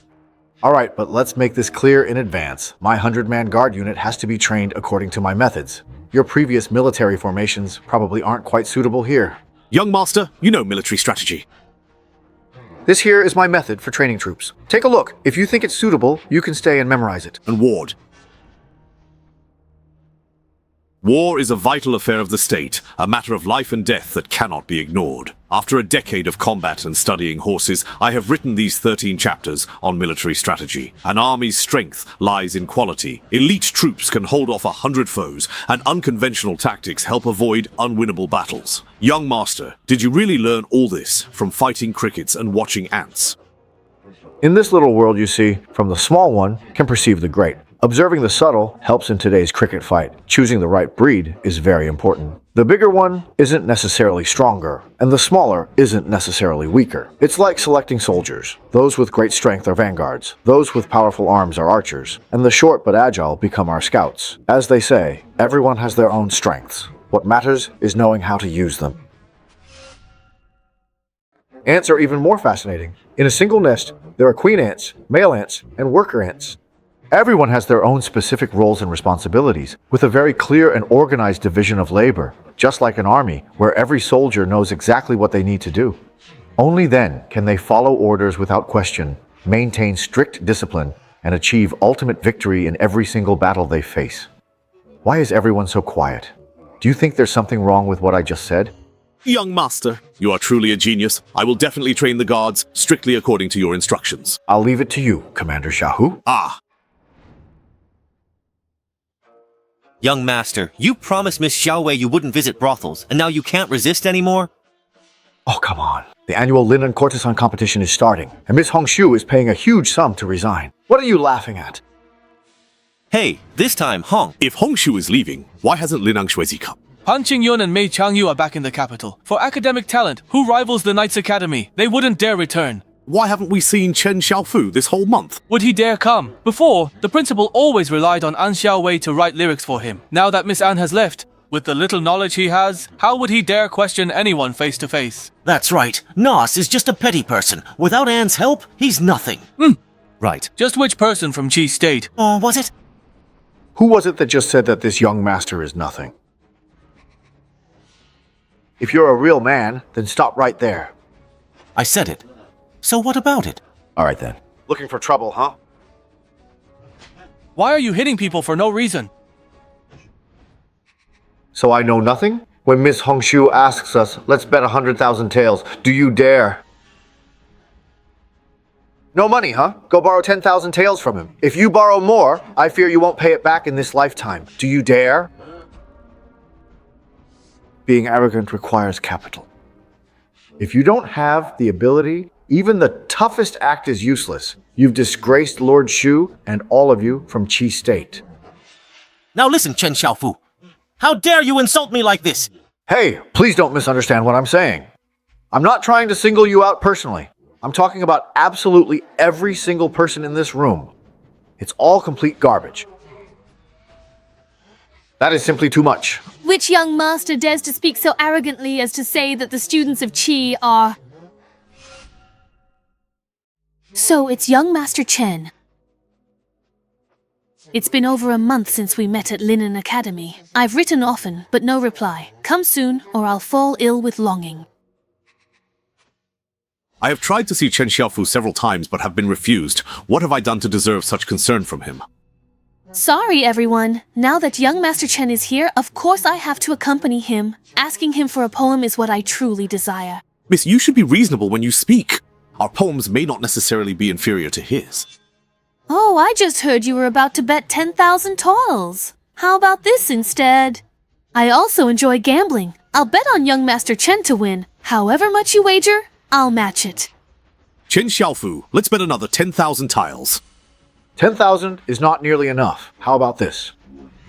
All right, but let's make this clear in advance. My 100-man guard unit has to be trained according to my methods. Your previous military formations probably aren't quite suitable here. Young Master, you know military strategy. This here is my method for training troops. Take a look. If you think it's suitable, you can stay and memorize it. And Ward. War is a vital affair of the state, a matter of life and death that cannot be ignored. After a decade of combat and studying horses, I have written these 13 chapters on military strategy. An army's strength lies in quality. Elite troops can hold off 100 foes, and unconventional tactics help avoid unwinnable battles. Young Master, did you really learn all this from fighting crickets and watching ants? In this little world, you see, from the small one can perceive the great. Observing the subtle helps in today's cricket fight. Choosing the right breed is very important. The bigger one isn't necessarily stronger, and the smaller isn't necessarily weaker. It's like selecting soldiers. Those with great strength are vanguards, those with powerful arms are archers, and the short but agile become our scouts. As they say, everyone has their own strengths. What matters is knowing how to use them. Ants are even more fascinating. In a single nest, there are queen ants, male ants, and worker ants. Everyone has their own specific roles and responsibilities, with a very clear and organized division of labor, just like an army, where every soldier knows exactly what they need to do. Only then can they follow orders without question, maintain strict discipline, and achieve ultimate victory in every single battle they face. Why is everyone so quiet? Do you think there's something wrong with what I just said? Young Master, you are truly a genius. I will definitely train the guards, strictly according to your instructions. I'll leave it to you, Commander Xiahu. Ah. Young Master, you promised Miss Xiaowei you wouldn't visit brothels, and now you can't resist anymore? Oh, come on. The annual Linen Courtesan competition is starting, and Miss Hongshu is paying a huge sum to resign. What are you laughing at? Hey, this time Hong. If Hongshu is leaving, why hasn't Linang Shuizi come? Han Qingyun and Mei Changyu are back in the capital. For academic talent, who rivals the Knights Academy? They wouldn't dare return. Why haven't we seen Chen Xiaofu this whole month? Would he dare come? Before, the principal always relied on An Xiaowei to write lyrics for him. Now that Miss An has left, with the little knowledge he has, how would he dare question anyone face to face? That's right. Nos is just a petty person. Without Anne's help, he's nothing. Right. Just which person from Qi State? Oh, was it? Who was it that just said that this young master is nothing? If you're a real man, then stop right there. I said it. So what about it? All right then. Looking for trouble, huh? Why are you hitting people for no reason? So I know nothing? When Miss Hongshu asks us, let's bet 100,000 taels, do you dare? No money, huh? Go borrow 10,000 taels from him. If you borrow more, I fear you won't pay it back in this lifetime. Do you dare? Being arrogant requires capital. If you don't have the ability, even the toughest act is useless. You've disgraced Lord Shu and all of you from Qi State. Now listen, Chen Xiaofu. How dare you insult me like this? Hey, please don't misunderstand what I'm saying. I'm not trying to single you out personally. I'm talking about absolutely every single person in this room. It's all complete garbage. That is simply too much. Which young master dares to speak so arrogantly as to say that the students of Qi are... So it's young Master Chen. It's been over a month since we met at Linen Academy. I've written often, but no reply. Come soon, or I'll fall ill with longing. I have tried to see Chen Xiaofu several times but have been refused. What have I done to deserve such concern from him? Sorry, everyone. Now that young Master Chen is here, of course I have to accompany him. Asking him for a poem is what I truly desire. Miss, you should be reasonable when you speak. Our poems may not necessarily be inferior to his. Oh, I just heard you were about to bet 10,000 taels. How about this instead? I also enjoy gambling. I'll bet on young Master Chen to win. However much you wager, I'll match it. Chen Xiaofu, let's bet another 10,000 tiles. 10,000 is not nearly enough. How about this?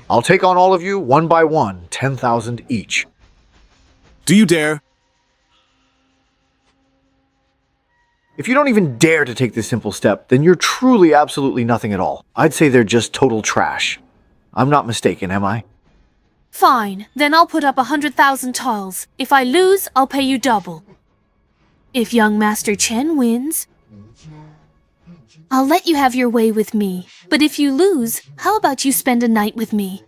I'll take on all of you one by one, 10,000 each. Do you dare? If you don't even dare to take this simple step, then you're truly absolutely nothing at all. I'd say they're just total trash. I'm not mistaken, am I? Fine, then I'll put up 100,000 taels. If I lose, I'll pay you double. If young Master Chen wins, I'll let you have your way with me. But if you lose, how about you spend a night with me?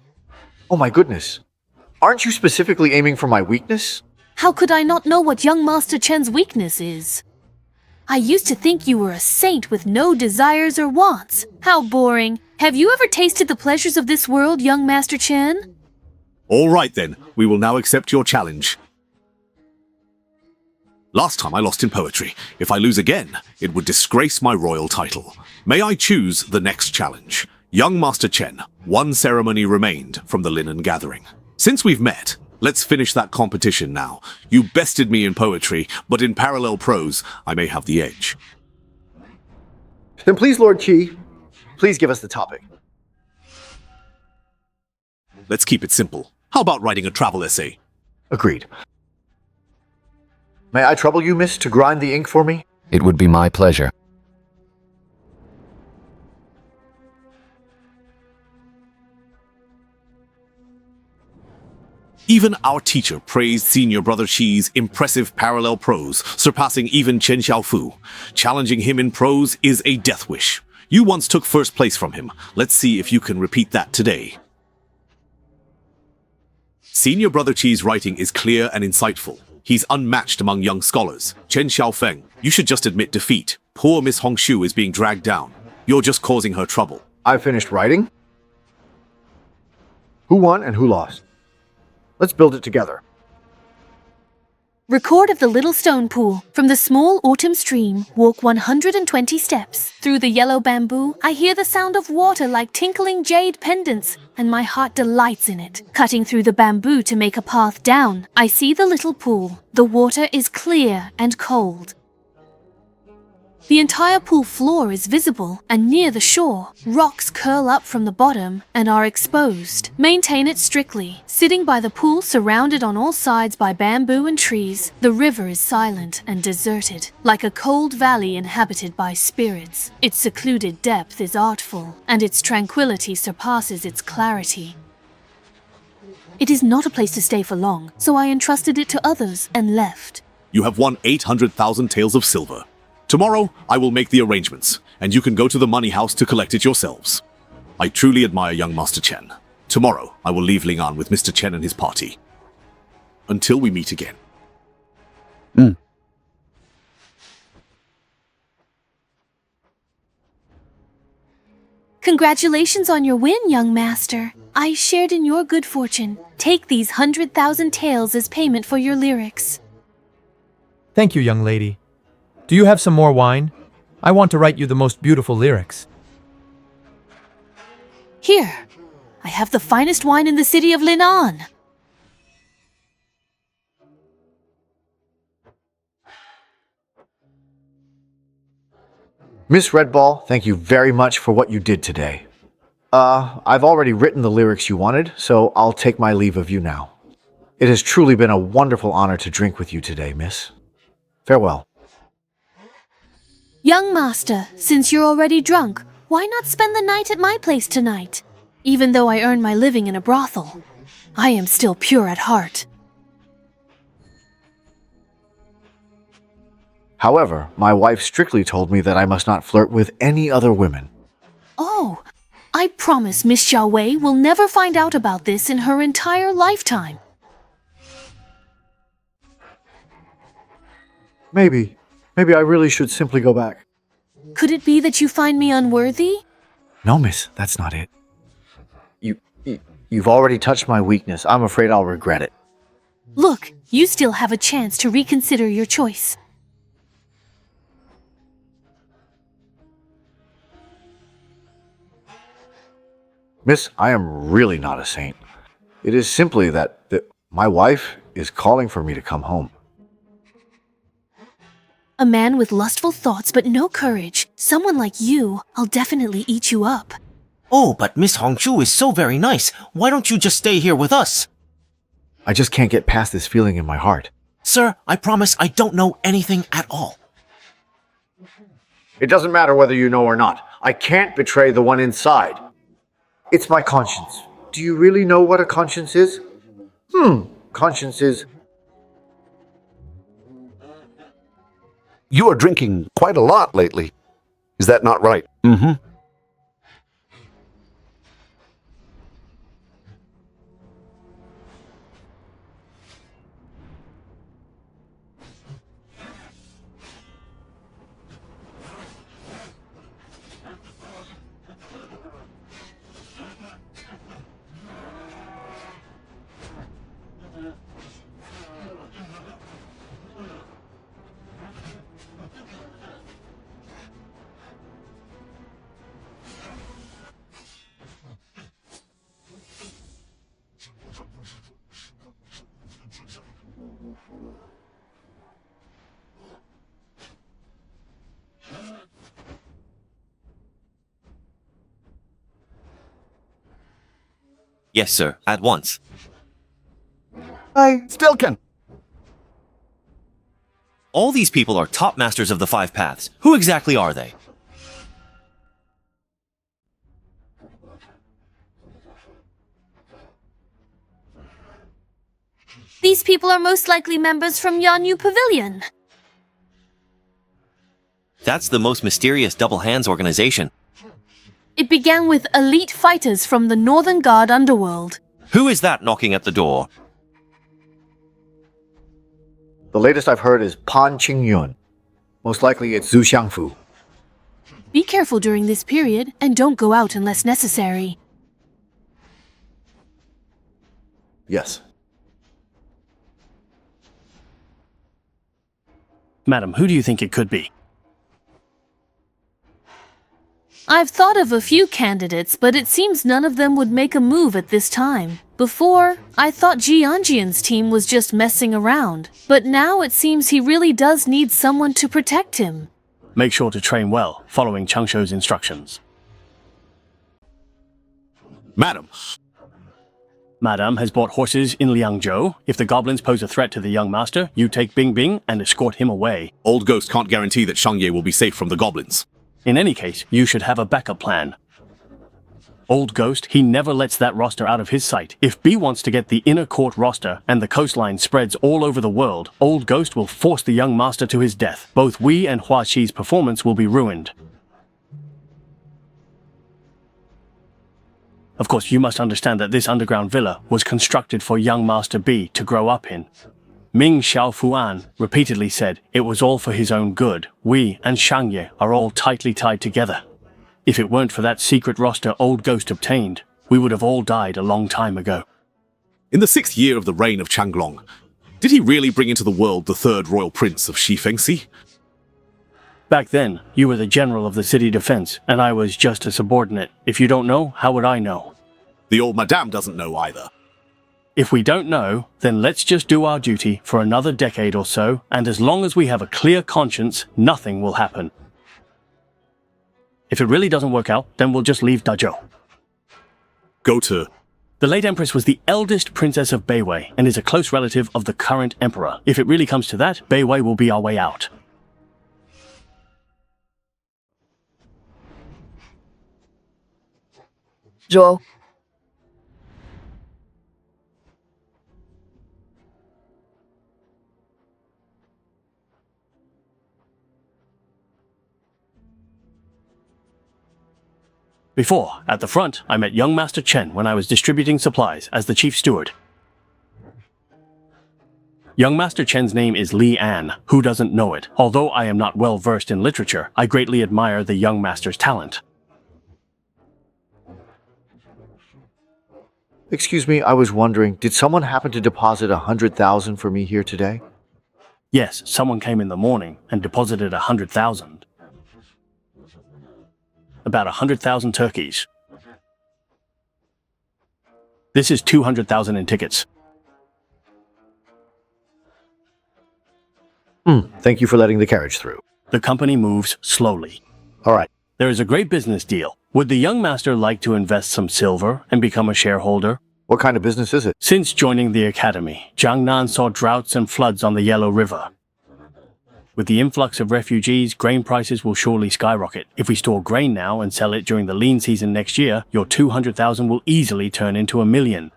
Oh my goodness. Aren't you specifically aiming for my weakness? How could I not know what young Master Chen's weakness is? I used to think you were a saint with no desires or wants. How boring. Have you ever tasted the pleasures of this world, young Master Chen? All right then, we will now accept your challenge. Last time I lost in poetry. If I lose again, it would disgrace my royal title. May I choose the next challenge? Young Master Chen, one ceremony remained from the Linen Gathering. Since we've met, let's finish that competition now. You bested me in poetry, but in parallel prose, I may have the edge. Then please, Lord Qi, please give us the topic. Let's keep it simple. How about writing a travel essay? Agreed. May I trouble you, miss, to grind the ink for me? It would be my pleasure. Even our teacher praised Senior Brother Qi's impressive parallel prose, surpassing even Chen Xiaofu. Challenging him in prose is a death wish. You once took first place from him. Let's see if you can repeat that today. Senior Brother Qi's writing is clear and insightful. He's unmatched among young scholars. Chen Xiaofeng, you should just admit defeat. Poor Miss Hongshu is being dragged down. You're just causing her trouble. I finished writing. Who won and who lost? Let's build it together. Record of the little stone pool. From the small autumn stream, walk 120 steps. Through the yellow bamboo, I hear the sound of water like tinkling jade pendants, and my heart delights in it. Cutting through the bamboo to make a path down, I see the little pool. The water is clear and cold. The entire pool floor is visible, and near the shore, rocks curl up from the bottom and are exposed. Maintain it strictly. Sitting by the pool surrounded on all sides by bamboo and trees, the river is silent and deserted, like a cold valley inhabited by spirits. Its secluded depth is artful, and its tranquility surpasses its clarity. It is not a place to stay for long, so I entrusted it to others and left. You have won 800,000 taels of silver. Tomorrow, I will make the arrangements, and you can go to the money house to collect it yourselves. I truly admire young Master Chen. Tomorrow, I will leave Lingan with Mr. Chen and his party. Until we meet again. Congratulations on your win, young master. I shared in your good fortune. Take these 100,000 taels as payment for your lyrics. Thank you, young lady. Do you have some more wine? I want to write you the most beautiful lyrics. Here, I have the finest wine in the city of Linan. Miss Redball, thank you very much for what you did today. I've already written the lyrics you wanted, so I'll take my leave of you now. It has truly been a wonderful honor to drink with you today, miss. Farewell. Young master, since you're already drunk, why not spend the night at my place tonight? Even though I earn my living in a brothel, I am still pure at heart. However, my wife strictly told me that I must not flirt with any other women. Oh, I promise Miss Xiao Wei will never find out about this in her entire lifetime. Maybe I really should simply go back. Could it be that you find me unworthy? No, miss, that's not it. You've already touched my weakness. I'm afraid I'll regret it. Look, you still have a chance to reconsider your choice. Miss, I am really not a saint. It is simply that my wife is calling for me to come home. A man with lustful thoughts but no courage. Someone like you, I'll definitely eat you up. Oh, but Miss Hongshu is so very nice. Why don't you just stay here with us? I just can't get past this feeling in my heart. Sir, I promise I don't know anything at all. It doesn't matter whether you know or not. I can't betray the one inside. It's my conscience. Do you really know what a conscience is? Conscience is... You are drinking quite a lot lately. Is that not right? Yes, sir. At once. I still can. All these people are top masters of the 5 paths. Who exactly are they? These people are most likely members from Yanyu Pavilion. That's the most mysterious Double Hands organization. It began with elite fighters from the Northern Guard underworld. Who is that knocking at the door? The latest I've heard is Pan Qingyun. Most likely it's Zhu Xiangfu. Be careful during this period, and don't go out unless necessary. Yes. Madam, who do you think it could be? I've thought of a few candidates, but it seems none of them would make a move at this time. Before, I thought Jianjian's team was just messing around, but now it seems he really does need someone to protect him. Make sure to train well, following Changshou's instructions. Madam. Madame has bought horses in Liangzhou. If the goblins pose a threat to the young master, you take Bing Bing and escort him away. Old Ghost can't guarantee that Shangye will be safe from the goblins. In any case, you should have a backup plan. Old Ghost, he never lets that roster out of his sight. If B wants to get the inner court roster and the coastline spreads all over the world, Old Ghost will force the young master to his death. Both we and Hua Qi's performance will be ruined. Of course, you must understand that this underground villa was constructed for young Master B to grow up in. Ming Xiaofuan repeatedly said it was all for his own good. We and Shangye are all tightly tied together. If it weren't for that secret roster Old Ghost obtained, we would have all died a long time ago. In the 6th year of the reign of Changlong, did he really bring into the world the 3rd royal prince of Shifengxi? Back then, you were the general of the city defense, and I was just a subordinate. If you don't know, how would I know? The old madame doesn't know either. If we don't know, then let's just do our duty for another decade or so, and as long as we have a clear conscience, nothing will happen. If it really doesn't work out, then we'll just leave Dazhou. Go to... The late Empress was the eldest princess of Beiwei, and is a close relative of the current emperor. If it really comes to that, Beiwei will be our way out. Zhou. Before, at the front, I met young Master Chen when I was distributing supplies as the chief steward. Young Master Chen's name is Li An. Who doesn't know it? Although I am not well versed in literature, I greatly admire the young master's talent. Excuse me, I was wondering, did someone happen to deposit 100,000 for me here today? Yes, someone came in the morning and deposited 100,000. About 100,000 turkeys. This is 200,000 in tickets. Thank you for letting the carriage through. The company moves slowly. All right. There is a great business deal. Would the young master like to invest some silver and become a shareholder? What kind of business is it? Since joining the academy, Jiangnan saw droughts and floods on the Yellow River. With the influx of refugees, grain prices will surely skyrocket. If we store grain now and sell it during the lean season next year, your 200,000 will easily turn into $1 million.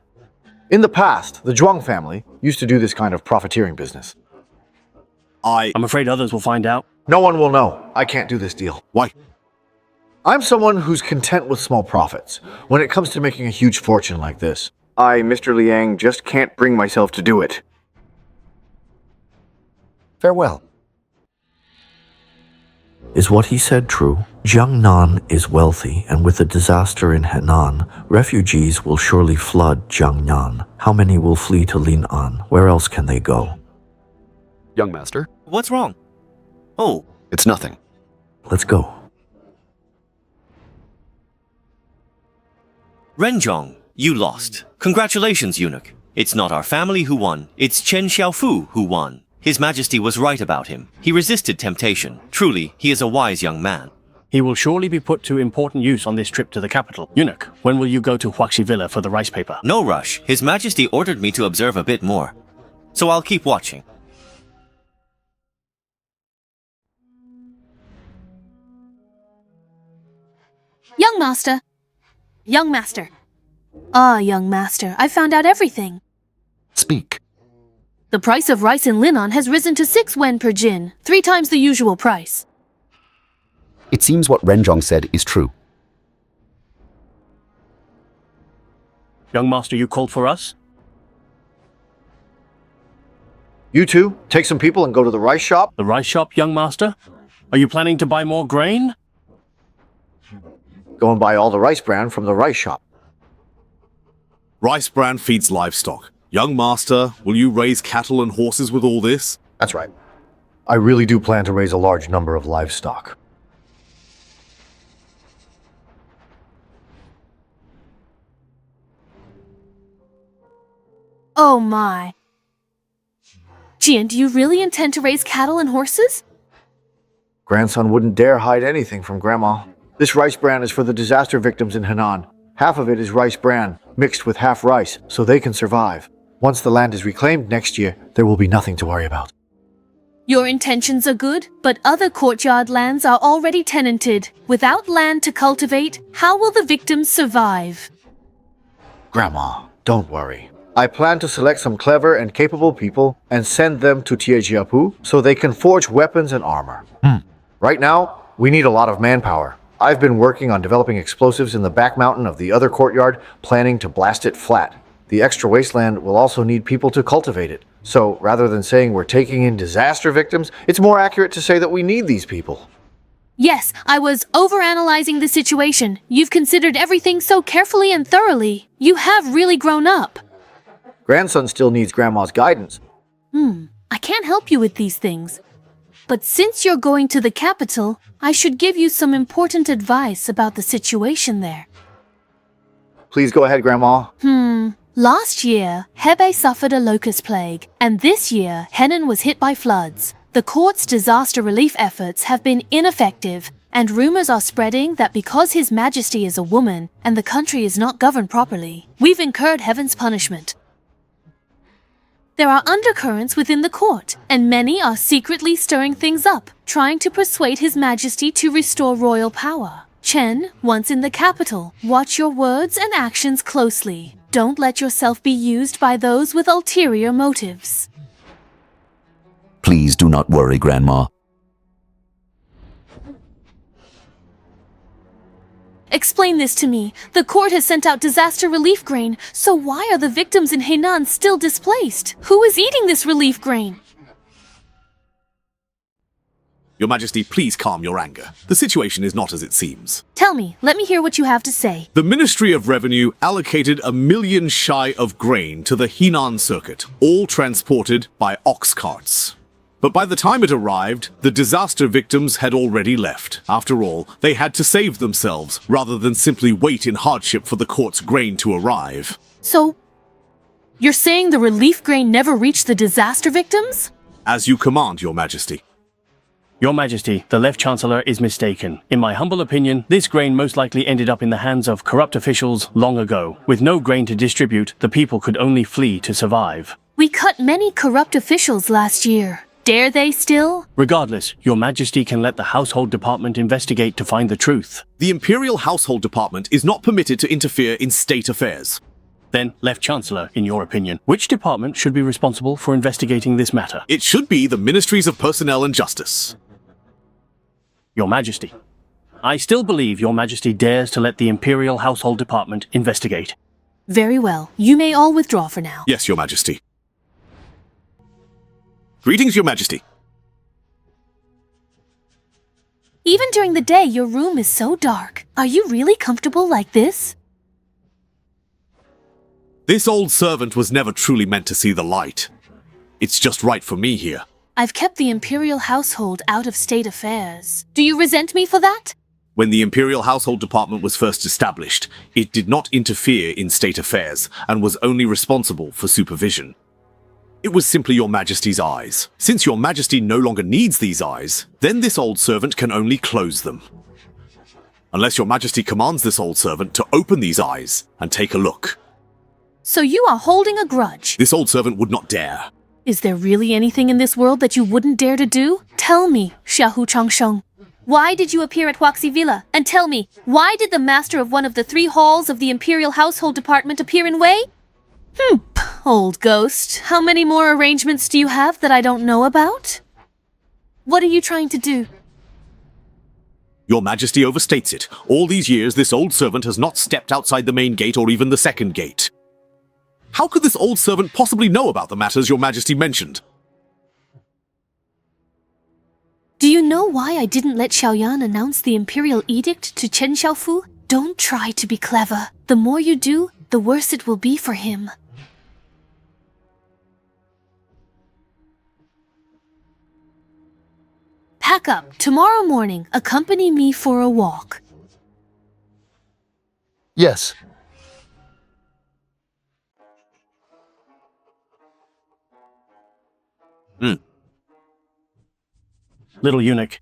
In the past, the Zhuang family used to do this kind of profiteering business. I'm afraid others will find out. No one will know. I can't do this deal. Why? I'm someone who's content with small profits. When it comes to making a huge fortune like this, I, Mr. Liang, just can't bring myself to do it. Farewell. Is what he said true? Jiangnan is wealthy, and with the disaster in Henan, refugees will surely flood Jiangnan. How many will flee to Lin'an? Where else can they go? Young master? What's wrong? Oh. It's nothing. Let's go. Renjong, you lost. Congratulations, eunuch. It's not our family who won, it's Chen Xiaofu who won. His Majesty was right about him. He resisted temptation. Truly, he is a wise young man. He will surely be put to important use on this trip to the capital. Eunuch, when will you go to Huaxi Villa for the rice paper? No rush. His Majesty ordered me to observe a bit more. So I'll keep watching. Young master. Young master. Ah, young master, I found out everything. Speak. The price of rice in Lin'an has risen to 6 wen per jin, 3 times the usual price. It seems what Renjong said is true. Young master, you called for us? You two, take some people and go to the rice shop. The rice shop, young master? Are you planning to buy more grain? Go and buy all the rice bran from the rice shop. Rice bran feeds livestock. Young master, will you raise cattle and horses with all this? That's right. I really do plan to raise a large number of livestock. Oh my. Jian, do you really intend to raise cattle and horses? Grandson wouldn't dare hide anything from Grandma. This rice bran is for the disaster victims in Henan. Half of it is rice bran, mixed with half rice, so they can survive. Once the land is reclaimed next year, there will be nothing to worry about. Your intentions are good, but other courtyard lands are already tenanted. Without land to cultivate, how will the victims survive? Grandma, don't worry. I plan to select some clever and capable people and send them to Tiejiapu so they can forge weapons and armor. Right now, we need a lot of manpower. I've been working on developing explosives in the back mountain of the other courtyard, planning to blast it flat. The extra wasteland will also need people to cultivate it. So, rather than saying we're taking in disaster victims, it's more accurate to say that we need these people. Yes, I was overanalyzing the situation. You've considered everything so carefully and thoroughly. You have really grown up. Grandson still needs Grandma's guidance. I can't help you with these things. But since you're going to the capital, I should give you some important advice about the situation there. Please go ahead, Grandma. Last year, Hebe suffered a locust plague, and this year, Henan was hit by floods. The court's disaster relief efforts have been ineffective, and rumors are spreading that because His Majesty is a woman and the country is not governed properly, we've incurred heaven's punishment. There are undercurrents within the court, and many are secretly stirring things up, trying to persuade His Majesty to restore royal power. Chen, once in the capital, watch your words and actions closely. Don't let yourself be used by those with ulterior motives. Please do not worry, Grandma. Explain this to me. The court has sent out disaster relief grain, so why are the victims in Henan still displaced? Who is eating this relief grain? Your Majesty, please calm your anger. The situation is not as it seems. Tell me, let me hear what you have to say. The Ministry of Revenue allocated 1 million shy of grain to the Henan circuit, all transported by ox carts. But by the time it arrived, the disaster victims had already left. After all, they had to save themselves, rather than simply wait in hardship for the court's grain to arrive. So, you're saying the relief grain never reached the disaster victims? As you command, Your Majesty. Your Majesty, the Left Chancellor is mistaken. In my humble opinion, this grain most likely ended up in the hands of corrupt officials long ago. With no grain to distribute, the people could only flee to survive. We cut many corrupt officials last year. Dare they still? Regardless, Your Majesty can let the Household Department investigate to find the truth. The Imperial Household Department is not permitted to interfere in state affairs. Then, Left Chancellor, in your opinion, which department should be responsible for investigating this matter? It should be the Ministries of Personnel and Justice. Your Majesty, I still believe Your Majesty dares to let the Imperial Household Department investigate. Very well. You may all withdraw for now. Yes, Your Majesty. Greetings, Your Majesty. Even during the day, your room is so dark. Are you really comfortable like this? This old servant was never truly meant to see the light. It's just right for me here. I've kept the Imperial household out of state affairs. Do you resent me for that? When the Imperial Household Department was first established, it did not interfere in state affairs and was only responsible for supervision. It was simply Your Majesty's eyes. Since Your Majesty no longer needs these eyes, then this old servant can only close them. Unless Your Majesty commands this old servant to open these eyes and take a look. So you are holding a grudge. This old servant would not dare. Is there really anything in this world that you wouldn't dare to do? Tell me, Xiaohu Changsheng. Why did you appear at Huaxi Villa? And tell me, why did the master of one of the 3 halls of the Imperial Household Department appear in Wei? Old ghost, how many more arrangements do you have that I don't know about? What are you trying to do? Your Majesty overstates it. All these years, this old servant has not stepped outside the main gate or even the second gate. How could this old servant possibly know about the matters Your Majesty mentioned? Do you know why I didn't let Xiaoyan announce the Imperial Edict to Chen Xiaofu? Don't try to be clever. The more you do, the worse it will be for him. Pack up. Tomorrow morning, accompany me for a walk. Yes. Little eunuch.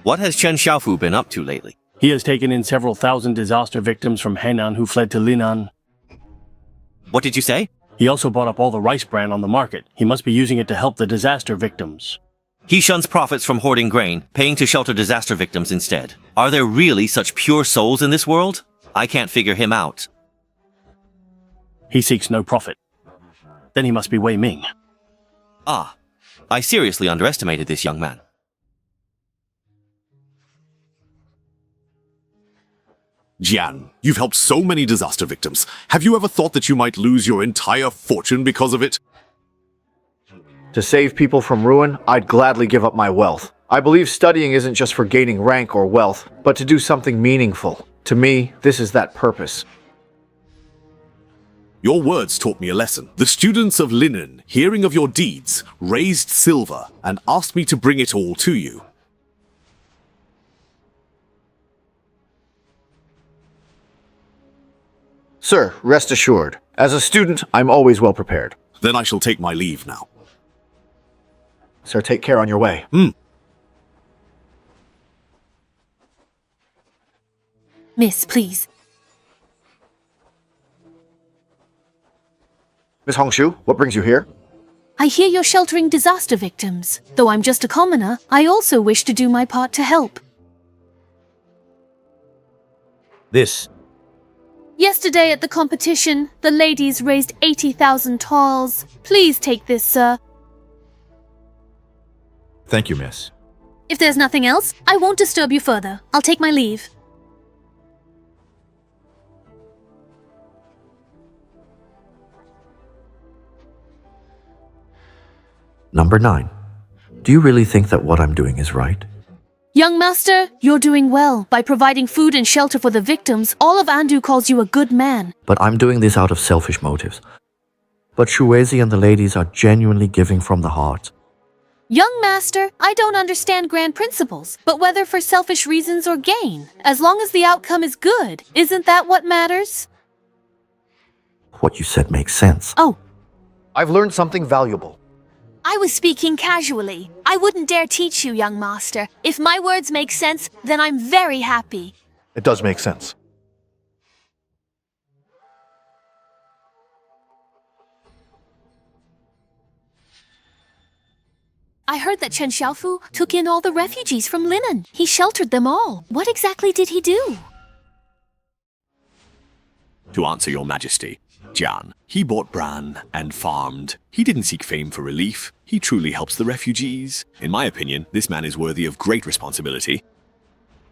What has Chen Xiaofu been up to lately? He has taken in several thousand disaster victims from Henan who fled to Linan. What did you say? He also bought up all the rice bran on the market. He must be using it to help the disaster victims. He shuns profits from hoarding grain, paying to shelter disaster victims instead. Are there really such pure souls in this world? I can't figure him out. He seeks no profit. Then he must be Wei Ming. Ah, I seriously underestimated this young man. Jian, you've helped so many disaster victims. Have you ever thought that you might lose your entire fortune because of it? To save people from ruin, I'd gladly give up my wealth. I believe studying isn't just for gaining rank or wealth, but to do something meaningful. To me, this is that purpose. Your words taught me a lesson. The students of Linen, hearing of your deeds, raised silver and asked me to bring it all to you. Sir, rest assured. As a student, I'm always well prepared. Then I shall take my leave now. Sir, take care on your way. Miss, please. Miss Hongshu, what brings you here? I hear you're sheltering disaster victims. Though I'm just a commoner, I also wish to do my part to help. This. Yesterday at the competition, the ladies raised 80,000 taels. Please take this, sir. Thank you, miss. If there's nothing else, I won't disturb you further. I'll take my leave. Number 9. Do you really think that what I'm doing is right? Young master, you're doing well. By providing food and shelter for the victims, all of Andu calls you a good man. But I'm doing this out of selfish motives. But Shuezi and the ladies are genuinely giving from the heart. Young master, I don't understand grand principles, but whether for selfish reasons or gain, as long as the outcome is good, isn't that what matters? What you said makes sense. Oh. I've learned something valuable. I was speaking casually. I wouldn't dare teach you, young master. If my words make sense, then I'm very happy. It does make sense. I heard that Chen Xiaofu took in all the refugees from Linen. He sheltered them all. What exactly did he do? To answer your majesty, Jian, he bought bran and farmed. He didn't seek fame for relief. He truly helps the refugees. In my opinion, this man is worthy of great responsibility.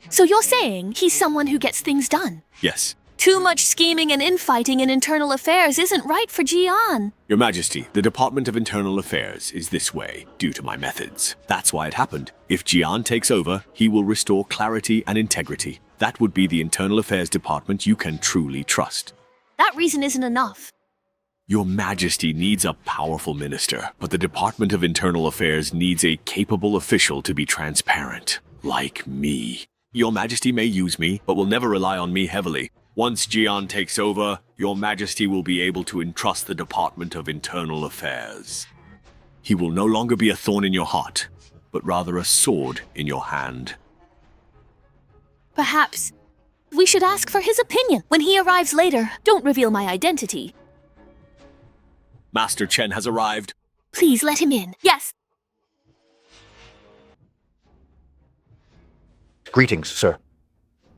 So you're saying he's someone who gets things done? Yes. Too much scheming and infighting in internal affairs isn't right for Jian. Your Majesty, the Department of Internal Affairs is this way, due to my methods. That's why it happened. If Jian takes over, he will restore clarity and integrity. That would be the Internal Affairs Department you can truly trust. That reason isn't enough. Your Majesty needs a powerful minister, but the Department of Internal Affairs needs a capable official to be transparent, like me. Your Majesty may use me, but will never rely on me heavily. Once Jian takes over, Your Majesty will be able to entrust the Department of Internal Affairs. He will no longer be a thorn in your heart, but rather a sword in your hand. Perhaps we should ask for his opinion. When he arrives later, don't reveal my identity. Master Chen has arrived. Please let him in. Yes. Greetings, sir.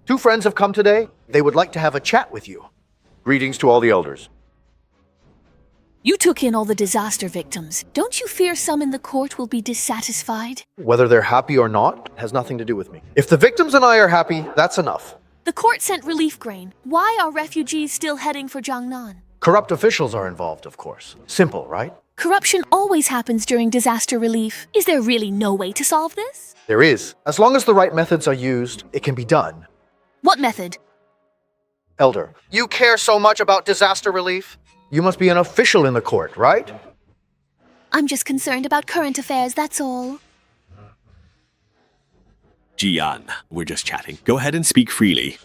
2 friends have come today. They would like to have a chat with you. Greetings to all the elders. You took in all the disaster victims. Don't you fear some in the court will be dissatisfied? Whether they're happy or not has nothing to do with me. If the victims and I are happy, that's enough. The court sent relief grain. Why are refugees still heading for Jiangnan? Corrupt officials are involved, of course. Simple, right? Corruption always happens during disaster relief. Is there really no way to solve this? There is. As long as the right methods are used, it can be done. What method? Elder, you care so much about disaster relief? You must be an official in the court, right? I'm just concerned about current affairs, that's all. Jian, we're just chatting. Go ahead and speak freely.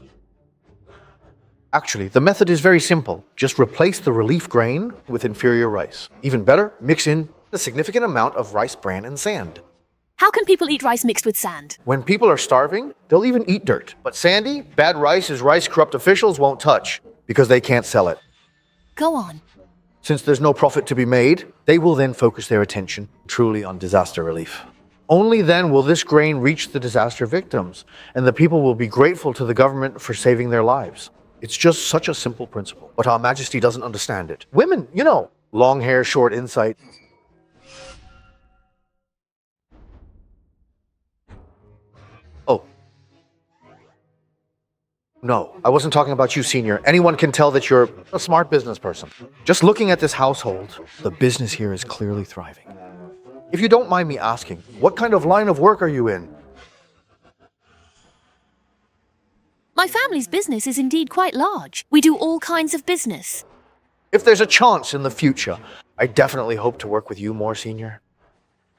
Actually, the method is very simple. Just replace the relief grain with inferior rice. Even better, mix in a significant amount of rice bran and sand. How can people eat rice mixed with sand? When people are starving, they'll even eat dirt. But sandy, bad rice is rice corrupt officials won't touch because they can't sell it. Go on. Since there's no profit to be made, they will then focus their attention truly on disaster relief. Only then will this grain reach the disaster victims, and the people will be grateful to the government for saving their lives. It's just such a simple principle, but Our Majesty doesn't understand it. Women, you know, long hair, short insight. Oh. No, I wasn't talking about you, Senior. Anyone can tell that you're a smart business person. Just looking at this household, the business here is clearly thriving. If you don't mind me asking, what kind of line of work are you in? My family's business is indeed quite large. We do all kinds of business. If there's a chance in the future, I definitely hope to work with you more, Senior.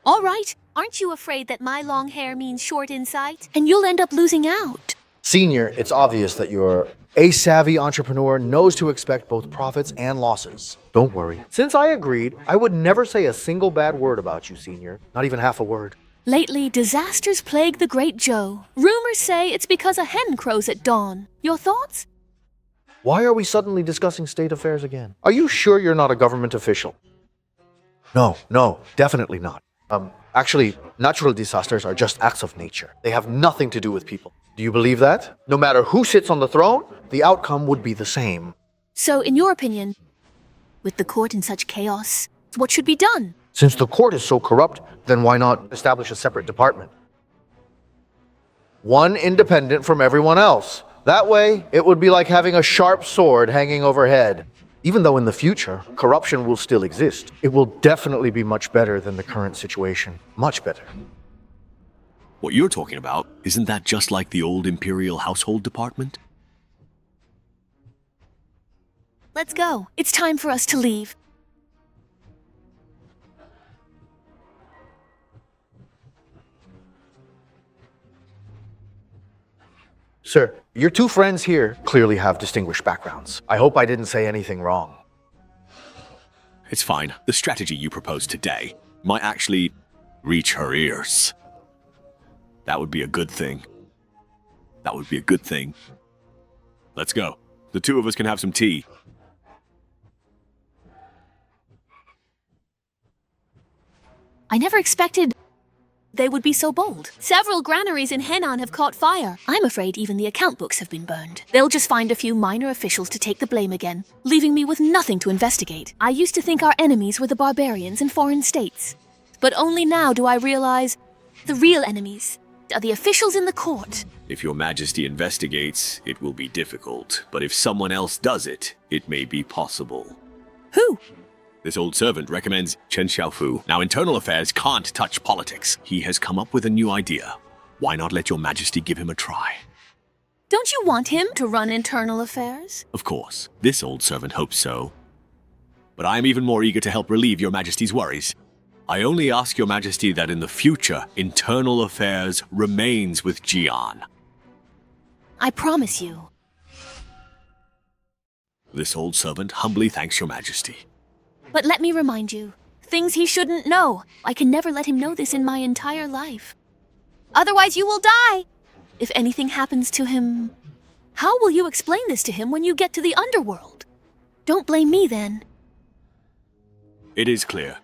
All right. Aren't you afraid that my long hair means short insight? And you'll end up losing out. Senior, it's obvious that you're a savvy entrepreneur, knows to expect both profits and losses. Don't worry. Since I agreed, I would never say a single bad word about you, Senior. Not even half a word. Lately, disasters plague the Great Joe. Rumors say it's because a hen crows at dawn. Your thoughts? Why are we suddenly discussing state affairs again? Are you sure you're not a government official? No, definitely not. Actually, natural disasters are just acts of nature. They have nothing to do with people. Do you believe that? No matter who sits on the throne, the outcome would be the same. So, in your opinion, with the court in such chaos, what should be done? Since the court is so corrupt, then why not establish a separate department? One independent from everyone else. That way, it would be like having a sharp sword hanging overhead. Even though in the future, corruption will still exist, it will definitely be much better than the current situation. Much better. What you're talking about, isn't that just like the old Imperial Household Department? Let's go. It's time for us to leave. Sir, your two friends here clearly have distinguished backgrounds. I hope I didn't say anything wrong. It's fine. The strategy you proposed today might actually reach her ears. That would be a good thing. That would be a good thing. Let's go. The two of us can have some tea. I never expected they would be so bold. Several granaries in Henan have caught fire. I'm afraid even the account books have been burned. They'll just find a few minor officials to take the blame again, leaving me with nothing to investigate. I used to think our enemies were the barbarians in foreign states. But only now do I realize the real enemies are the officials in the court. If your majesty investigates, it will be difficult. But if someone else does it, it may be possible. Who? This old servant recommends Chen Xiaofu. Now, internal affairs can't touch politics. He has come up with a new idea. Why not let your majesty give him a try? Don't you want him to run internal affairs? Of course, this old servant hopes so. But I am even more eager to help relieve your majesty's worries. I only ask your majesty that in the future, internal affairs remains with Jian. I promise you. This old servant humbly thanks your majesty. But let me remind you, things he shouldn't know. I can never let him know this in my entire life. Otherwise you will die. If anything happens to him, how will you explain this to him when you get to the underworld? Don't blame me then. It is clear.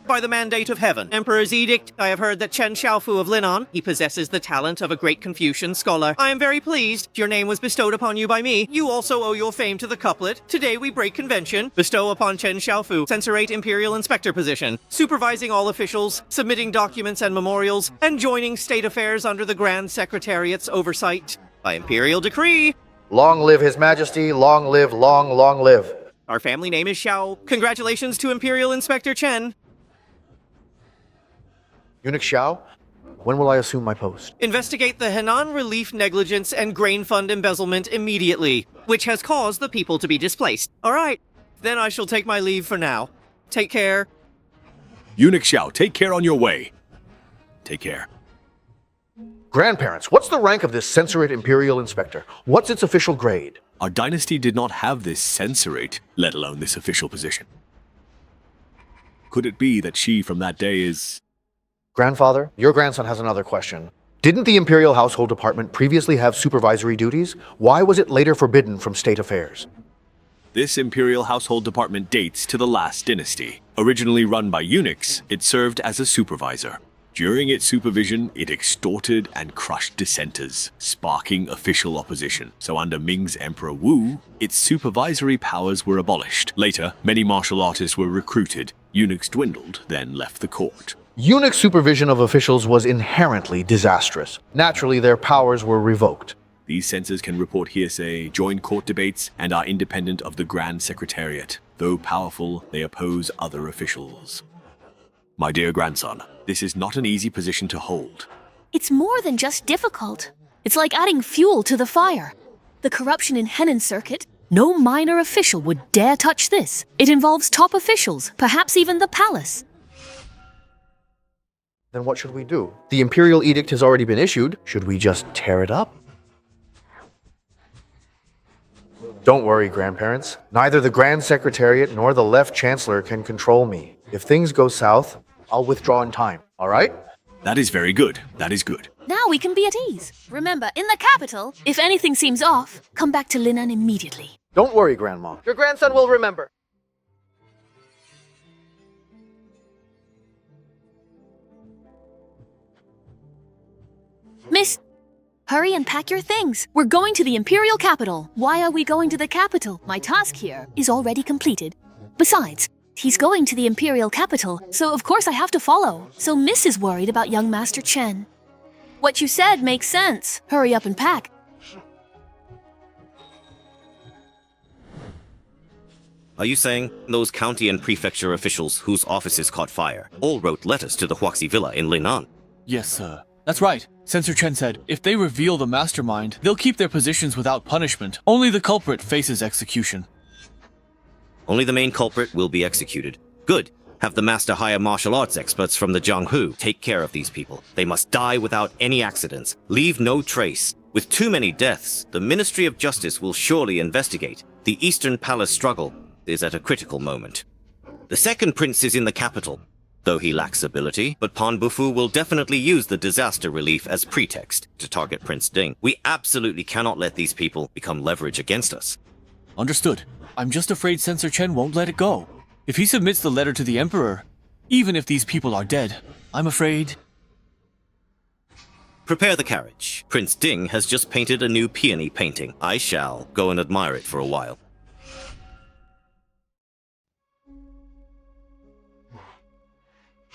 By the mandate of heaven, Emperor's edict, I have heard that Chen Xiaofu of Linan, he possesses the talent of a great Confucian scholar. I am very pleased. Your name was bestowed upon you by me. You also owe your fame to the couplet. Today we break convention. Bestow upon Chen Xiaofu, censorate Imperial Inspector position, supervising all officials, submitting documents and memorials, and joining state affairs under the Grand Secretariat's oversight. By Imperial decree. Long live His Majesty, long live, long live. Our family name is Xiao. Congratulations to Imperial Inspector Chen. Eunuch Xiao, when will I assume my post? Investigate the Henan relief negligence and grain fund embezzlement immediately, which has caused the people to be displaced. All right, then I shall take my leave for now. Take care. Eunuch Xiao, take care on your way. Take care. Grandparents, what's the rank of this censorate Imperial Inspector? What's its official grade? Our dynasty did not have this censorate, let alone this official position. Could it be that she from that day is... Grandfather, your grandson has another question. Didn't the Imperial Household Department previously have supervisory duties? Why was it later forbidden from state affairs? This Imperial Household Department dates to the last dynasty. Originally run by eunuchs, it served as a supervisor. During its supervision, it extorted and crushed dissenters, sparking official opposition. So under Ming's Emperor Wu, its supervisory powers were abolished. Later, many martial artists were recruited. Eunuchs dwindled, then left the court. Eunuch supervision of officials was inherently disastrous. Naturally, their powers were revoked. These censors can report hearsay, join court debates, and are independent of the Grand Secretariat. Though powerful, they oppose other officials. My dear grandson, this is not an easy position to hold. It's more than just difficult. It's like adding fuel to the fire. The corruption in Henan Circuit, no minor official would dare touch this. It involves top officials, perhaps even the palace. Then what should we do? The Imperial Edict has already been issued. Should we just tear it up? Don't worry, grandparents. Neither the Grand Secretariat nor the Left Chancellor can control me. If things go south, I'll withdraw in time, all right? That is very good. That is good. Now we can be at ease. Remember, in the capital, if anything seems off, come back to Linan immediately. Don't worry, Grandma. Your grandson will remember. Miss, hurry and pack your things. We're going to the Imperial capital. Why are we going to the capital? My task here is already completed. Besides, he's going to the Imperial capital, so of course I have to follow. So Miss is worried about young Master Chen. What you said makes sense. Hurry up and pack. Are you saying those county and prefecture officials whose offices caught fire all wrote letters to the Huaxi Villa in Linan? Yes, sir. That's right. Censor Chen said, if they reveal the mastermind, they'll keep their positions without punishment. Only the culprit faces execution. Only the main culprit will be executed. Good. Have the master hire martial arts experts from the Jianghu. Take care of these people. They must die without any accidents. Leave no trace. With too many deaths, the Ministry of Justice will surely investigate. The Eastern Palace struggle is at a critical moment. The second prince is in the capital, though he lacks ability, but Pan Bufu will definitely use the disaster relief as pretext to target Prince Ding. We absolutely cannot let these people become leverage against us. Understood. I'm just afraid Censor Chen won't let it go. If he submits the letter to the Emperor, even if these people are dead, I'm afraid... Prepare the carriage. Prince Ding has just painted a new peony painting. I shall go and admire it for a while.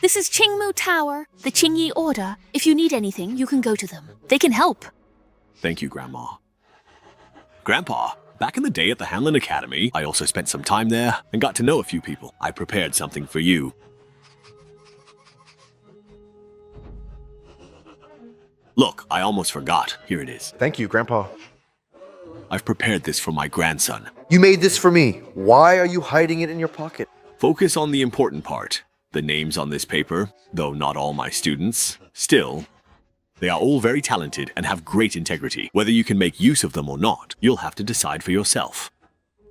This is Qingmu Tower, the Qingyi Order. If you need anything, you can go to them. They can help. Thank you, Grandma. Grandpa, back in the day at the Hanlin Academy, I also spent some time there and got to know a few people. I prepared something for you. Look, I almost forgot. Here it is. Thank you, Grandpa. I've prepared this for my grandson. You made this for me. Why are you hiding it in your pocket? Focus on the important part. The names on this paper, though not all my students, still, they are all very talented and have great integrity. Whether you can make use of them or not, you'll have to decide for yourself.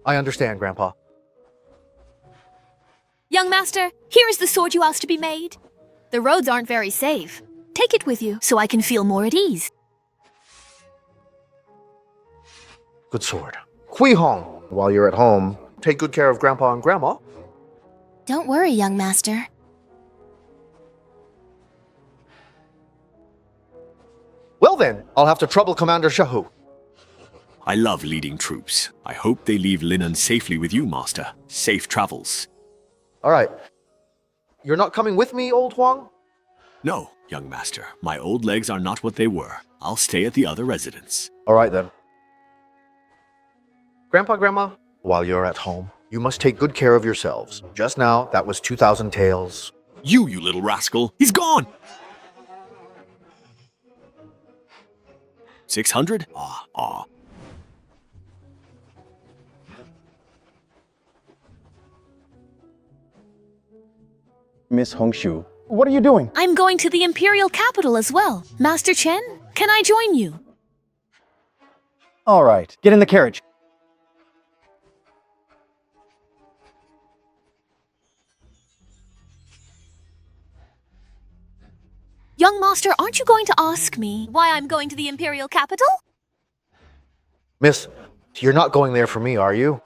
I understand, Grandpa. Young master, here is the sword you asked to be made. The roads aren't very safe. Take it with you so I can feel more at ease. Good sword. Hui Hong, while you're at home, take good care of Grandpa and Grandma. Don't worry, young master. Well then, I'll have to trouble Commander Shahu. I love leading troops. I hope they leave Linan safely with you, Master. Safe travels. All right. You're not coming with me, old Huang? No, young Master. My old legs are not what they were. I'll stay at the other residence. All right then. Grandpa, Grandma, while you're at home, you must take good care of yourselves. Just now, that was 2,000 taels. You little rascal! He's gone! 600? Miss Hongshu, what are you doing? I'm going to the Imperial capital as well. Master Chen, can I join you? All right, get in the carriage. Young master, aren't you going to ask me why I'm going to the Imperial capital? Miss, you're not going there for me, are you?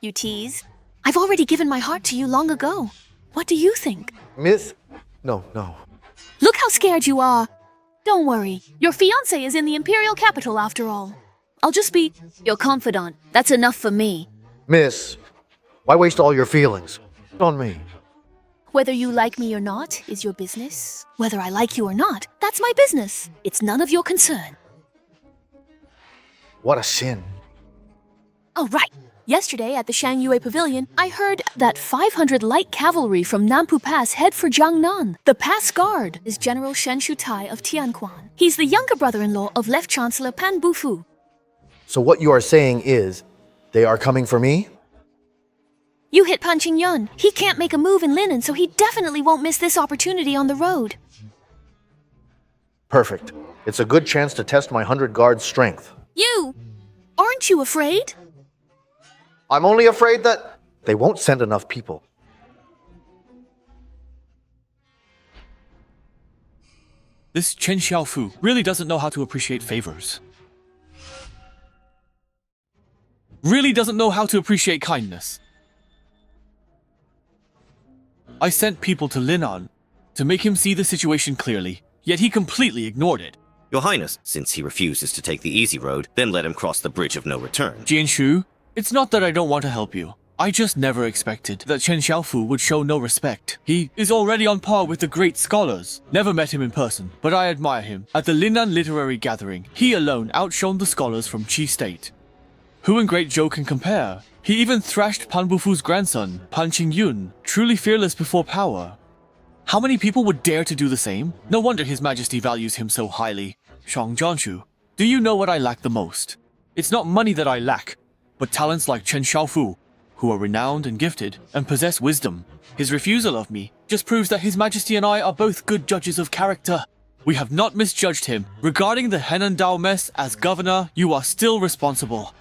You tease. I've already given my heart to you long ago. What do you think? Miss? No. Look how scared you are. Don't worry. Your fiancé is in the Imperial capital after all. I'll just be your confidant. That's enough for me. Miss, why waste all your feelings on me? Whether you like me or not is your business. Whether I like you or not, that's my business. It's none of your concern. What a sin. Oh, right. Yesterday at the Shangyue Pavilion, I heard that 500 light cavalry from Nampu Pass head for Jiangnan. The pass guard is General Shen Shutai of Tianquan. He's the younger brother-in-law of Left Chancellor Pan Bufu. So what you are saying is, they are coming for me? You hit Pan Qingyun. He can't make a move in Linen, so he definitely won't miss this opportunity on the road. Perfect. It's a good chance to test my 100 guards' strength. You! Aren't you afraid? I'm only afraid that they won't send enough people. This Chen Xiaofu really doesn't know how to appreciate favors. Really doesn't know how to appreciate kindness. I sent people to Linan to make him see the situation clearly, yet he completely ignored it. Your Highness, since he refuses to take the easy road, then let him cross the bridge of no return. Jianshu, it's not that I don't want to help you. I just never expected that Chen Xiaofu would show no respect. He is already on par with the great scholars. Never met him in person, but I admire him. At the Linan Literary Gathering, he alone outshone the scholars from Qi State. Who in Great Zhou can compare? He even thrashed Pan Bufu's grandson, Pan Qingyun, truly fearless before power. How many people would dare to do the same? No wonder His Majesty values him so highly. Shang Jianshu, do you know what I lack the most? It's not money that I lack, but talents like Chen Xiaofu, who are renowned and gifted, and possess wisdom. His refusal of me just proves that His Majesty and I are both good judges of character. We have not misjudged him. Regarding the Henan Dao mess, as governor, you are still responsible.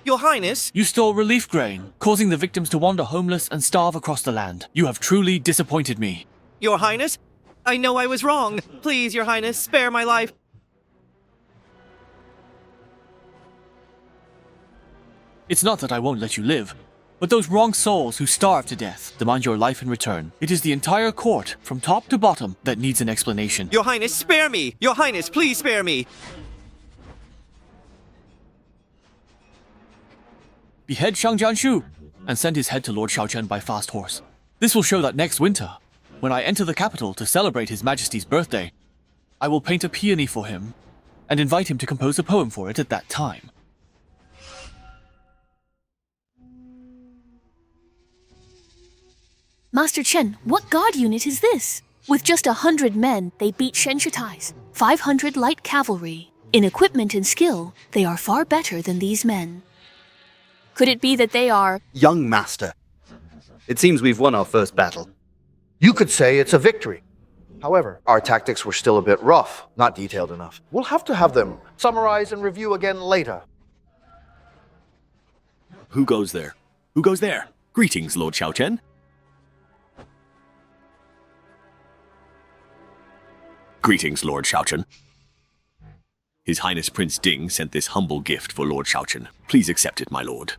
Your Highness? You stole relief grain, causing the victims to wander homeless and starve across the land. You have truly disappointed me. Your Highness? I know I was wrong. Please, Your Highness, spare my life. It's not that I won't let you live, but those wrong souls who starve to death demand your life in return. It is the entire court, from top to bottom, that needs an explanation. Your Highness, spare me! Your Highness, please spare me! Behead Shang Jianshu and send his head to Lord Shaochen by fast horse. This will show that next winter, when I enter the capital to celebrate His Majesty's birthday, I will paint a peony for him and invite him to compose a poem for it at that time. Master Chen, what guard unit is this? With just 100 men, they beat Shen Shutai's 500 light cavalry. In equipment and skill, they are far better than these men. Could it be that they are... Young master. It seems we've won our first battle. You could say it's a victory. However, our tactics were still a bit rough, not detailed enough. We'll have to have them summarize and review again later. Who goes there? Who goes there? Greetings, Lord Xiaochen. Greetings, Lord Xiaochen. His Highness Prince Ding sent this humble gift for Lord Xiaochen. Please accept it, my lord.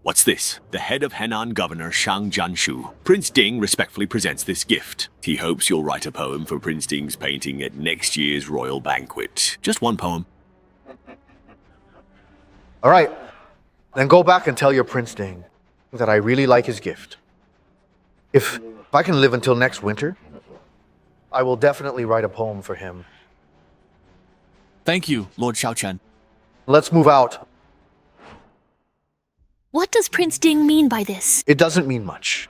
What's this? The head of Henan Governor Shang Jianshu. Prince Ding respectfully presents this gift. He hopes you'll write a poem for Prince Ding's painting at next year's royal banquet. Just one poem. All right, then go back and tell your Prince Ding that I really like his gift. If I can live until next winter, I will definitely write a poem for him. Thank you, Lord Xiaochen. Let's move out. What does Prince Ding mean by this? It doesn't mean much.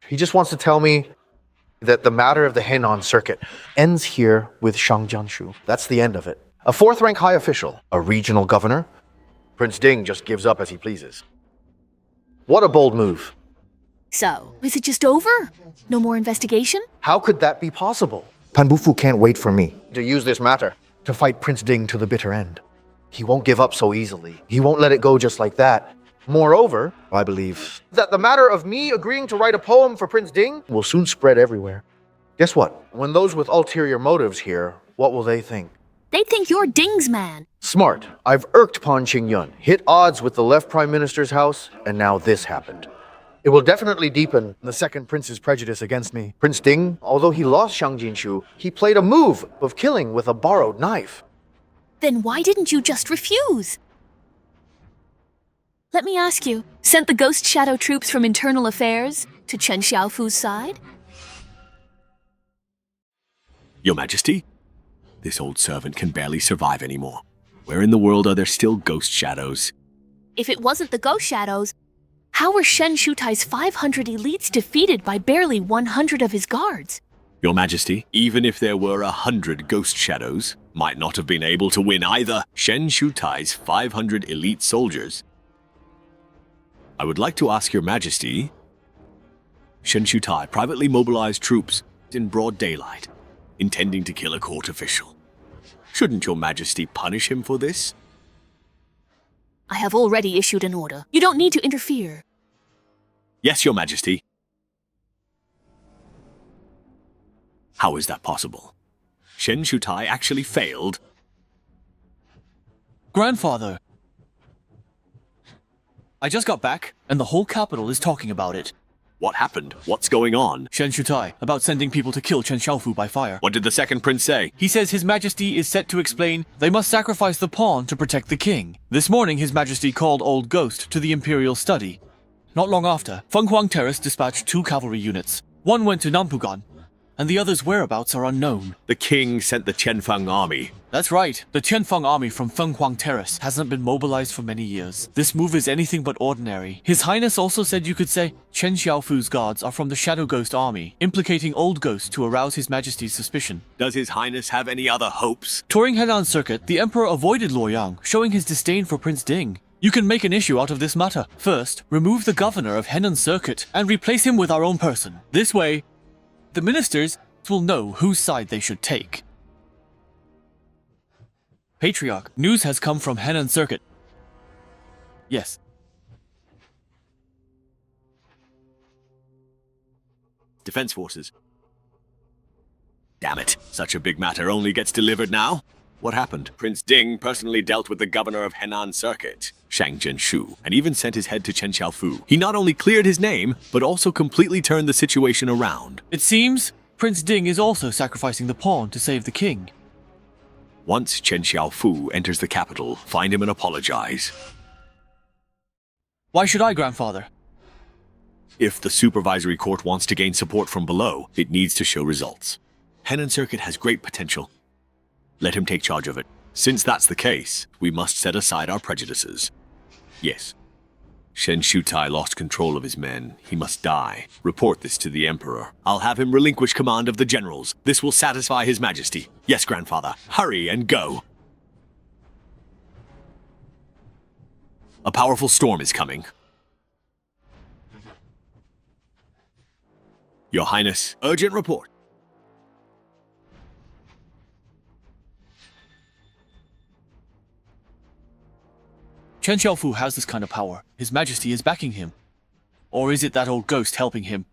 He just wants to tell me that the matter of the Henan circuit ends here with Shang Jianshu. That's the end of it. A fourth-rank high official, a regional governor. Prince Ding just gives up as he pleases. What a bold move. So, is it just over? No more investigation? How could that be possible? Pan Bufu can't wait for me to use this matter to fight Prince Ding to the bitter end. He won't give up so easily. He won't let it go just like that. Moreover, I believe that the matter of me agreeing to write a poem for Prince Ding will soon spread everywhere. Guess what? When those with ulterior motives hear, what will they think? They think you're Ding's man. Smart. I've irked Pan Qingyun, hit odds with the left Prime Minister's house, and now this happened. It will definitely deepen the second prince's prejudice against me. Prince Ding, although he lost Shang Jinshu, he played a move of killing with a borrowed knife. Then why didn't you just refuse? Let me ask you, sent the Ghost Shadow troops from Internal Affairs to Chen Xiaofu's side? Your Majesty, this old servant can barely survive anymore. Where in the world are there still ghost shadows? If it wasn't the ghost shadows, how were Shen Shutai's 500 elites defeated by barely 100 of his guards? Your Majesty, even if there were 100 ghost shadows, might not have been able to win either. Shen Shutai's 500 elite soldiers. I would like to ask Your Majesty, Shen Shutai privately mobilized troops in broad daylight, intending to kill a court official. Shouldn't Your Majesty punish him for this? I have already issued an order. You don't need to interfere. Yes, Your Majesty. How is that possible? Shen Shutai actually failed? Grandfather! I just got back, and the whole capital is talking about it. What happened? What's going on? Shen Shutai, about sending people to kill Chen Xiaofu by fire. What did the second prince say? He says His Majesty is set to explain they must sacrifice the pawn to protect the king. This morning His Majesty called Old Ghost to the Imperial study. Not long after, Feng Huang Terrace dispatched 2 cavalry units. One went to Nampugan, and the other's whereabouts are unknown. The king sent the Qianfeng army. That's right. The Qianfeng army from Feng Huang Terrace hasn't been mobilized for many years. This move is anything but ordinary. His Highness also said you could say Chen Xiaofu's guards are from the Shadow Ghost army, implicating Old Ghost to arouse His Majesty's suspicion. Does His Highness have any other hopes? Touring Henan Circuit, the Emperor avoided Luoyang, showing his disdain for Prince Ding. You can make an issue out of this matter. First, remove the governor of Henan Circuit and replace him with our own person. This way, the ministers will know whose side they should take. Patriarch, news has come from Henan Circuit. Yes. Defense forces. Damn it. Such a big matter only gets delivered now. What happened? Prince Ding personally dealt with the governor of Henan Circuit, Shang Jinshu, and even sent his head to Chen Xiaofu. He not only cleared his name, but also completely turned the situation around. It seems Prince Ding is also sacrificing the pawn to save the king. Once Chen Xiaofu enters the capital, find him and apologize. Why should I, grandfather? If the supervisory court wants to gain support from below, it needs to show results. Henan Circuit has great potential. Let him take charge of it. Since that's the case, we must set aside our prejudices. Yes. Shen Shutai lost control of his men. He must die. Report this to the Emperor. I'll have him relinquish command of the generals. This will satisfy His Majesty. Yes, grandfather. Hurry and go. A powerful storm is coming. Your Highness, urgent report. Chen Xiaofu has this kind of power. His Majesty is backing him. Or is it that old ghost helping him?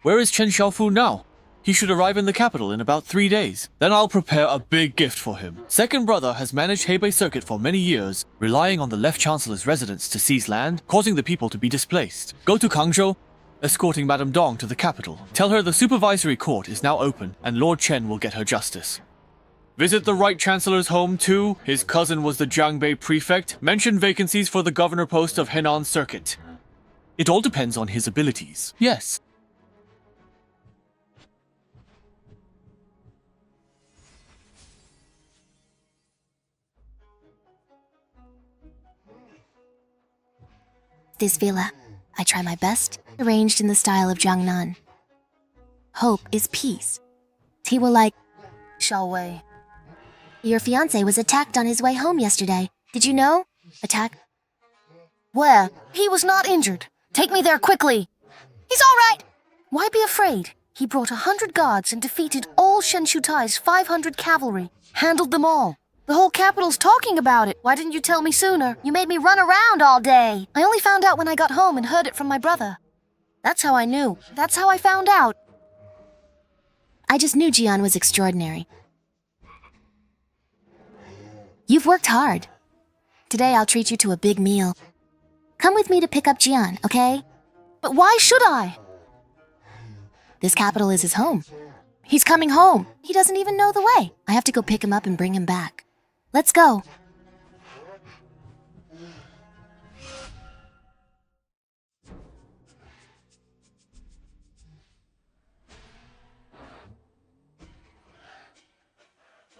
Where is Chen Xiaofu now? He should arrive in the capital in about 3 days. Then I'll prepare a big gift for him. Second brother has managed Hebei Circuit for many years, relying on the Left Chancellor's residence to seize land, causing the people to be displaced. Go to Kangzhou, escorting Madame Dong to the capital. Tell her the supervisory court is now open, and Lord Chen will get her justice. Visit the Right Chancellor's home too. His cousin was the Jiangbei prefect. Mention vacancies for the governor post of Henan Circuit. It all depends on his abilities. Yes. This villa, I try my best, arranged in the style of Jiangnan. Hope is peace. He will like Xiao Wei. Your fiancé was attacked on his way home yesterday. Did you know? Attack? Where? He was not injured. Take me there quickly. He's all right. Why be afraid? He brought 100 guards and defeated all Shen Shutai's 500 cavalry. Handled them all. The whole capital's talking about it. Why didn't you tell me sooner? You made me run around all day. I only found out when I got home and heard it from my brother. That's how I knew. That's how I found out. I just knew Jian was extraordinary. You've worked hard. Today I'll treat you to a big meal. Come with me to pick up Jian, okay? But why should I? This capital is his home. He's coming home. He doesn't even know the way. I have to go pick him up and bring him back. Let's go.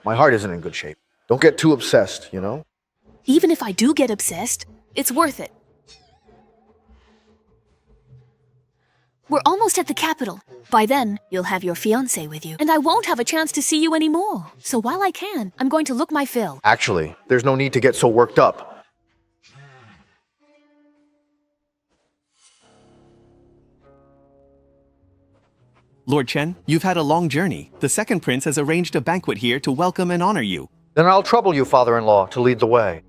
My heart isn't in good shape. Don't get too obsessed, you know? Even if I do get obsessed, it's worth it. We're almost at the capital. By then, you'll have your fiancé with you, and I won't have a chance to see you anymore. So while I can, I'm going to look my fill. Actually, there's no need to get so worked up. Lord Chen, you've had a long journey. The second prince has arranged a banquet here to welcome and honor you. Then I'll trouble you, father-in-law, to lead the way.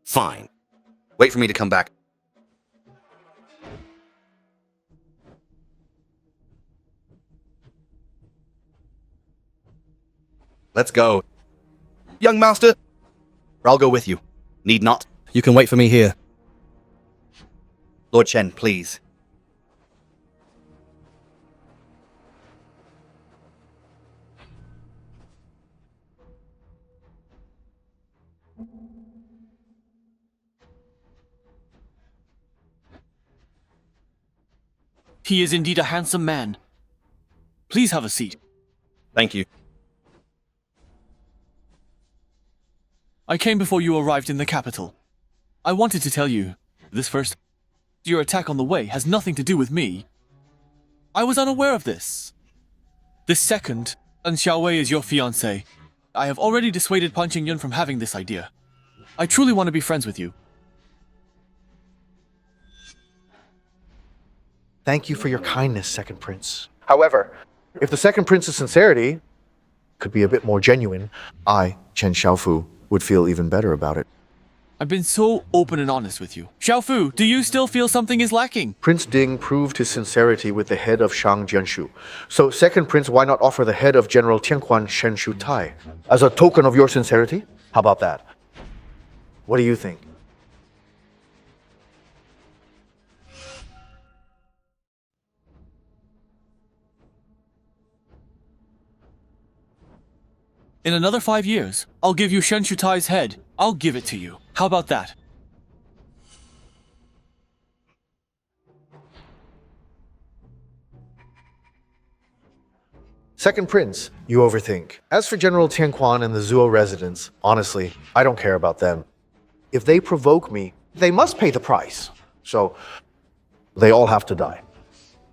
Fine. Wait for me to come back. Let's go. Young master, I'll go with you. Need not. You can wait for me here. Lord Chen, please. He is indeed a handsome man. Please have a seat. Thank you. I came before you arrived in the capital. I wanted to tell you, this first, your attack on the way has nothing to do with me. I was unaware of this. This second, and Xiaowei is your fiancé. I have already dissuaded Pan Qingyun from having this idea. I truly want to be friends with you. Thank you for your kindness, Second Prince. However, if the Second Prince's sincerity could be a bit more genuine, I, Chen Xiaofu, would feel even better about it. I've been so open and honest with you. Xiaofu, do you still feel something is lacking? Prince Ding proved his sincerity with the head of Shang Jianshu. So, Second Prince, why not offer the head of General Tianquan Shen Shu Tai as a token of your sincerity? How about that? What do you think? In another 5 years, I'll give you Shen Shu Tai's head. I'll give it to you. How about that? Second Prince, you overthink. As for General Tianquan and the Zuo residents, honestly, I don't care about them. If they provoke me, they must pay the price. So, they all have to die.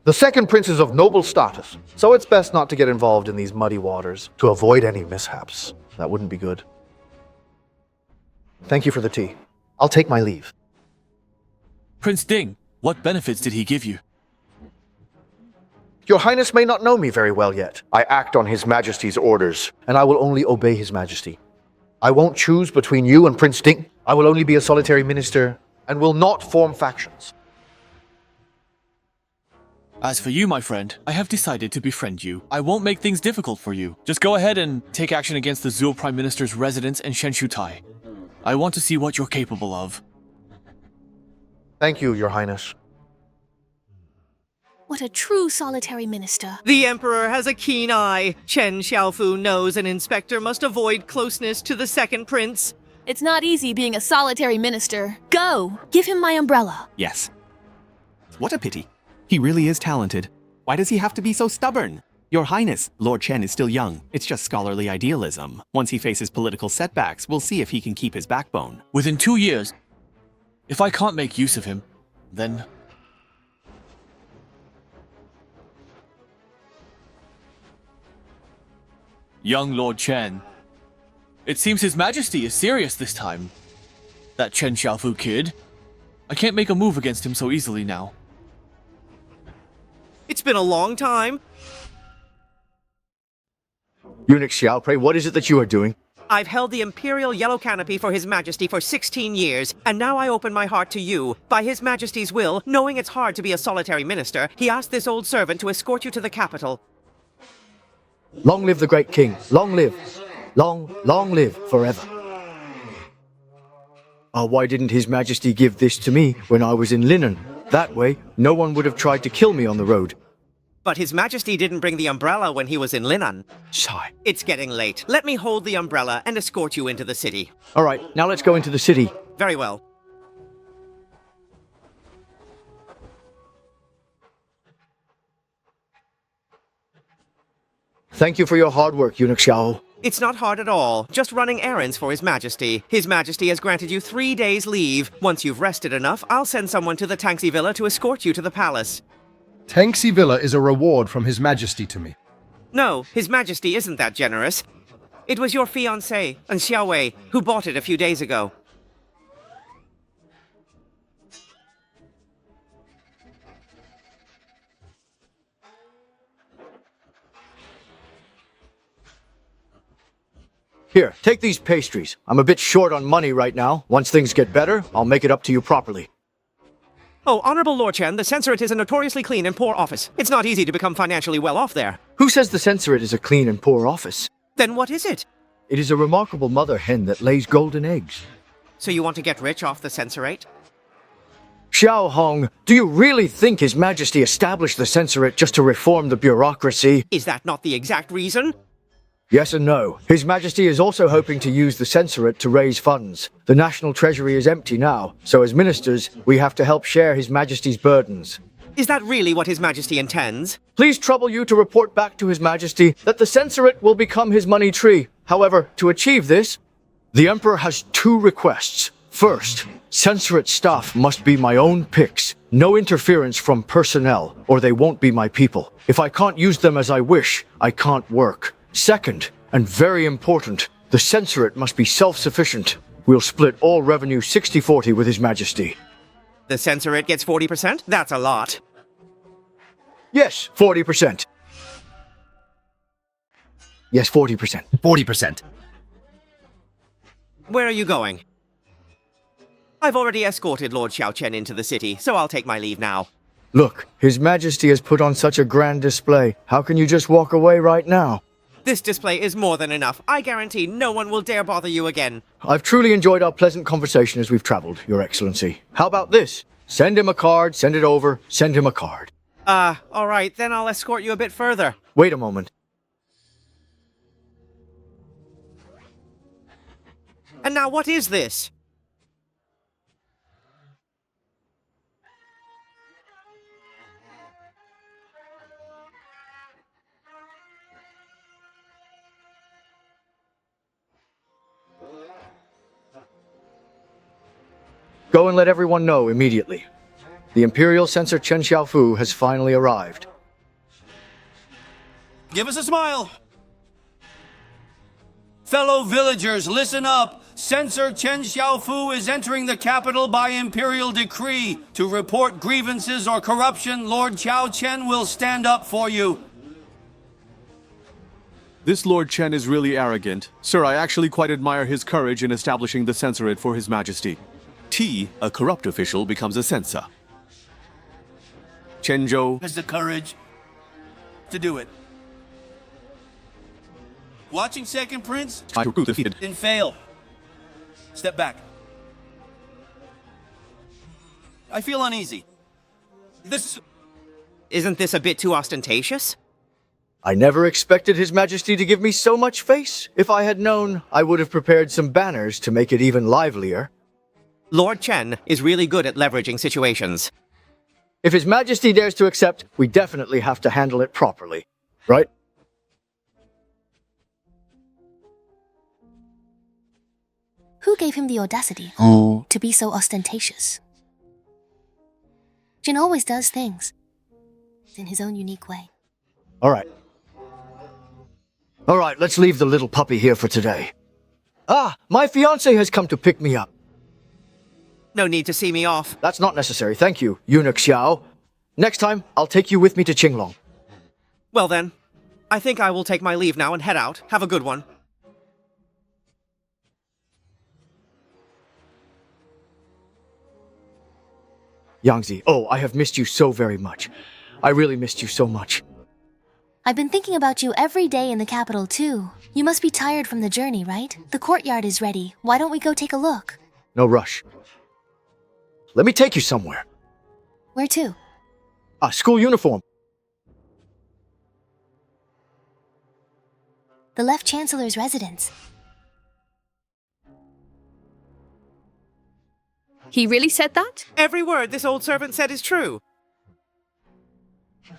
The Second Prince is of noble status, so it's best not to get involved in these muddy waters to avoid any mishaps. That wouldn't be good. Thank you for the tea. I'll take my leave. Prince Ding, what benefits did he give you? Your Highness may not know me very well yet. I act on His Majesty's orders, and I will only obey His Majesty. I won't choose between you and Prince Ding. I will only be a solitary minister and will not form factions. As for you, my friend, I have decided to befriend you. I won't make things difficult for you. Just go ahead and take action against the Zuo Prime Minister's residence and Shen Shu Tai. I want to see what you're capable of. Thank you, Your Highness. What a true solitary minister. The Emperor has a keen eye. Chen Xiaofu knows an inspector must avoid closeness to the Second Prince. It's not easy being a solitary minister. Go! Give him my umbrella. Yes. What a pity. He really is talented. Why does he have to be so stubborn? Your Highness, Lord Chen is still young. It's just scholarly idealism. Once he faces political setbacks, we'll see if he can keep his backbone. Within 2 years, if I can't make use of him, then... Young Lord Chen. It seems His Majesty is serious this time. That Chen Xiaofu kid. I can't make a move against him so easily now. It's been a long time. Eunuch Xiao, pray, what is it that you are doing? I've held the Imperial Yellow Canopy for His Majesty for 16 years, and now I open my heart to you. By His Majesty's will, knowing it's hard to be a solitary minister, he asked this old servant to escort you to the capital. Long live the great king. Long live. Long live forever. Why didn't His Majesty give this to me when I was in Linen? That way, no one would have tried to kill me on the road. But His Majesty didn't bring the umbrella when he was in Linan. Sigh. It's getting late. Let me hold the umbrella and escort you into the city. All right, now let's go into the city. Very well. Thank you for your hard work, Eunuch Xiao. It's not hard at all. Just running errands for His Majesty. His Majesty has granted you 3 days' leave. Once you've rested enough, I'll send someone to the Tanxi Villa to escort you to the palace. Tanxi Villa is a reward from His Majesty to me. No, His Majesty isn't that generous. It was your fiancée, and Xiaowei, who bought it a few days ago. Here, take these pastries. I'm a bit short on money right now. Once things get better, I'll make it up to you properly. Oh, Honorable Lord Chen, the censorate is a notoriously clean and poor office. It's not easy to become financially well off there. Who says the censorate is a clean and poor office? Then what is it? It is a remarkable mother hen that lays golden eggs. So you want to get rich off the censorate? Xiao Hong, do you really think His Majesty established the censorate just to reform the bureaucracy? Is that not the exact reason? Yes and no. His Majesty is also hoping to use the censorate to raise funds. The national treasury is empty now, so as ministers, we have to help share His Majesty's burdens. Is that really what His Majesty intends? Please trouble you to report back to His Majesty that the censorate will become his money tree. However, to achieve this, the Emperor has 2 requests. First, censorate staff must be my own picks. No interference from personnel, or they won't be my people. If I can't use them as I wish, I can't work. Second, and very important, the censorate must be self-sufficient. We'll split all revenue 60-40 with His Majesty. The censorate gets 40%? That's a lot. Yes, 40%. Yes, 40%. 40%. Where are you going? I've already escorted Lord Xiaochen into the city, so I'll take my leave now. Look, His Majesty has put on such a grand display. How can you just walk away right now? This display is more than enough. I guarantee no one will dare bother you again. I've truly enjoyed our pleasant conversation as we've traveled, Your Excellency. How about this? Send him a card, send it over, send him a card. All right, then I'll escort you a bit further. Wait a moment. And now what is this? Go and let everyone know immediately. The Imperial Censor Chen Xiaofu has finally arrived. Give us a smile. Fellow villagers, listen up. Censor Chen Xiaofu is entering the capital by imperial decree. To report grievances or corruption, Lord Qiao Chen will stand up for you. This Lord Chen is really arrogant. Sir, I actually quite admire his courage in establishing the censorate for His Majesty. T, a corrupt official, becomes a censor. Chen Zhou Has the courage to do it. Watching Second Prince? defeated. Then fail. Step back. I feel uneasy. Isn't this a bit too ostentatious? I never expected His Majesty to give me so much face. If I had known, I would have prepared some banners to make it even livelier. Lord Chen is really good at leveraging situations. If His Majesty dares to accept, we definitely have to handle it properly. Right? Who gave him the audacity to be so ostentatious? Jin always does things in his own unique way. All right. All right, let's leave the little puppy here for today. Ah, my fiancé has come to pick me up. No need to see me off. That's not necessary, thank you, Eunuch Xiao. Next time, I'll take you with me to Qinglong. Well then, I think I will take my leave now and head out. Have a good one. Yangzi, oh, I have missed you so very much. I really missed you so much. I've been thinking about you every day in the capital, too. You must be tired from the journey, right? The courtyard is ready. Why don't we go take a look? No rush. Let me take you somewhere. Where to? School uniform. The Left Chancellor's residence. He really said that? Every word this old servant said is true.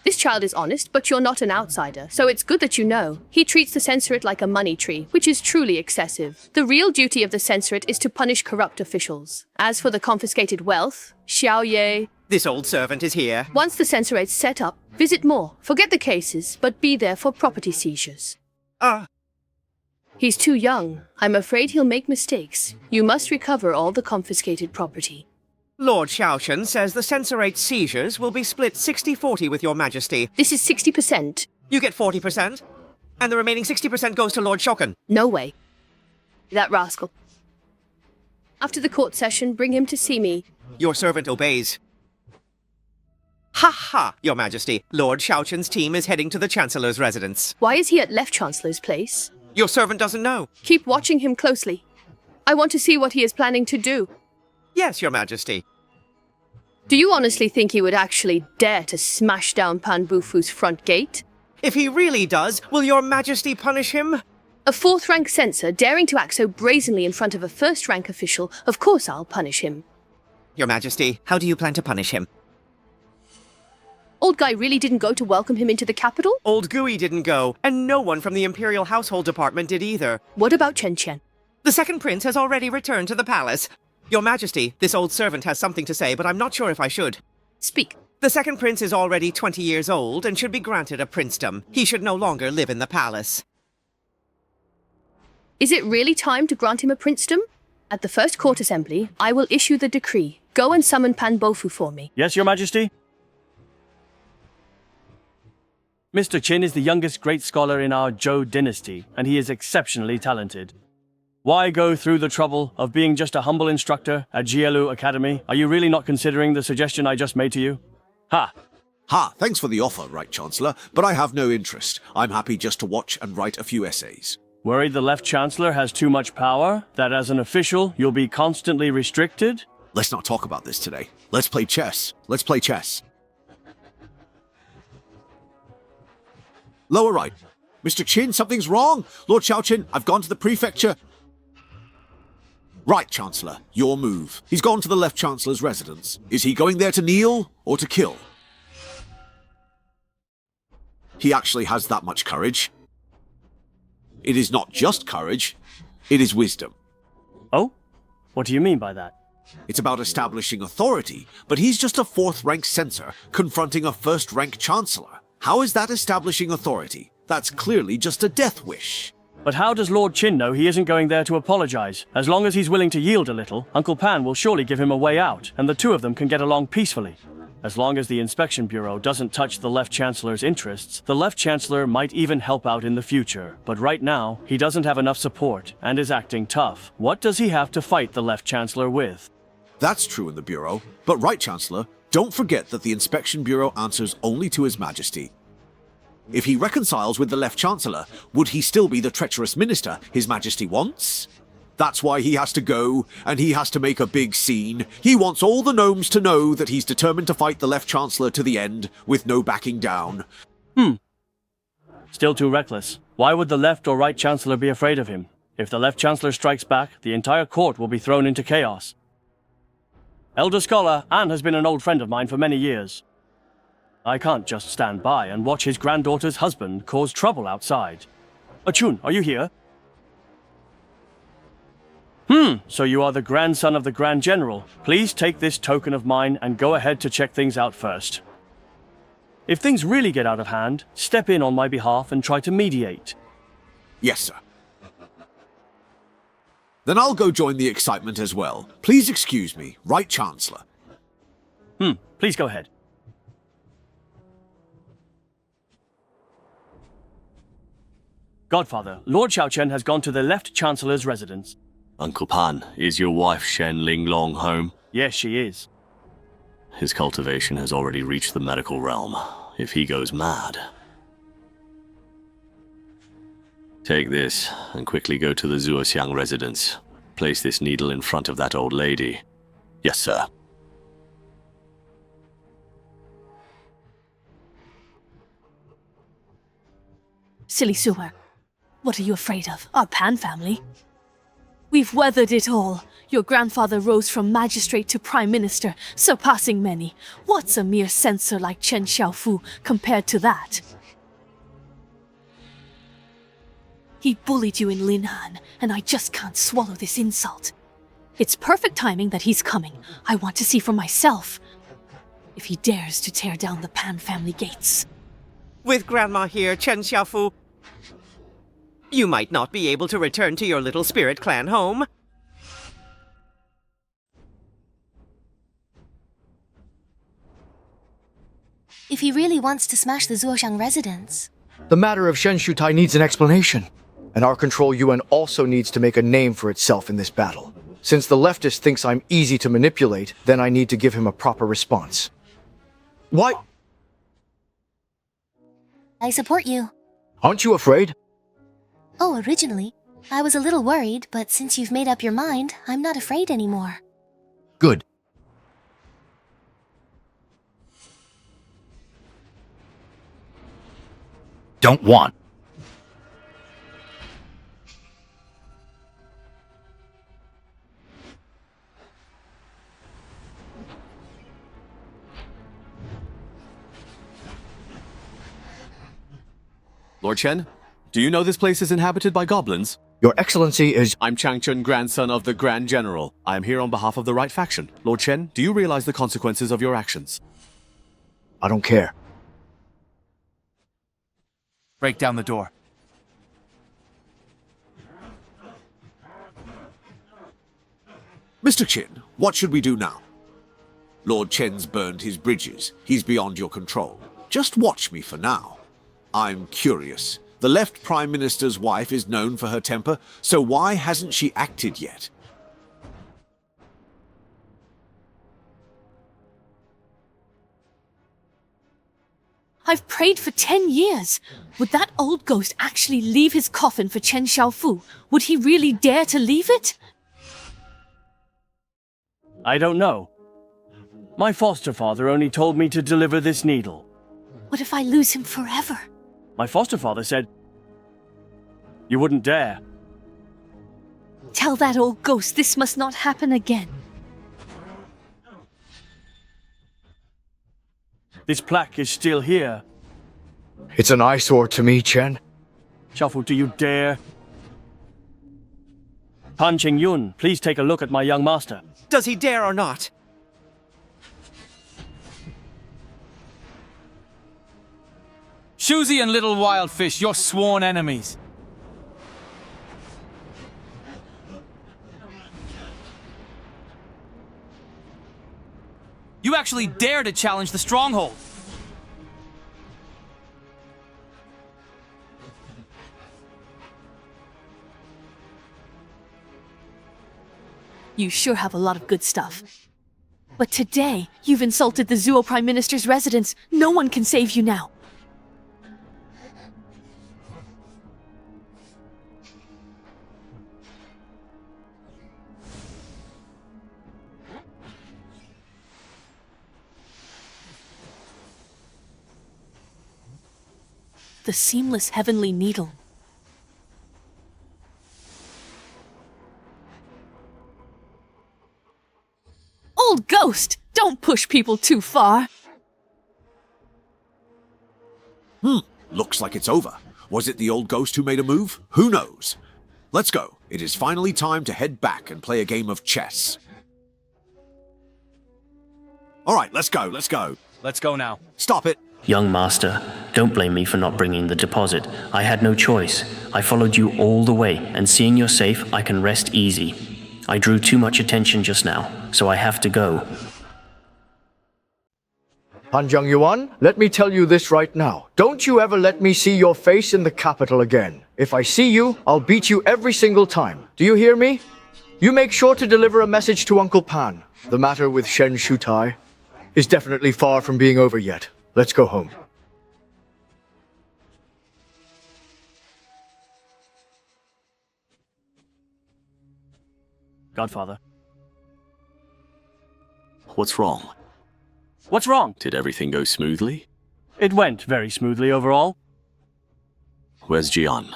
This child is honest, but you're not an outsider, so it's good that you know. He treats the censorate like a money tree, which is truly excessive. The real duty of the censorate is to punish corrupt officials. As for the confiscated wealth, Xiao Ye... This old servant is here. Once the censораte's set up, visit more. Forget the cases, but be there for property seizures. He's too young. I'm afraid he'll make mistakes. You must recover all the confiscated property. Lord Xiaochen says the censorate seizures will be split 60-40 with your majesty. This is 60%. You get 40%, and the remaining 60% goes to Lord Shokan. No way. That rascal. After the court session, bring him to see me. Your servant obeys. Ha ha, your majesty. Lord Xiaochen's team is heading to the Chancellor's residence. Why is he at Left Chancellor's place? Your servant doesn't know. Keep watching him closely. I want to see what he is planning to do. Yes, your majesty. Do you honestly think he would actually dare to smash down Pan Bufu's front gate? If he really does, will your majesty punish him? A fourth-rank censor daring to act so brazenly in front of a first-rank official, of course I'll punish him. Your majesty, how do you plan to punish him? Old guy really didn't go to welcome him into the capital? Old Gui didn't go, and no one from the Imperial Household Department did either. What about Chen Chen? The second prince has already returned to the palace. Your majesty, this old servant has something to say, but I'm not sure if I should. Speak. The second prince is already 20 years old and should be granted a princedom. He should no longer live in the palace. Is it really time to grant him a princedom? At the first court assembly, I will issue the decree. Go and summon Pan Bofu for me. Yes, your majesty? Mr. Qin is the youngest great scholar in our Zhou dynasty, and he is exceptionally talented. Why go through the trouble of being just a humble instructor at Jielu Academy? Are you really not considering the suggestion I just made to you? Ha! Ha, thanks for the offer, Right Chancellor, but I have no interest. I'm happy just to watch and write a few essays. Worried the left chancellor has too much power? That as an official, you'll be constantly restricted? Let's not talk about this today. Let's play chess. Let's play chess. Lower right. Mr. Qin, something's wrong. Lord Xiaoqin, I've gone to the prefecture. Right, Chancellor, your move. He's gone to the left Chancellor's residence. Is he going there to kneel or to kill? He actually has that much courage. It is not just courage, it is wisdom. Oh? What do you mean by that? It's about establishing authority, but he's just a fourth-rank censor confronting a first-rank Chancellor. How is that establishing authority? That's clearly just a death wish. But how does Lord Qin know he isn't going there to apologize? As long as he's willing to yield a little, Uncle Pan will surely give him a way out, and the two of them can get along peacefully. As long as the Inspection Bureau doesn't touch the Left Chancellor's interests, the Left Chancellor might even help out in the future. But right now, he doesn't have enough support, and is acting tough. What does he have to fight the Left Chancellor with? That's true in the Bureau, but Right Chancellor, don't forget that the Inspection Bureau answers only to His Majesty. If he reconciles with the Left Chancellor, would he still be the treacherous minister His Majesty wants? That's why he has to go, and he has to make a big scene. He wants all the gnomes to know that he's determined to fight the Left Chancellor to the end, with no backing down. Still too reckless. Why would the Left or Right Chancellor be afraid of him? If the Left Chancellor strikes back, the entire court will be thrown into chaos. Elder Scholar, Anne has been an old friend of mine for many years. I can't just stand by and watch his granddaughter's husband cause trouble outside. Achun, are you here? So you are the grandson of the Grand General. Please take this token of mine and go ahead to check things out first. If things really get out of hand, step in on my behalf and try to mediate. Yes, sir. Then I'll go join the excitement as well. Please excuse me, Right Chancellor. Please go ahead. Godfather, Lord Xiaochen has gone to the Left Chancellor's residence. Uncle Pan, is your wife Shen Linglong home? Yes, she is. His cultivation has already reached the medical realm. If he goes mad... Take this, and quickly go to the Zuoxiang residence. Place this needle in front of that old lady. Yes, sir. Silly sewer. What are you afraid of? Our Pan family. We've weathered it all. Your grandfather rose from magistrate to prime minister, surpassing many. What's a mere censor like Chen Xiaofu compared to that? He bullied you in Linhan, and I just can't swallow this insult. It's perfect timing that he's coming. I want to see for myself if he dares to tear down the Pan family gates. With Grandma here, Chen Xiaofu, you might not be able to return to your little spirit clan home. If he really wants to smash the Zuoxiang residence. The matter of Shen Shutai needs an explanation. And our control Yuan also needs to make a name for itself in this battle. Since the leftist thinks I'm easy to manipulate, then I need to give him a proper response. Why? I support you. Aren't you afraid? Oh, originally, I was a little worried, but since you've made up your mind, I'm not afraid anymore. Good. Don't want. Lord Chen, do you know this place is inhabited by goblins? Your Excellency is... I'm Changchun, grandson of the Grand General. I am here on behalf of the right faction. Lord Chen, do you realize the consequences of your actions? I don't care. Break down the door. Mr. Qin, what should we do now? Lord Chen's burned his bridges. He's beyond your control. Just watch me for now. I'm curious. The left Prime Minister's wife is known for her temper, so why hasn't she acted yet? I've prayed for 10 years. Would that old ghost actually leave his coffin for Chen Xiaofu? Would he really dare to leave it? I don't know. My foster father only told me to deliver this needle. What if I lose him forever? My foster father said you wouldn't dare. Tell that old ghost this must not happen again. This plaque is still here. It's an eyesore to me, Chen. Xiaofu, do you dare? Pan Qingyun, please take a look at my young master. Does he dare or not? Shuzi and Little Wildfish, you're sworn enemies. You actually dare to challenge the stronghold. You sure have a lot of good stuff. But today, you've insulted the Zuo Prime Minister's residence. No one can save you now. The seamless heavenly needle. Old ghost! Don't push people too far! Looks like it's over. Was it the old ghost who made a move? Who knows? Let's go. It is finally time to head back and play a game of chess. Alright, let's go. Let's go now. Stop it. Young master, don't blame me for not bringing the deposit. I had no choice. I followed you all the way, and seeing you're safe, I can rest easy. I drew too much attention just now, so I have to go. Hanjiang Yuan, let me tell you this right now. Don't you ever let me see your face in the capital again. If I see you, I'll beat you every single time. Do you hear me? You make sure to deliver a message to Uncle Pan. The matter with Shen Shutai is definitely far from being over yet. Let's go home. Godfather. What's wrong? What's wrong? Did everything go smoothly? It went very smoothly overall. Where's Jian?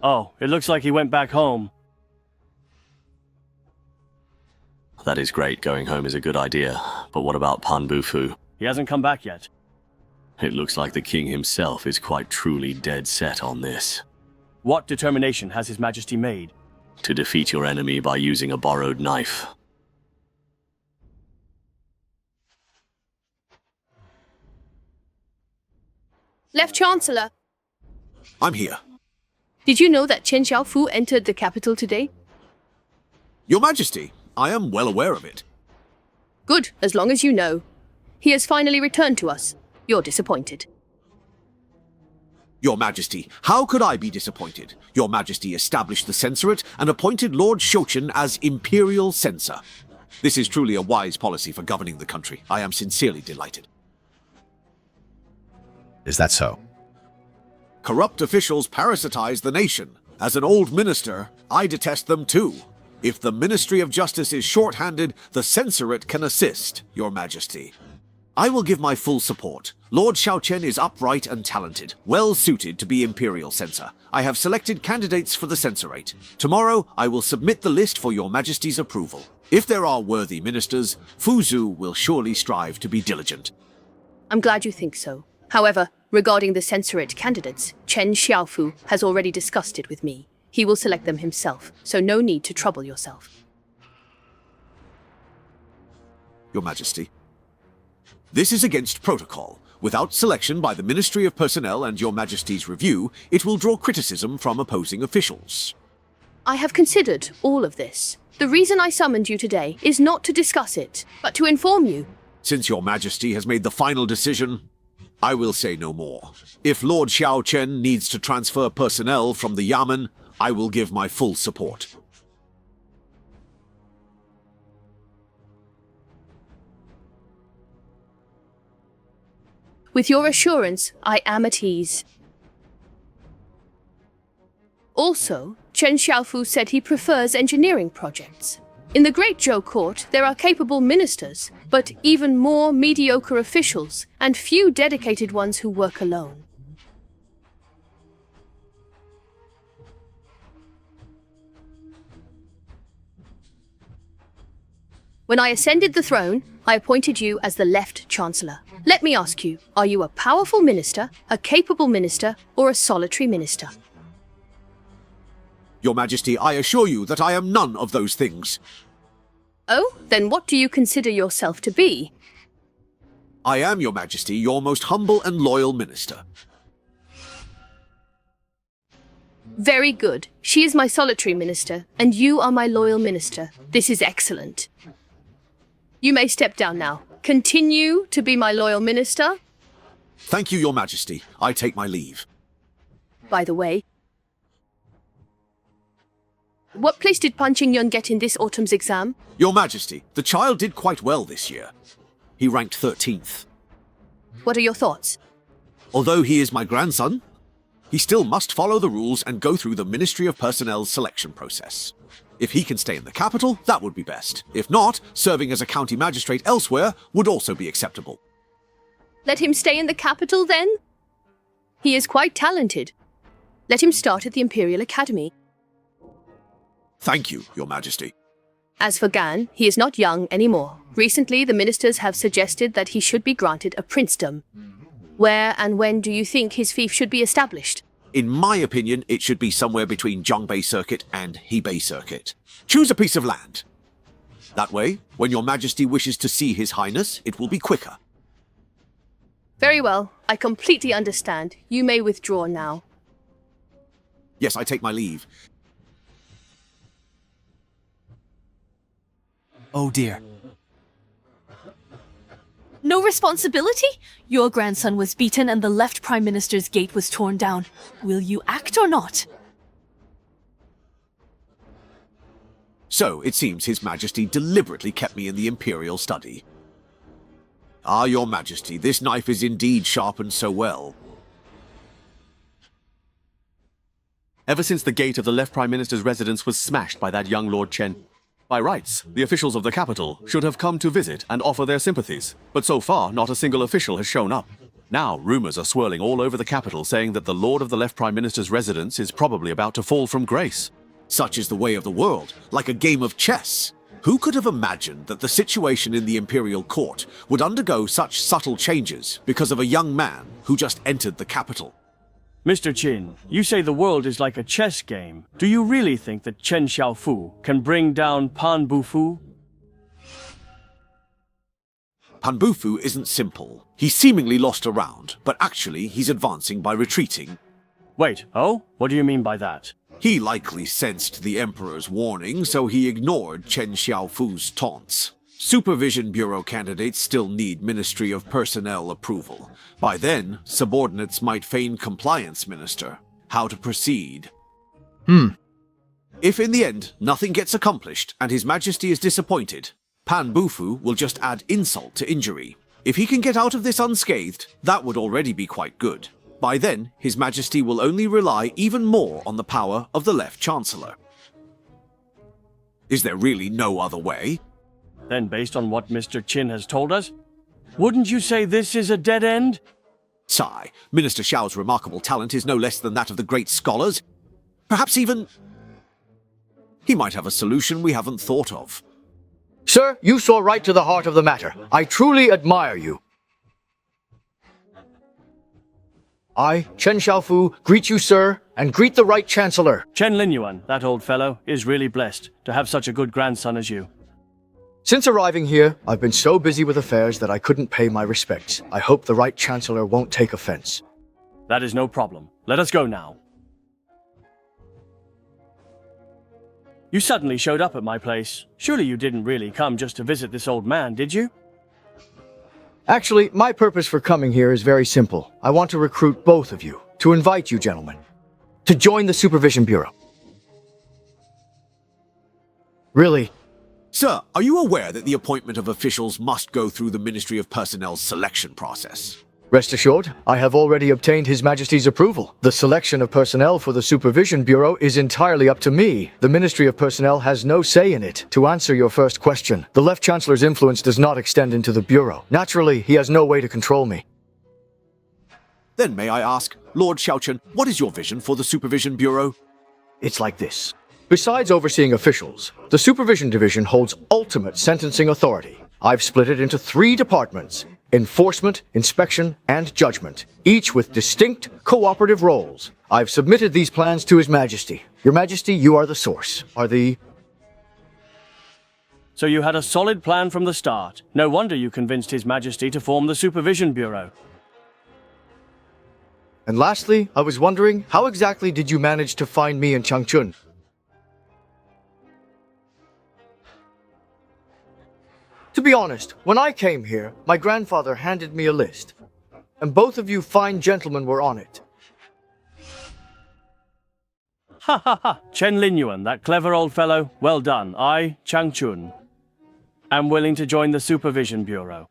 Oh, it looks like he went back home. That is great. Going home is a good idea. But what about Pan Bufu? He hasn't come back yet. It looks like the king himself is quite truly dead set on this. What determination has His Majesty made? To defeat your enemy by using a borrowed knife. Left Chancellor, I'm here. did you know that Chen Xiaofu entered the capital today? Your Majesty, I am well aware of it. Good, as long as you know. He has finally returned to us. You're disappointed. Your Majesty, how could I be disappointed? Your Majesty established the censorate and appointed Lord Shouchen as Imperial Censor. This is truly a wise policy for governing the country. I am sincerely delighted. Is that so? Corrupt officials parasitize the nation. As an old minister, I detest them too. If the Ministry of Justice is short-handed, the censorate can assist, Your Majesty. I will give my full support. Lord Xiaochen is upright and talented, well suited to be Imperial Censor. I have selected candidates for the censorate. Tomorrow, I will submit the list for Your Majesty's approval. If there are worthy ministers, Fuzhou will surely strive to be diligent. I'm glad you think so. However, regarding the censorate candidates, Chen Xiaofu has already discussed it with me. He will select them himself, so no need to trouble yourself. Your Majesty, this is against protocol. Without selection by the Ministry of Personnel and Your Majesty's review, it will draw criticism from opposing officials. I have considered all of this. The reason I summoned you today is not to discuss it, but to inform you. Since Your Majesty has made the final decision, I will say no more. If Lord Xiaochen needs to transfer personnel from the Yamen, I will give my full support. With your assurance, I am at ease. Also, Chen Xiaofu said he prefers engineering projects. In the Great Zhou Court, there are capable ministers, but even more mediocre officials, and few dedicated ones who work alone. When I ascended the throne, I appointed you as the Left Chancellor. Let me ask you, are you a powerful minister, a capable minister, or a solitary minister? Your Majesty, I assure you that I am none of those things. Oh, then what do you consider yourself to be? I am, Your Majesty, your most humble and loyal minister. Very good. She is my solitary minister, and you are my loyal minister. This is excellent. You may step down now. Continue to be my loyal minister. Thank you, Your Majesty. I take my leave. By the way, what place did Pan Qingyun get in this autumn's exam? Your Majesty, the child did quite well this year. He ranked 13th. What are your thoughts? Although he is my grandson, he still must follow the rules and go through the Ministry of Personnel's selection process. If he can stay in the capital, that would be best. If not, serving as a county magistrate elsewhere would also be acceptable. Let him stay in the capital, then? He is quite talented. Let him start at the Imperial Academy. Thank you, Your Majesty. As for Gan, he is not young anymore. Recently, the ministers have suggested that he should be granted a princedom. Where and when do you think his fief should be established? In my opinion, it should be somewhere between Zhongbei Circuit and Hebei Circuit. Choose a piece of land. That way, when Your Majesty wishes to see His Highness, it will be quicker. Very well. I completely understand. You may withdraw now. Yes, I take my leave. Oh dear. No responsibility? Your grandson was beaten and the left Prime Minister's gate was torn down. Will you act or not? So, it seems His Majesty deliberately kept me in the Imperial study. Ah, Your Majesty, this knife is indeed sharpened so well. Ever since the gate of the left Prime Minister's residence was smashed by that young Lord Chen, by rights, the officials of the capital should have come to visit and offer their sympathies. But so far, not a single official has shown up. Now, rumors are swirling all over the capital saying that the Lord of the left Prime Minister's residence is probably about to fall from grace. Such is the way of the world, like a game of chess. Who could have imagined that the situation in the Imperial Court would undergo such subtle changes because of a young man who just entered the capital? Mr. Qin, you say the world is like a chess game. Do you really think that Chen Xiaofu can bring down Pan Bufu? Pan Bufu isn't simple. He seemingly lost a round, but actually he's advancing by retreating. Wait, oh? What do you mean by that? He likely sensed the Emperor's warning, so he ignored Chen Xiaofu's taunts. Supervision Bureau candidates still need Ministry of Personnel approval. By then, subordinates might feign compliance, Minister. How to proceed? If in the end nothing gets accomplished and His Majesty is disappointed, Pan Bufu will just add insult to injury. If he can get out of this unscathed, that would already be quite good. By then, His Majesty will only rely even more on the power of the Left Chancellor. Is there really no other way? Then, based on what Mr. Qin has told us, wouldn't you say this is a dead end? Sigh, Minister Xiao's remarkable talent is no less than that of the great scholars. Perhaps even... he might have a solution we haven't thought of. Sir, you saw right to the heart of the matter. I truly admire you. I, Chen Xiaofu, greet you, sir, and greet the right chancellor. Chen Linyuan, that old fellow, is really blessed to have such a good grandson as you. Since arriving here, I've been so busy with affairs that I couldn't pay my respects. I hope the right chancellor won't take offense. That is no problem. Let us go now. You suddenly showed up at my place. Surely you didn't really come just to visit this old man, did you? Actually, my purpose for coming here is very simple. I want to recruit both of you, to invite you gentlemen, to join the Supervision Bureau. Really? Sir, are you aware that the appointment of officials must go through the Ministry of Personnel's selection process? Rest assured, I have already obtained His Majesty's approval. The selection of personnel for the Supervision Bureau is entirely up to me. The Ministry of Personnel has no say in it. To answer your first question, the Left Chancellor's influence does not extend into the Bureau. Naturally, he has no way to control me. Then may I ask, Lord Xiaochen, what is your vision for the Supervision Bureau? It's like this. Besides overseeing officials, the Supervision Division holds ultimate sentencing authority. I've split it into 3 departments: enforcement, inspection, and judgment, each with distinct cooperative roles. I've submitted these plans to His Majesty. Your Majesty, you are the source. So you had a solid plan from the start. No wonder you convinced His Majesty to form the Supervision Bureau. And lastly, I was wondering, how exactly did you manage to find me in Changchun? To be honest, when I came here, my grandfather handed me a list, and both of you fine gentlemen were on it. Ha ha ha! Chen Linyuan, that clever old fellow. Well done. I, Chang Chun, am willing to join the Supervision Bureau.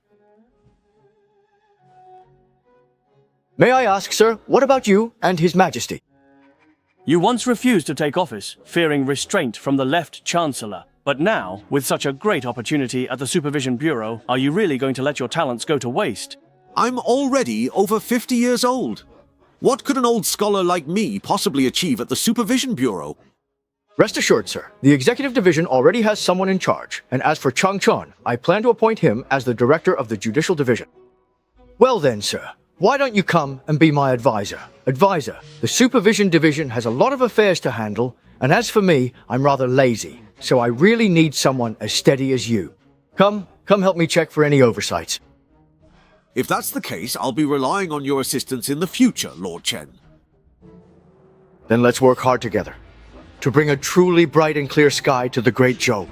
May I ask, sir, what about you and His Majesty? You once refused to take office, fearing restraint from the Left Chancellor. But now, with such a great opportunity at the Supervision Bureau, are you really going to let your talents go to waste? I'm already over 50 years old. What could an old scholar like me possibly achieve at the Supervision Bureau? Rest assured, sir, the Executive Division already has someone in charge, and as for Chang Chun, I plan to appoint him as the Director of the Judicial Division. Well then, sir, why don't you come and be my advisor? Advisor, the Supervision Division has a lot of affairs to handle, and as for me, I'm rather lazy. So I really need someone as steady as you. Come help me check for any oversights. If that's the case, I'll be relying on your assistance in the future, Lord Chen. Then let's work hard together, to bring a truly bright and clear sky to the Great Zhou.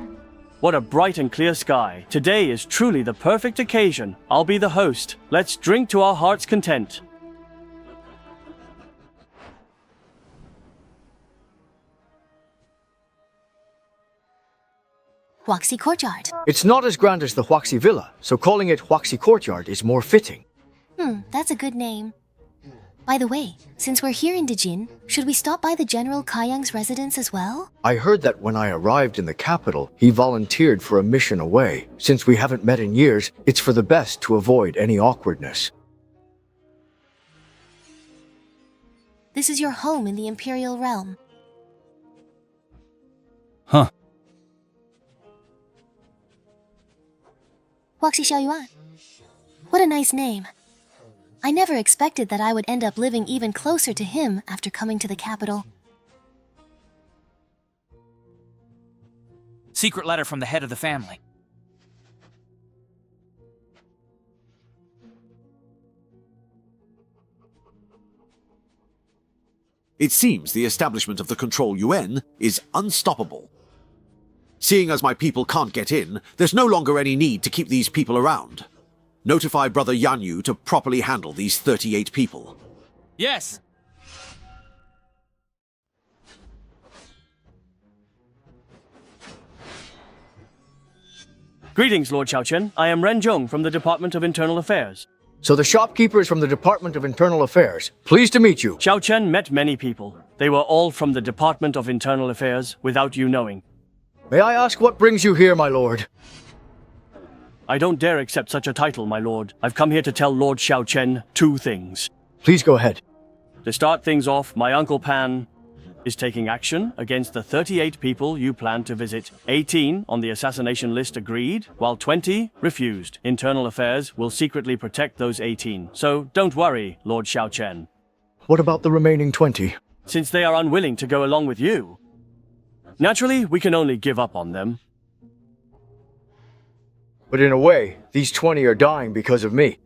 What a bright and clear sky. Today is truly the perfect occasion. I'll be the host. Let's drink to our heart's content. Huaxi Courtyard. It's not as grand as the Huaxi Villa, so calling it Huaxi Courtyard is more fitting. That's a good name. By the way, since we're here in Dijin, should we stop by the General Kaiyang's residence as well? I heard that when I arrived in the capital, he volunteered for a mission away. Since we haven't met in years, it's for the best to avoid any awkwardness. This is your home in the Imperial Realm. Huh. Huaxi Xiaoyuan. What a nice name. I never expected that I would end up living even closer to him after coming to the capital. Secret letter from the head of the family. It seems the establishment of the Control UN is unstoppable. Seeing as my people can't get in, there's no longer any need to keep these people around. Notify Brother Yanyu to properly handle these 38 people. Yes! Greetings, Lord Xiaochen. I am Ren Zhong from the Department of Internal Affairs. So the shopkeeper is from the Department of Internal Affairs. Pleased to meet you. Xiaochen met many people. They were all from the Department of Internal Affairs without you knowing. May I ask what brings you here, my lord? I don't dare accept such a title, my lord. I've come here to tell Lord Xiaochen 2 things. Please go ahead. To start things off, my Uncle Pan is taking action against the 38 people you planned to visit. 18 on the assassination list agreed, while 20 refused. Internal Affairs will secretly protect those 18. So don't worry, Lord Xiaochen. What about the remaining 20? Since they are unwilling to go along with you, naturally, we can only give up on them. But in a way, these 20 are dying because of me.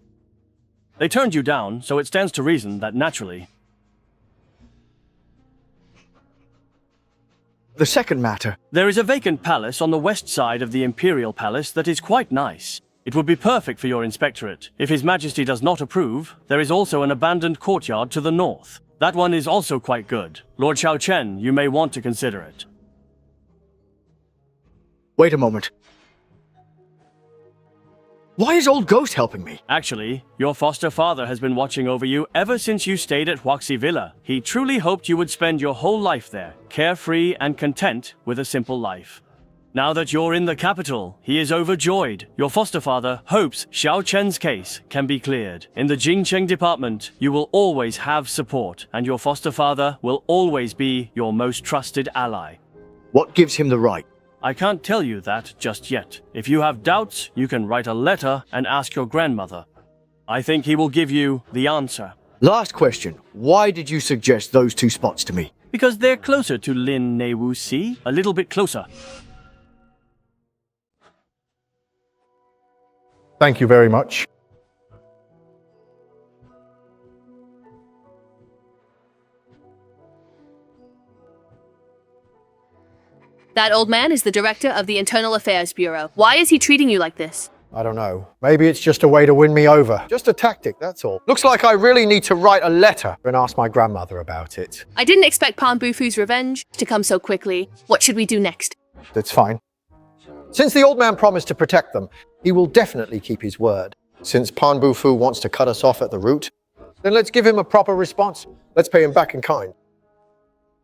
They turned you down, so it stands to reason that naturally. The second matter. There is a vacant palace on the west side of the Imperial Palace that is quite nice. It would be perfect for your inspectorate. If His Majesty does not approve, there is also an abandoned courtyard to the north. That one is also quite good. Lord Xiaochen, you may want to consider it. Wait a moment. Why is Old Ghost helping me? Actually, your foster father has been watching over you ever since you stayed at Huaxi Villa. He truly hoped you would spend your whole life there, carefree and content with a simple life. Now that you're in the capital, he is overjoyed. Your foster father hopes Xiao Chen's case can be cleared. In the Jingcheng department, you will always have support, and your foster father will always be your most trusted ally. What gives him the right? I can't tell you that just yet. If you have doubts, you can write a letter and ask your grandmother. I think he will give you the answer. Last question. Why did you suggest those 2 spots to me? Because they're closer to Lin Neiwu Si, a little bit closer. Thank you very much. That old man is the director of the Internal Affairs Bureau. Why is he treating you like this? I don't know. Maybe it's just a way to win me over. Just a tactic, that's all. Looks like I really need to write a letter and ask my grandmother about it. I didn't expect Pan Bufu's revenge to come so quickly. What should we do next? That's fine. Since the old man promised to protect them, he will definitely keep his word. Since Pan Bufu wants to cut us off at the root, then let's give him a proper response. Let's pay him back in kind.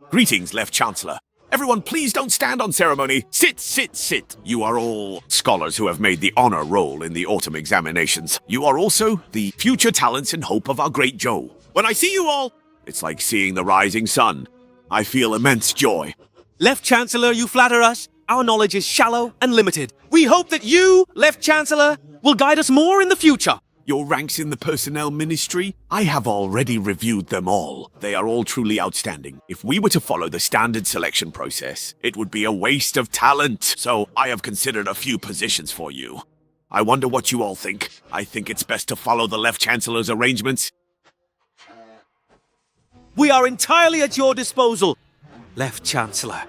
Greetings, Left Chancellor. Everyone, please don't stand on ceremony. Sit, sit, sit. You are all scholars who have made the honor roll in the autumn examinations. You are also the future talents and hope of our great Zhou. When I see you all, it's like seeing the rising sun. I feel immense joy. Left Chancellor, you flatter us. Our knowledge is shallow and limited. We hope that you, Left Chancellor, will guide us more in the future. Your ranks in the personnel ministry? I have already reviewed them all. They are all truly outstanding. If we were to follow the standard selection process, it would be a waste of talent. So I have considered a few positions for you. I wonder what you all think. I think it's best to follow the Left Chancellor's arrangements. We are entirely at your disposal, Left Chancellor.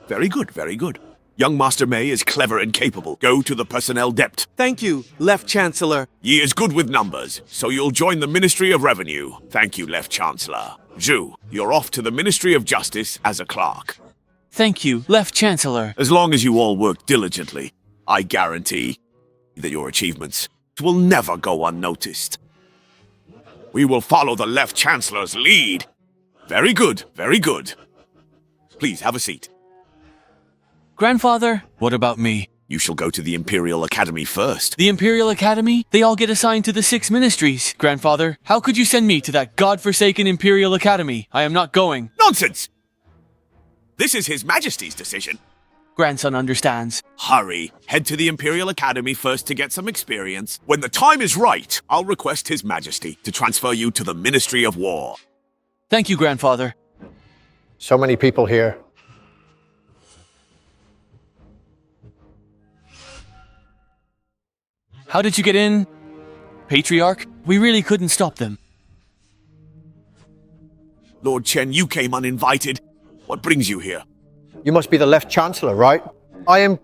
Very good, very good. Young Master Mei is clever and capable. Go to the personnel depth. Thank you, Left Chancellor. Ye is good with numbers, so you'll join the Ministry of Revenue. Thank you, Left Chancellor. Zhu, you're off to the Ministry of Justice as a clerk. Thank you, Left Chancellor. As long as you all work diligently, I guarantee that your achievements will never go unnoticed. We will follow the Left Chancellor's lead. Very good, very good. Please have a seat. Grandfather, what about me? You shall go to the Imperial Academy first. The Imperial Academy? They all get assigned to the 6 ministries. Grandfather, how could you send me to that godforsaken Imperial Academy? I am not going. Nonsense! This is His Majesty's decision. Grandson understands. Hurry. Head to the Imperial Academy first to get some experience. When the time is right, I'll request His Majesty to transfer you to the Ministry of War. Thank you, Grandfather. So many people here. How did you get in? Patriarch? We really couldn't stop them. Lord Chen, you came uninvited. What brings you here? You must be the Left Chancellor, right? I am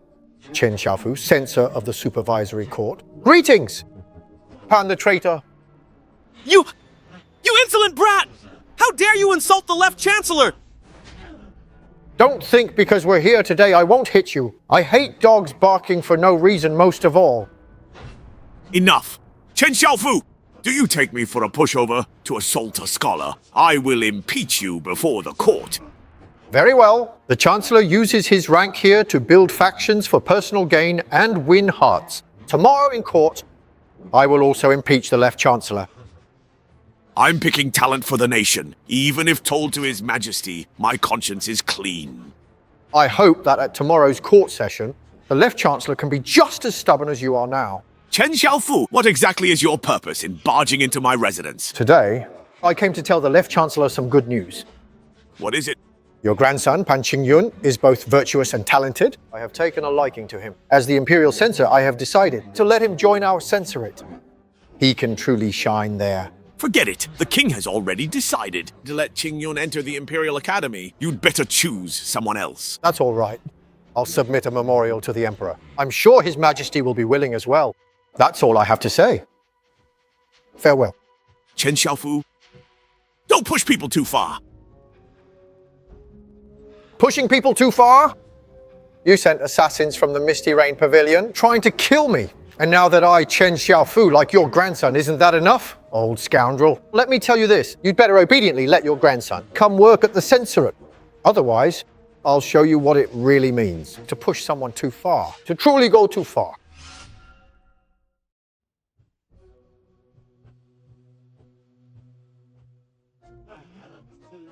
Chen Xiaofu, Censor of the Supervisory Court. Greetings! Pan the traitor. You insolent brat! How dare you insult the Left Chancellor? Don't think because we're here today I won't hit you. I hate dogs barking for no reason most of all. Enough! Chen Xiaofu! Do you take me for a pushover to assault a scholar? I will impeach you before the court. Very well. The Chancellor uses his rank here to build factions for personal gain and win hearts. Tomorrow in court, I will also impeach the Left Chancellor. I'm picking talent for the nation. Even if told to His Majesty, my conscience is clean. I hope that at tomorrow's court session, the Left Chancellor can be just as stubborn as you are now. Chen Xiaofu, what exactly is your purpose in barging into my residence? Today, I came to tell the Left Chancellor some good news. What is it? Your grandson, Pan Qingyun, is both virtuous and talented. I have taken a liking to him. As the Imperial Censor, I have decided to let him join our Censorate. He can truly shine there. Forget it. The king has already decided to let Qingyun enter the Imperial Academy. You'd better choose someone else. That's all right. I'll submit a memorial to the Emperor. I'm sure His Majesty will be willing as well. That's all I have to say. Farewell. Chen Xiaofu, don't push people too far. Pushing people too far? You sent assassins from the Misty Rain Pavilion trying to kill me. And now that I, Chen Xiaofu, like your grandson, isn't that enough? Old scoundrel. Let me tell you this. You'd better obediently let your grandson come work at the Censorate. Otherwise, I'll show you what it really means to push someone too far, to truly go too far.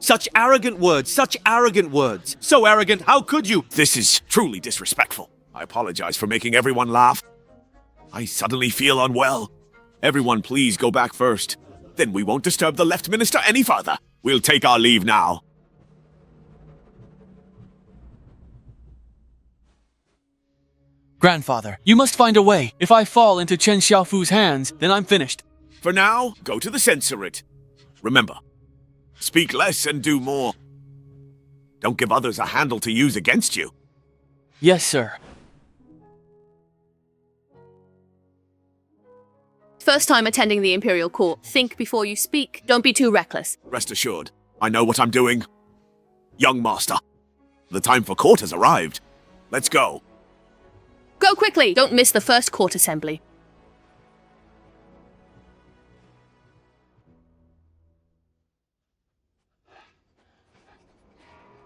Such arrogant words, such arrogant words. So arrogant, how could you? This is truly disrespectful. I apologize for making everyone laugh. I suddenly feel unwell. Everyone please go back first. Then we won't disturb the Left Minister any further. We'll take our leave now. Grandfather, you must find a way. If I fall into Chen Xiaofu's hands, then I'm finished. For now, go to the Censorate. Remember, speak less and do more. Don't give others a handle to use against you. Yes, sir. First time attending the Imperial Court. Think before you speak. Don't be too reckless. Rest assured, I know what I'm doing. Young master, the time for court has arrived. Let's go. Go quickly! Don't miss the first court assembly.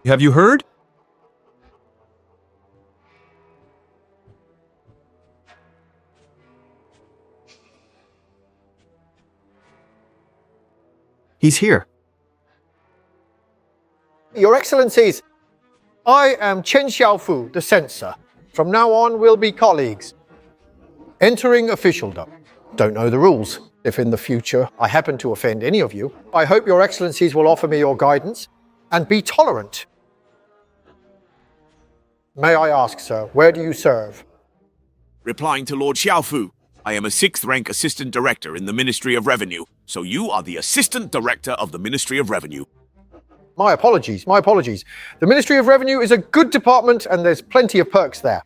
Have you heard? He's here. Your Excellencies, I am Chen Xiaofu, the Censor. From now on, we'll be colleagues. Entering officialdom. Don't know the rules. If in the future I happen to offend any of you, I hope your Excellencies will offer me your guidance and be tolerant. May I ask, sir, where do you serve? Replying to Lord Xiaofu, I am a 6th rank Assistant Director in the Ministry of Revenue, so you are the Assistant Director of the Ministry of Revenue. My apologies, my apologies. The Ministry of Revenue is a good department and there's plenty of perks there.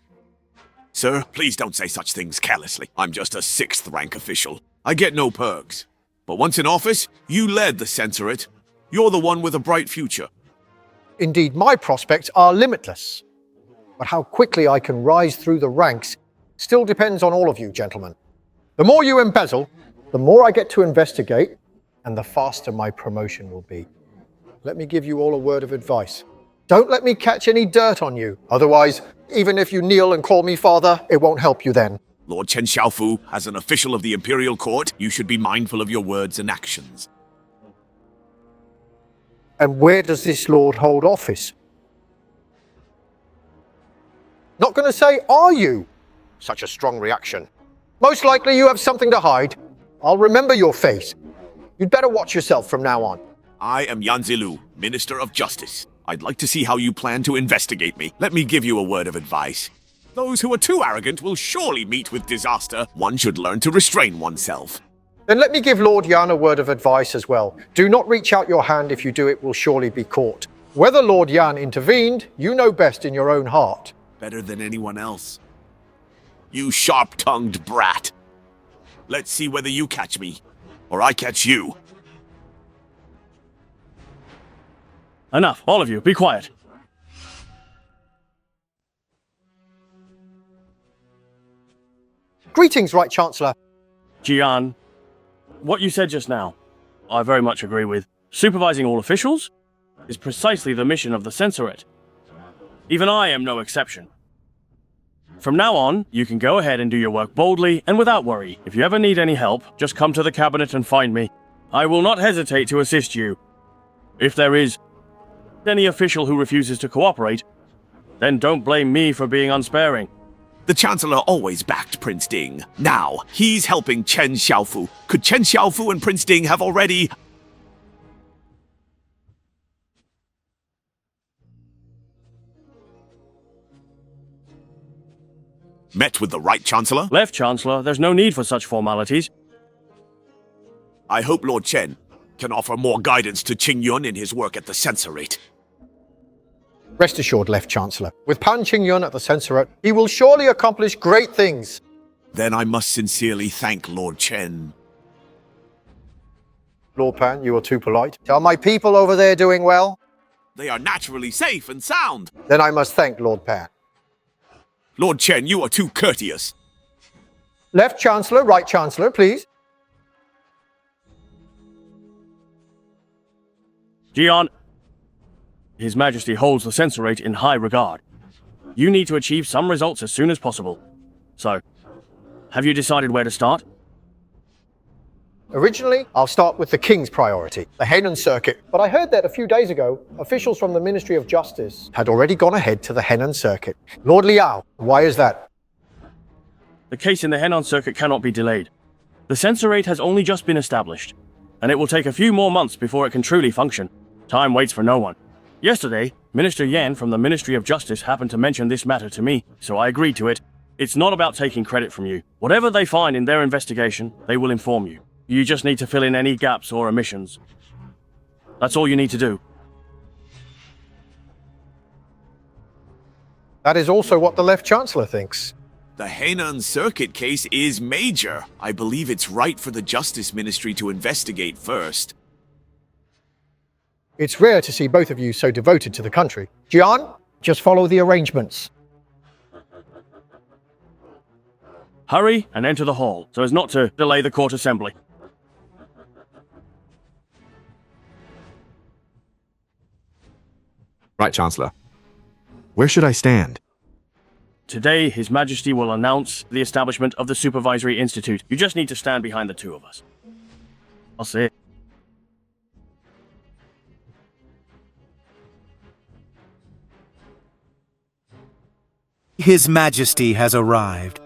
Sir, please don't say such things carelessly. I'm just a 6th rank official. I get no perks. But once in office, you led the Censorate. You're the one with a bright future. Indeed, my prospects are limitless. But how quickly I can rise through the ranks still depends on all of you, gentlemen. The more you embezzle, the more I get to investigate, and the faster my promotion will be. Let me give you all a word of advice. Don't let me catch any dirt on you. Otherwise, even if you kneel and call me father, it won't help you then. Lord Chen Xiaofu, as an official of the Imperial Court, you should be mindful of your words and actions. And where does this lord hold office? Not gonna say, are you? Such a strong reaction. Most likely you have something to hide. I'll remember your face. You'd better watch yourself from now on. I am Yan Zilu, Minister of Justice. I'd like to see how you plan to investigate me. Let me give you a word of advice. Those who are too arrogant will surely meet with disaster. One should learn to restrain oneself. Then let me give Lord Yan a word of advice as well. Do not reach out your hand. If you do, it will surely be caught. Whether Lord Yan intervened, you know best in your own heart. Better than anyone else. You sharp-tongued brat. Let's see whether you catch me, or I catch you. Enough, all of you, be quiet. Greetings, Right Chancellor. Jian, what you said just now, I very much agree with. Supervising all officials is precisely the mission of the censorate. Even I am no exception. From now on, you can go ahead and do your work boldly and without worry. If you ever need any help, just come to the cabinet and find me. I will not hesitate to assist you. If there is any official who refuses to cooperate, then don't blame me for being unsparing. The Chancellor always backed Prince Ding. Now, he's helping Chen Xiaofu. Could Chen Xiaofu and Prince Ding have already... met with the Right Chancellor? Left Chancellor, there's no need for such formalities. I hope Lord Chen can offer more guidance to Qingyun in his work at the censorate. Rest assured, Left Chancellor. With Pan Qingyun at the censorate, he will surely accomplish great things. Then I must sincerely thank Lord Chen. Lord Pan, you are too polite. Are my people over there doing well? They are naturally safe and sound. Then I must thank Lord Pan. Lord Chen, you are too courteous. Left Chancellor, Right Chancellor, please. Jian, His Majesty holds the censorate in high regard. You need to achieve some results as soon as possible. So, have you decided where to start? Originally, I'll start with the King's priority, the Henan Circuit. But I heard that a few days ago, officials from the Ministry of Justice had already gone ahead to the Henan Circuit. Lord Liao, why is that? The case in the Henan Circuit cannot be delayed. The censorate has only just been established, and it will take a few more months before it can truly function. Time waits for no one. Yesterday, Minister Yan from the Ministry of Justice happened to mention this matter to me, so I agreed to it. It's not about taking credit from you. Whatever they find in their investigation, they will inform you. You just need to fill in any gaps or omissions. That's all you need to do. That is also what the Left Chancellor thinks. The Henan Circuit case is major. I believe it's right for the Justice Ministry to investigate first. It's rare to see both of you so devoted to the country. Jian, just follow the arrangements. Hurry and enter the hall, so as not to delay the court assembly. Right, Chancellor. Where should I stand? Today, His Majesty will announce the establishment of the Supervisory Institute. You just need to stand behind the two of us. I'll see it. His Majesty has arrived.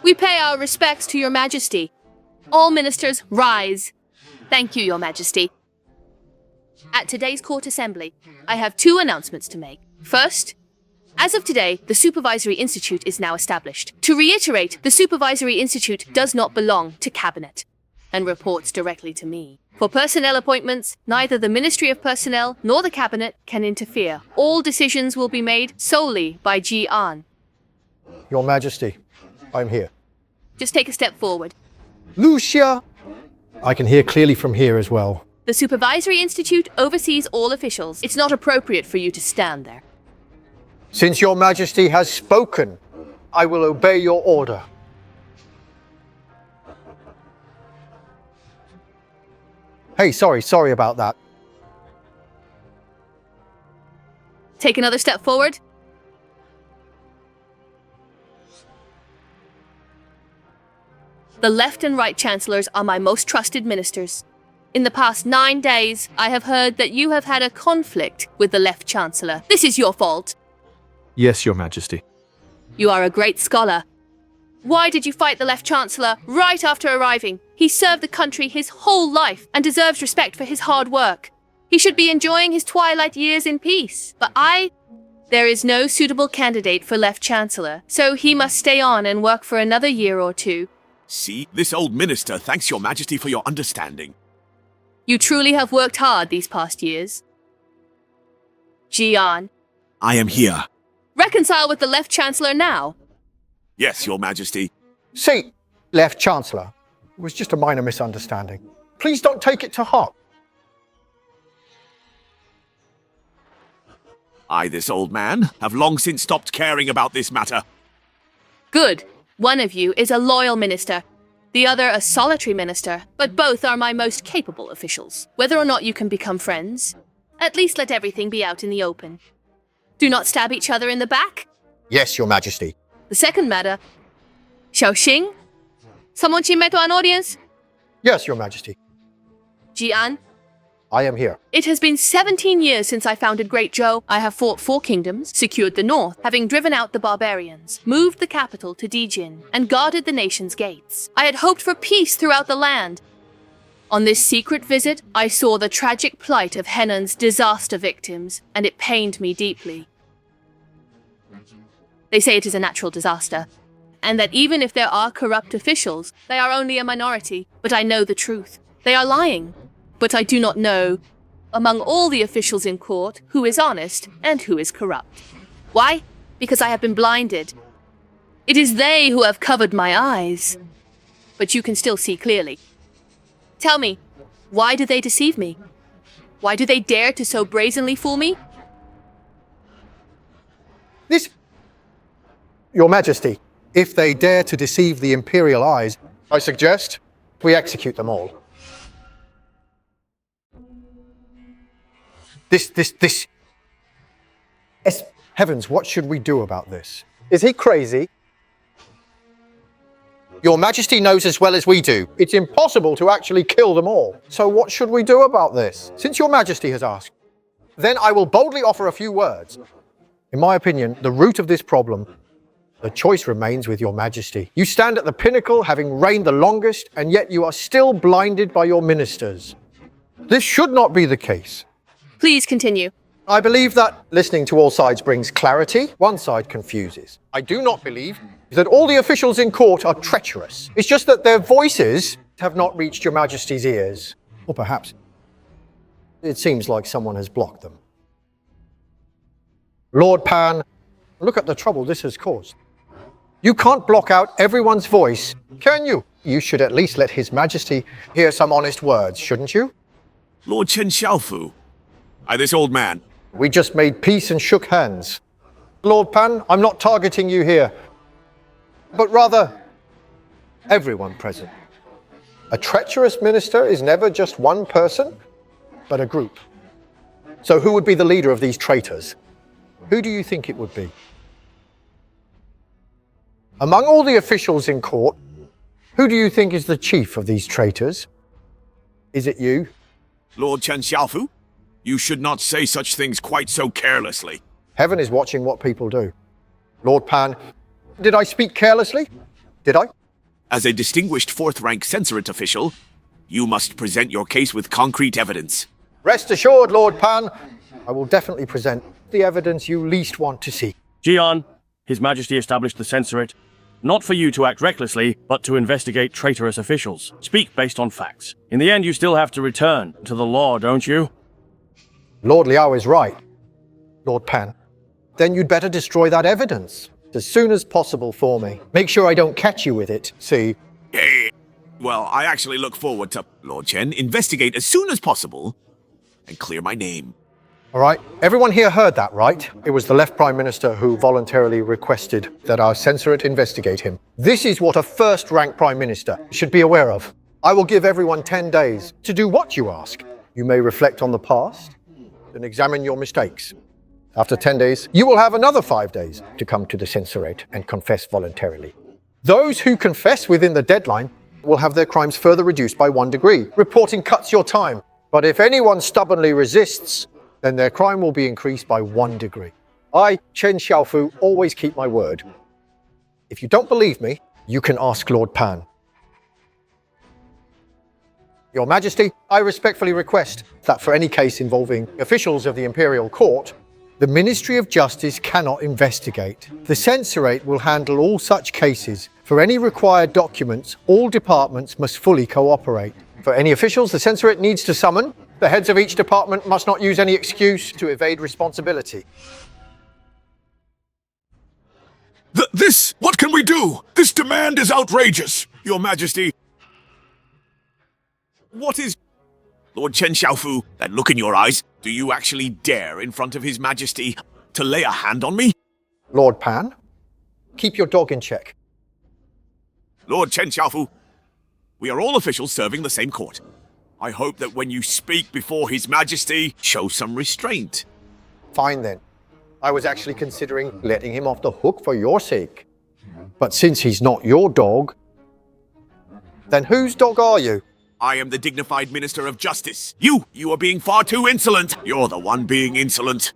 We pay our respects to your majesty. All ministers, rise. Thank you, your majesty. At today's court assembly, I have two announcements to make. First, as of today, the Supervisory Institute is now established. To reiterate, the Supervisory Institute does not belong to Cabinet and reports directly to me. For personnel appointments, neither the Ministry of Personnel nor the Cabinet can interfere. All decisions will be made solely by Ji An. Your Majesty, I'm here. Just take a step forward. Lucia! I can hear clearly from here as well. The Supervisory Institute oversees all officials. It's not appropriate for you to stand there. Since your Majesty has spoken, I will obey your order. Hey, sorry about that. Take another step forward. The left and right chancellors are my most trusted ministers. In the past 9 days, I have heard that you have had a conflict with the left chancellor. This is your fault. Yes, Your Majesty. You are a great scholar. Why did you fight the left chancellor right after arriving? He served the country his whole life and deserves respect for his hard work. He should be enjoying his twilight years in peace. But there is no suitable candidate for left chancellor, so he must stay on and work for another year or two. See, this old minister thanks Your Majesty for your understanding. You truly have worked hard these past years. Jian, I am here. reconcile with the left chancellor now. Yes, Your Majesty. See, Left Chancellor, it was just a minor misunderstanding. Please don't take it to heart. I, this old man, have long since stopped caring about this matter. Good. One of you is a loyal minister, the other a solitary minister, but both are my most capable officials. Whether or not you can become friends, at least let everything be out in the open. Do not stab each other in the back. Yes, Your Majesty. The second matter, Xiaoxing, someone to an audience? Yes, Your Majesty. Jian, I am here. it has been 17 years since I founded Great Zhou. I have fought 4 kingdoms, secured the north, having driven out the barbarians, moved the capital to Dijin, and guarded the nation's gates. I had hoped for peace throughout the land. On this secret visit, I saw the tragic plight of Henan's disaster victims, and it pained me deeply. They say it is a natural disaster, and that even if there are corrupt officials, they are only a minority. But I know the truth. They are lying. But I do not know, among all the officials in court, who is honest and who is corrupt. Why? Because I have been blinded. It is they who have covered my eyes. But you can still see clearly. Tell me, why do they deceive me? Why do they dare to so brazenly fool me? Your Majesty, if they dare to deceive the Imperial eyes, I suggest we execute them all. This. Heavens, what should we do about this? Is he crazy? Your Majesty knows as well as we do, it's impossible to actually kill them all. So what should we do about this? Since Your Majesty has asked, then I will boldly offer a few words. In my opinion, the root of this problem, the choice remains with Your Majesty. You stand at the pinnacle, having reigned the longest, and yet you are still blinded by your ministers. This should not be the case. Please continue. I believe that listening to all sides brings clarity. One side confuses. I do not believe that all the officials in court are treacherous. It's just that their voices have not reached Your Majesty's ears. Or perhaps it seems like someone has blocked them. Lord Pan, look at the trouble this has caused. You can't block out everyone's voice, can you? You should at least let His Majesty hear some honest words, shouldn't you? Lord Chen Xiaofu. I, this old man. We just made peace and shook hands. Lord Pan, I'm not targeting you here, but rather everyone present. A treacherous minister is never just one person, but a group. So who would be the leader of these traitors? Who do you think it would be? Among all the officials in court, who do you think is the chief of these traitors? Is it you? Lord Chen Xiaofu? You should not say such things quite so carelessly. Heaven is watching what people do. Lord Pan, did I speak carelessly? Did I? As a distinguished fourth-rank censorate official, you must present your case with concrete evidence. Rest assured, Lord Pan, I will definitely present the evidence you least want to see. Jian, His Majesty established the censorate, not for you to act recklessly, but to investigate traitorous officials. Speak based on facts. In the end, you still have to return to the law, don't you? Lord Liao is right, Lord Pan. Then you'd better destroy that evidence as soon as possible for me. Make sure I don't catch you with it, see? Hey. Well, I actually look forward to, Lord Chen, investigate as soon as possible and clear my name. All right, everyone here heard that, right? It was the left Prime Minister who voluntarily requested that our censorate investigate him. This is what a first-rank Prime Minister should be aware of. I will give everyone 10 days to do what you ask. You may reflect on the past and examine your mistakes. After 10 days, you will have another 5 days to come to the censorate and confess voluntarily. Those who confess within the deadline will have their crimes further reduced by 1 degree. Reporting cuts your time. But if anyone stubbornly resists, then their crime will be increased by 1 degree. I, Chen Xiaofu, always keep my word. If you don't believe me, you can ask Lord Pan. Your Majesty, I respectfully request that for any case involving officials of the Imperial Court, the Ministry of Justice cannot investigate. The Censorate will handle all such cases. For any required documents, all departments must fully cooperate. For any officials the Censorate needs to summon, the heads of each department must not use any excuse to evade responsibility. What can we do? This demand is outrageous, Your Majesty. What is... Lord Chen Xiaofu, that look in your eyes, do you actually dare in front of His Majesty to lay a hand on me? Lord Pan, keep your dog in check. Lord Chen Xiaofu, we are all officials serving the same court. I hope that when you speak before His Majesty, show some restraint. Fine then. I was actually considering letting him off the hook for your sake. But since he's not your dog, then whose dog are you? I am the dignified Minister of Justice. You are being far too insolent. You're the one being insolent.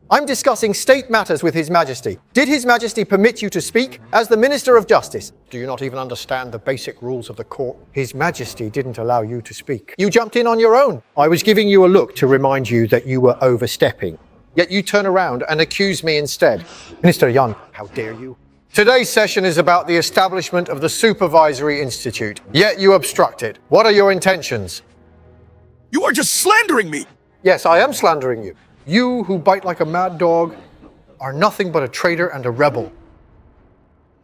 I'm discussing state matters with His Majesty. Did His Majesty permit you to speak as the Minister of Justice? Do you not even understand the basic rules of the court? His Majesty didn't allow you to speak. You jumped in on your own. I was giving you a look to remind you that you were overstepping. Yet you turn around and accuse me instead. Minister Yan, how dare you? Today's session is about the establishment of the Supervisory Institute, yet you obstruct it. What are your intentions? You are just slandering me! Yes, I am slandering you. You, who bite like a mad dog, are nothing but a traitor and a rebel.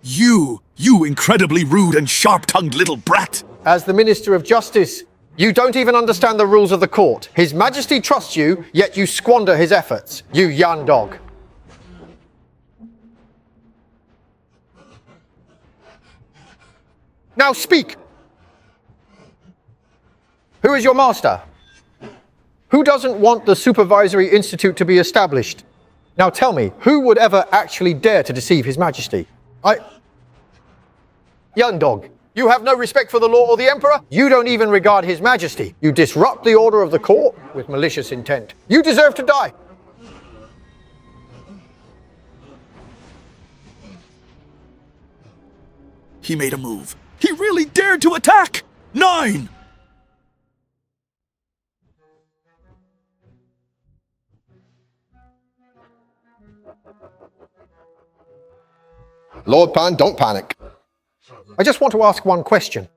You incredibly rude and sharp-tongued little brat! As the Minister of Justice, you don't even understand the rules of the court. His Majesty trusts you, yet you squander his efforts. You Yan dog. Now speak! Who is your master? Who doesn't want the Supervisory Institute to be established? Now tell me, who would ever actually dare to deceive His Majesty? Young dog, you have no respect for the law or the Emperor? You don't even regard His Majesty. You disrupt the order of the court with malicious intent. You deserve to die. He made a move. He really dared to attack! 9! Lord Pan, don't panic. I just want to ask one question.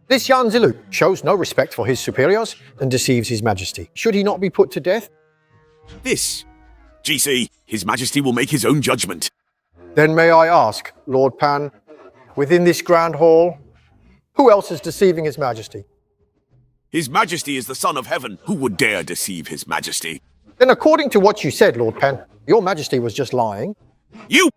This Yan Zilu shows no respect for his superiors and deceives His Majesty. Should he not be put to death? This. GC, His Majesty will make his own judgment. Then may I ask, Lord Pan, within this grand hall, who else is deceiving His Majesty? His Majesty is the Son of Heaven. Who would dare deceive His Majesty? Then according to what you said, Lord Pan, your Majesty was just lying. You!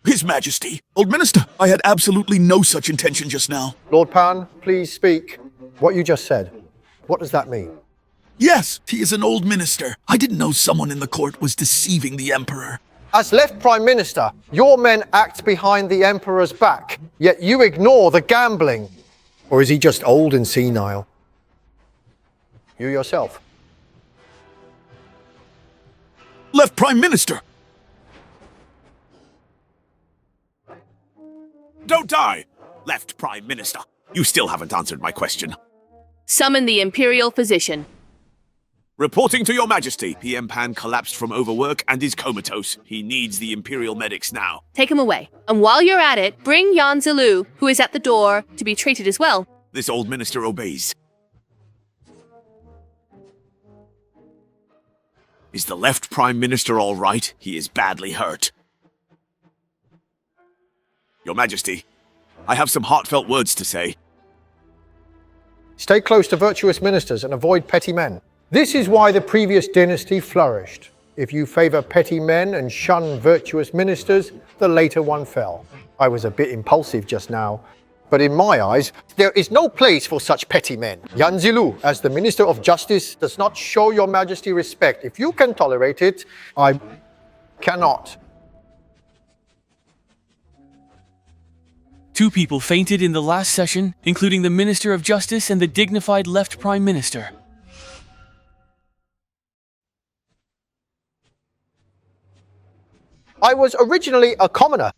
His Majesty! Old Minister, I had absolutely no such intention just now. Lord Pan, please speak. What you just said, what does that mean? Yes, he is an old minister. I didn't know someone in the court was deceiving the Emperor. As left Prime Minister, your men act behind the Emperor's back, yet you ignore the gambling. Or is he just old and senile? You yourself. Left Prime Minister! Don't die! Left Prime Minister. You still haven't answered my question. Summon the Imperial Physician. Reporting to Your Majesty, PM Pan collapsed from overwork and is comatose. He needs the Imperial medics now. Take him away. And while you're at it, bring Yan Zilu, who is at the door, to be treated as well. This old minister obeys. Is the left Prime Minister all right? He is badly hurt. Your Majesty, I have some heartfelt words to say. Stay close to virtuous ministers and avoid petty men. This is why the previous dynasty flourished. If you favor petty men and shun virtuous ministers, the later one fell. I was a bit impulsive just now, but in my eyes, there is no place for such petty men. Yan Zilu, as the Minister of Justice, does not show Your Majesty respect. If you can tolerate it, I cannot. 2 people fainted in the last session, including the Minister of Justice and the dignified Left Prime Minister. I was originally a commoner,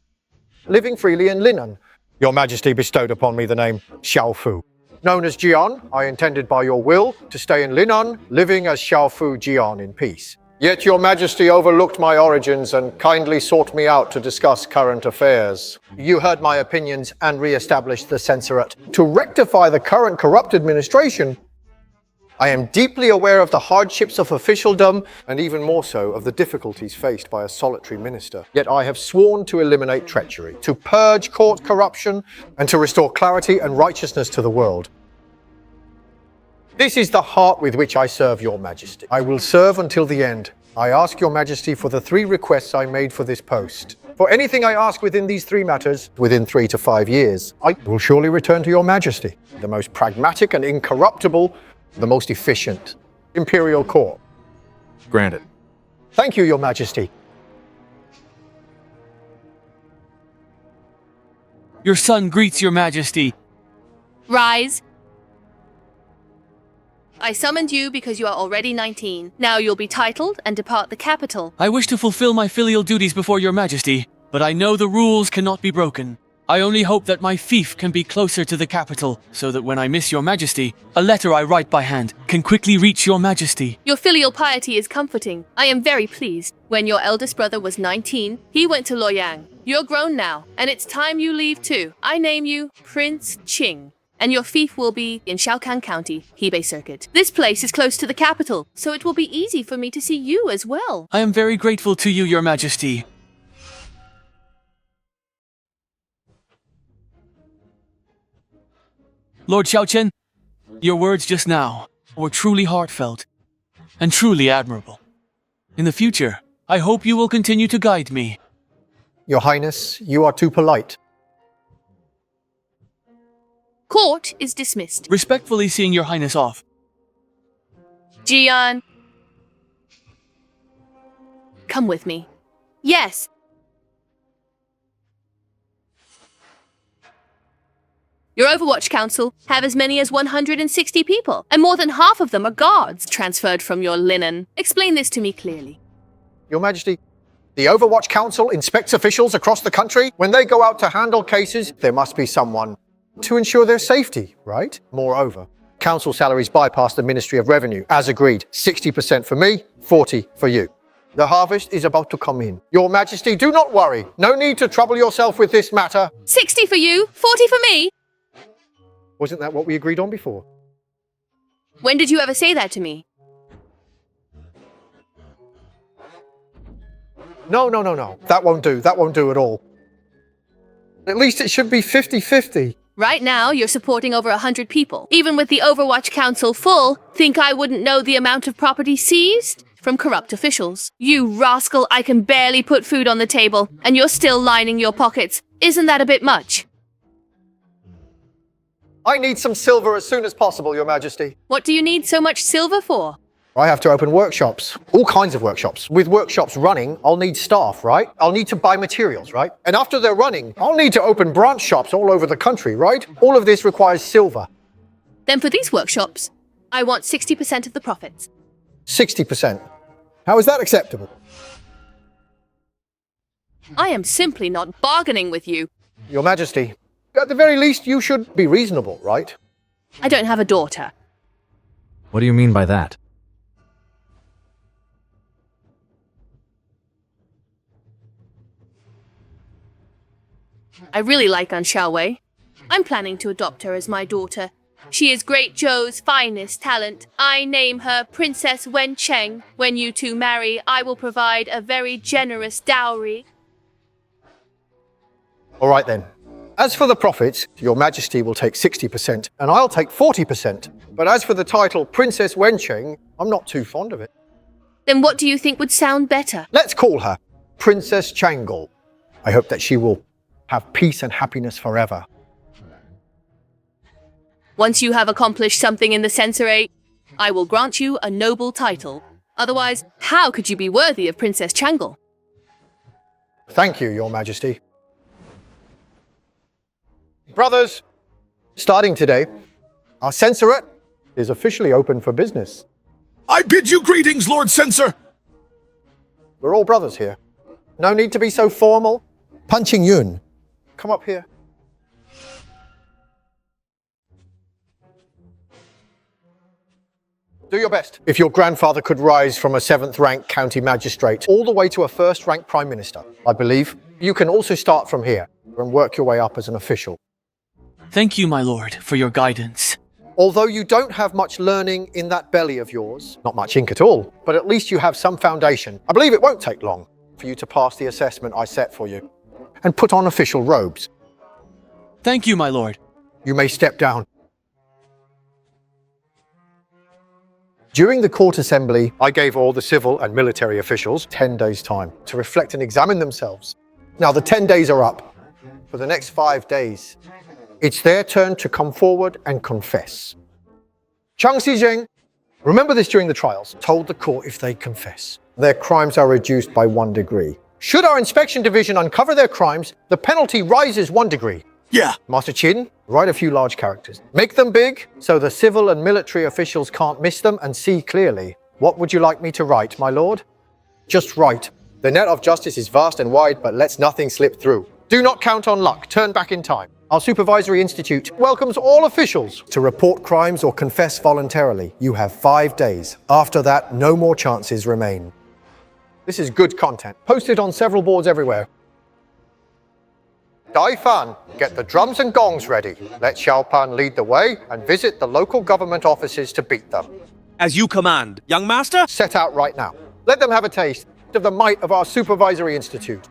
living freely in Linan. Your Majesty bestowed upon me the name Xiaofu. Known as Jian, I intended by your will to stay in Linan, living as Xiaofu Jian in peace. Yet your Majesty overlooked my origins and kindly sought me out to discuss current affairs. You heard my opinions and re-established the censorate. To rectify the current corrupt administration, I am deeply aware of the hardships of officialdom and even more so of the difficulties faced by a solitary minister. Yet I have sworn to eliminate treachery, to purge court corruption, and to restore clarity and righteousness to the world. This is the heart with which I serve your Majesty. I will serve until the end. I ask your Majesty for the 3 requests I made for this post. For anything I ask within these 3 matters, within 3 to 5 years, I will surely return to your Majesty, the most pragmatic and incorruptible, the most efficient imperial court. Granted. Thank you, your Majesty. Your son greets your Majesty. Rise. I summoned you because you are already 19. Now you'll be titled and depart the capital. I wish to fulfill my filial duties before your Majesty, but I know the rules cannot be broken. I only hope that my fief can be closer to the capital, so that when I miss your Majesty, a letter I write by hand can quickly reach your Majesty. Your filial piety is comforting. I am very pleased. When your eldest brother was 19, he went to Luoyang. You're grown now, and it's time you leave too. I name you Prince Qing, and your fief will be in Shaokan County, Hebei Circuit. This place is close to the capital, so it will be easy for me to see you as well. I am very grateful to you, your Majesty. Lord Xiaoqian, your words just now were truly heartfelt and truly admirable. In the future, I hope you will continue to guide me. Your Highness, you are too polite. Court is dismissed. Respectfully seeing your Highness off. Jian. Come with me. Yes. Your Overwatch Council have as many as 160 people, and more than half of them are guards transferred from your linen. Explain this to me clearly. Your Majesty, the Overwatch Council inspects officials across the country. When they go out to handle cases, there must be someone to ensure their safety, right? Moreover, council salaries bypass the Ministry of Revenue. As agreed, 60% for me, 40% for you. The harvest is about to come in. Your Majesty, do not worry. No need to trouble yourself with this matter. 60 for you, 40 for me. Wasn't that what we agreed on before? When did you ever say that to me? No. That won't do. That won't do at all. At least it should be 50-50. Right now, you're supporting over 100 people. Even with the Overwatch Council full, think I wouldn't know the amount of property seized from corrupt officials? You rascal, I can barely put food on the table, and you're still lining your pockets. Isn't that a bit much? I need some silver as soon as possible, Your Majesty. What do you need so much silver for? I have to open workshops, all kinds of workshops. With workshops running, I'll need staff, right? I'll need to buy materials, right? And after they're running, I'll need to open branch shops all over the country, right? All of this requires silver. Then for these workshops, I want 60% of the profits. 60%. How is that acceptable? I am simply not bargaining with you. Your Majesty, at the very least, you should be reasonable, right? I don't have a daughter. What do you mean by that? I really like An Xiaowei. I'm planning to adopt her as my daughter. She is Great Zhou's finest talent. I name her Princess Wen Cheng. When you two marry, I will provide a very generous dowry. All right then. As for the profits, Your Majesty will take 60% and I'll take 40%. But as for the title Princess Wencheng, I'm not too fond of it. Then what do you think would sound better? Let's call her Princess Changle. I hope that she will have peace and happiness forever. Once you have accomplished something in the censorate, I will grant you a noble title. Otherwise, how could you be worthy of Princess Changle? Thank you, Your Majesty. Brothers, starting today, our censorate is officially open for business. I bid you greetings, Lord Censor! We're all brothers here. No need to be so formal. Punching Yun, come up here. Do your best. If your grandfather could rise from a 7th rank county magistrate all the way to a 1st rank prime minister, I believe you can also start from here and work your way up as an official. Thank you, my lord, for your guidance. Although you don't have much learning in that belly of yours, not much ink at all, but at least you have some foundation. I believe it won't take long for you to pass the assessment I set for you and put on official robes. Thank you, my lord. You may step down. During the court assembly, I gave all the civil and military officials 10 days' time to reflect and examine themselves. Now the 10 days are up. For the next 5 days, it's their turn to come forward and confess. Chang Xijing, remember this during the trials, told the court if they confess, their crimes are reduced by 1 degree. Should our inspection division uncover their crimes, the penalty rises 1 degree. Yeah. Master Qin, write a few large characters. Make them big, so the civil and military officials can't miss them and see clearly. What would you like me to write, my lord? Just write. The net of justice is vast and wide, but lets nothing slip through. Do not count on luck. Turn back in time. Our Supervisory Institute welcomes all officials to report crimes or confess voluntarily. You have 5 days. After that, no more chances remain. This is good content. Posted on several boards everywhere. Dai Fan, get the drums and gongs ready. Let Xiao Pan lead the way and visit the local government offices to beat them. As you command, young master. Set out right now. Let them have a taste of the might of our Supervisory Institute.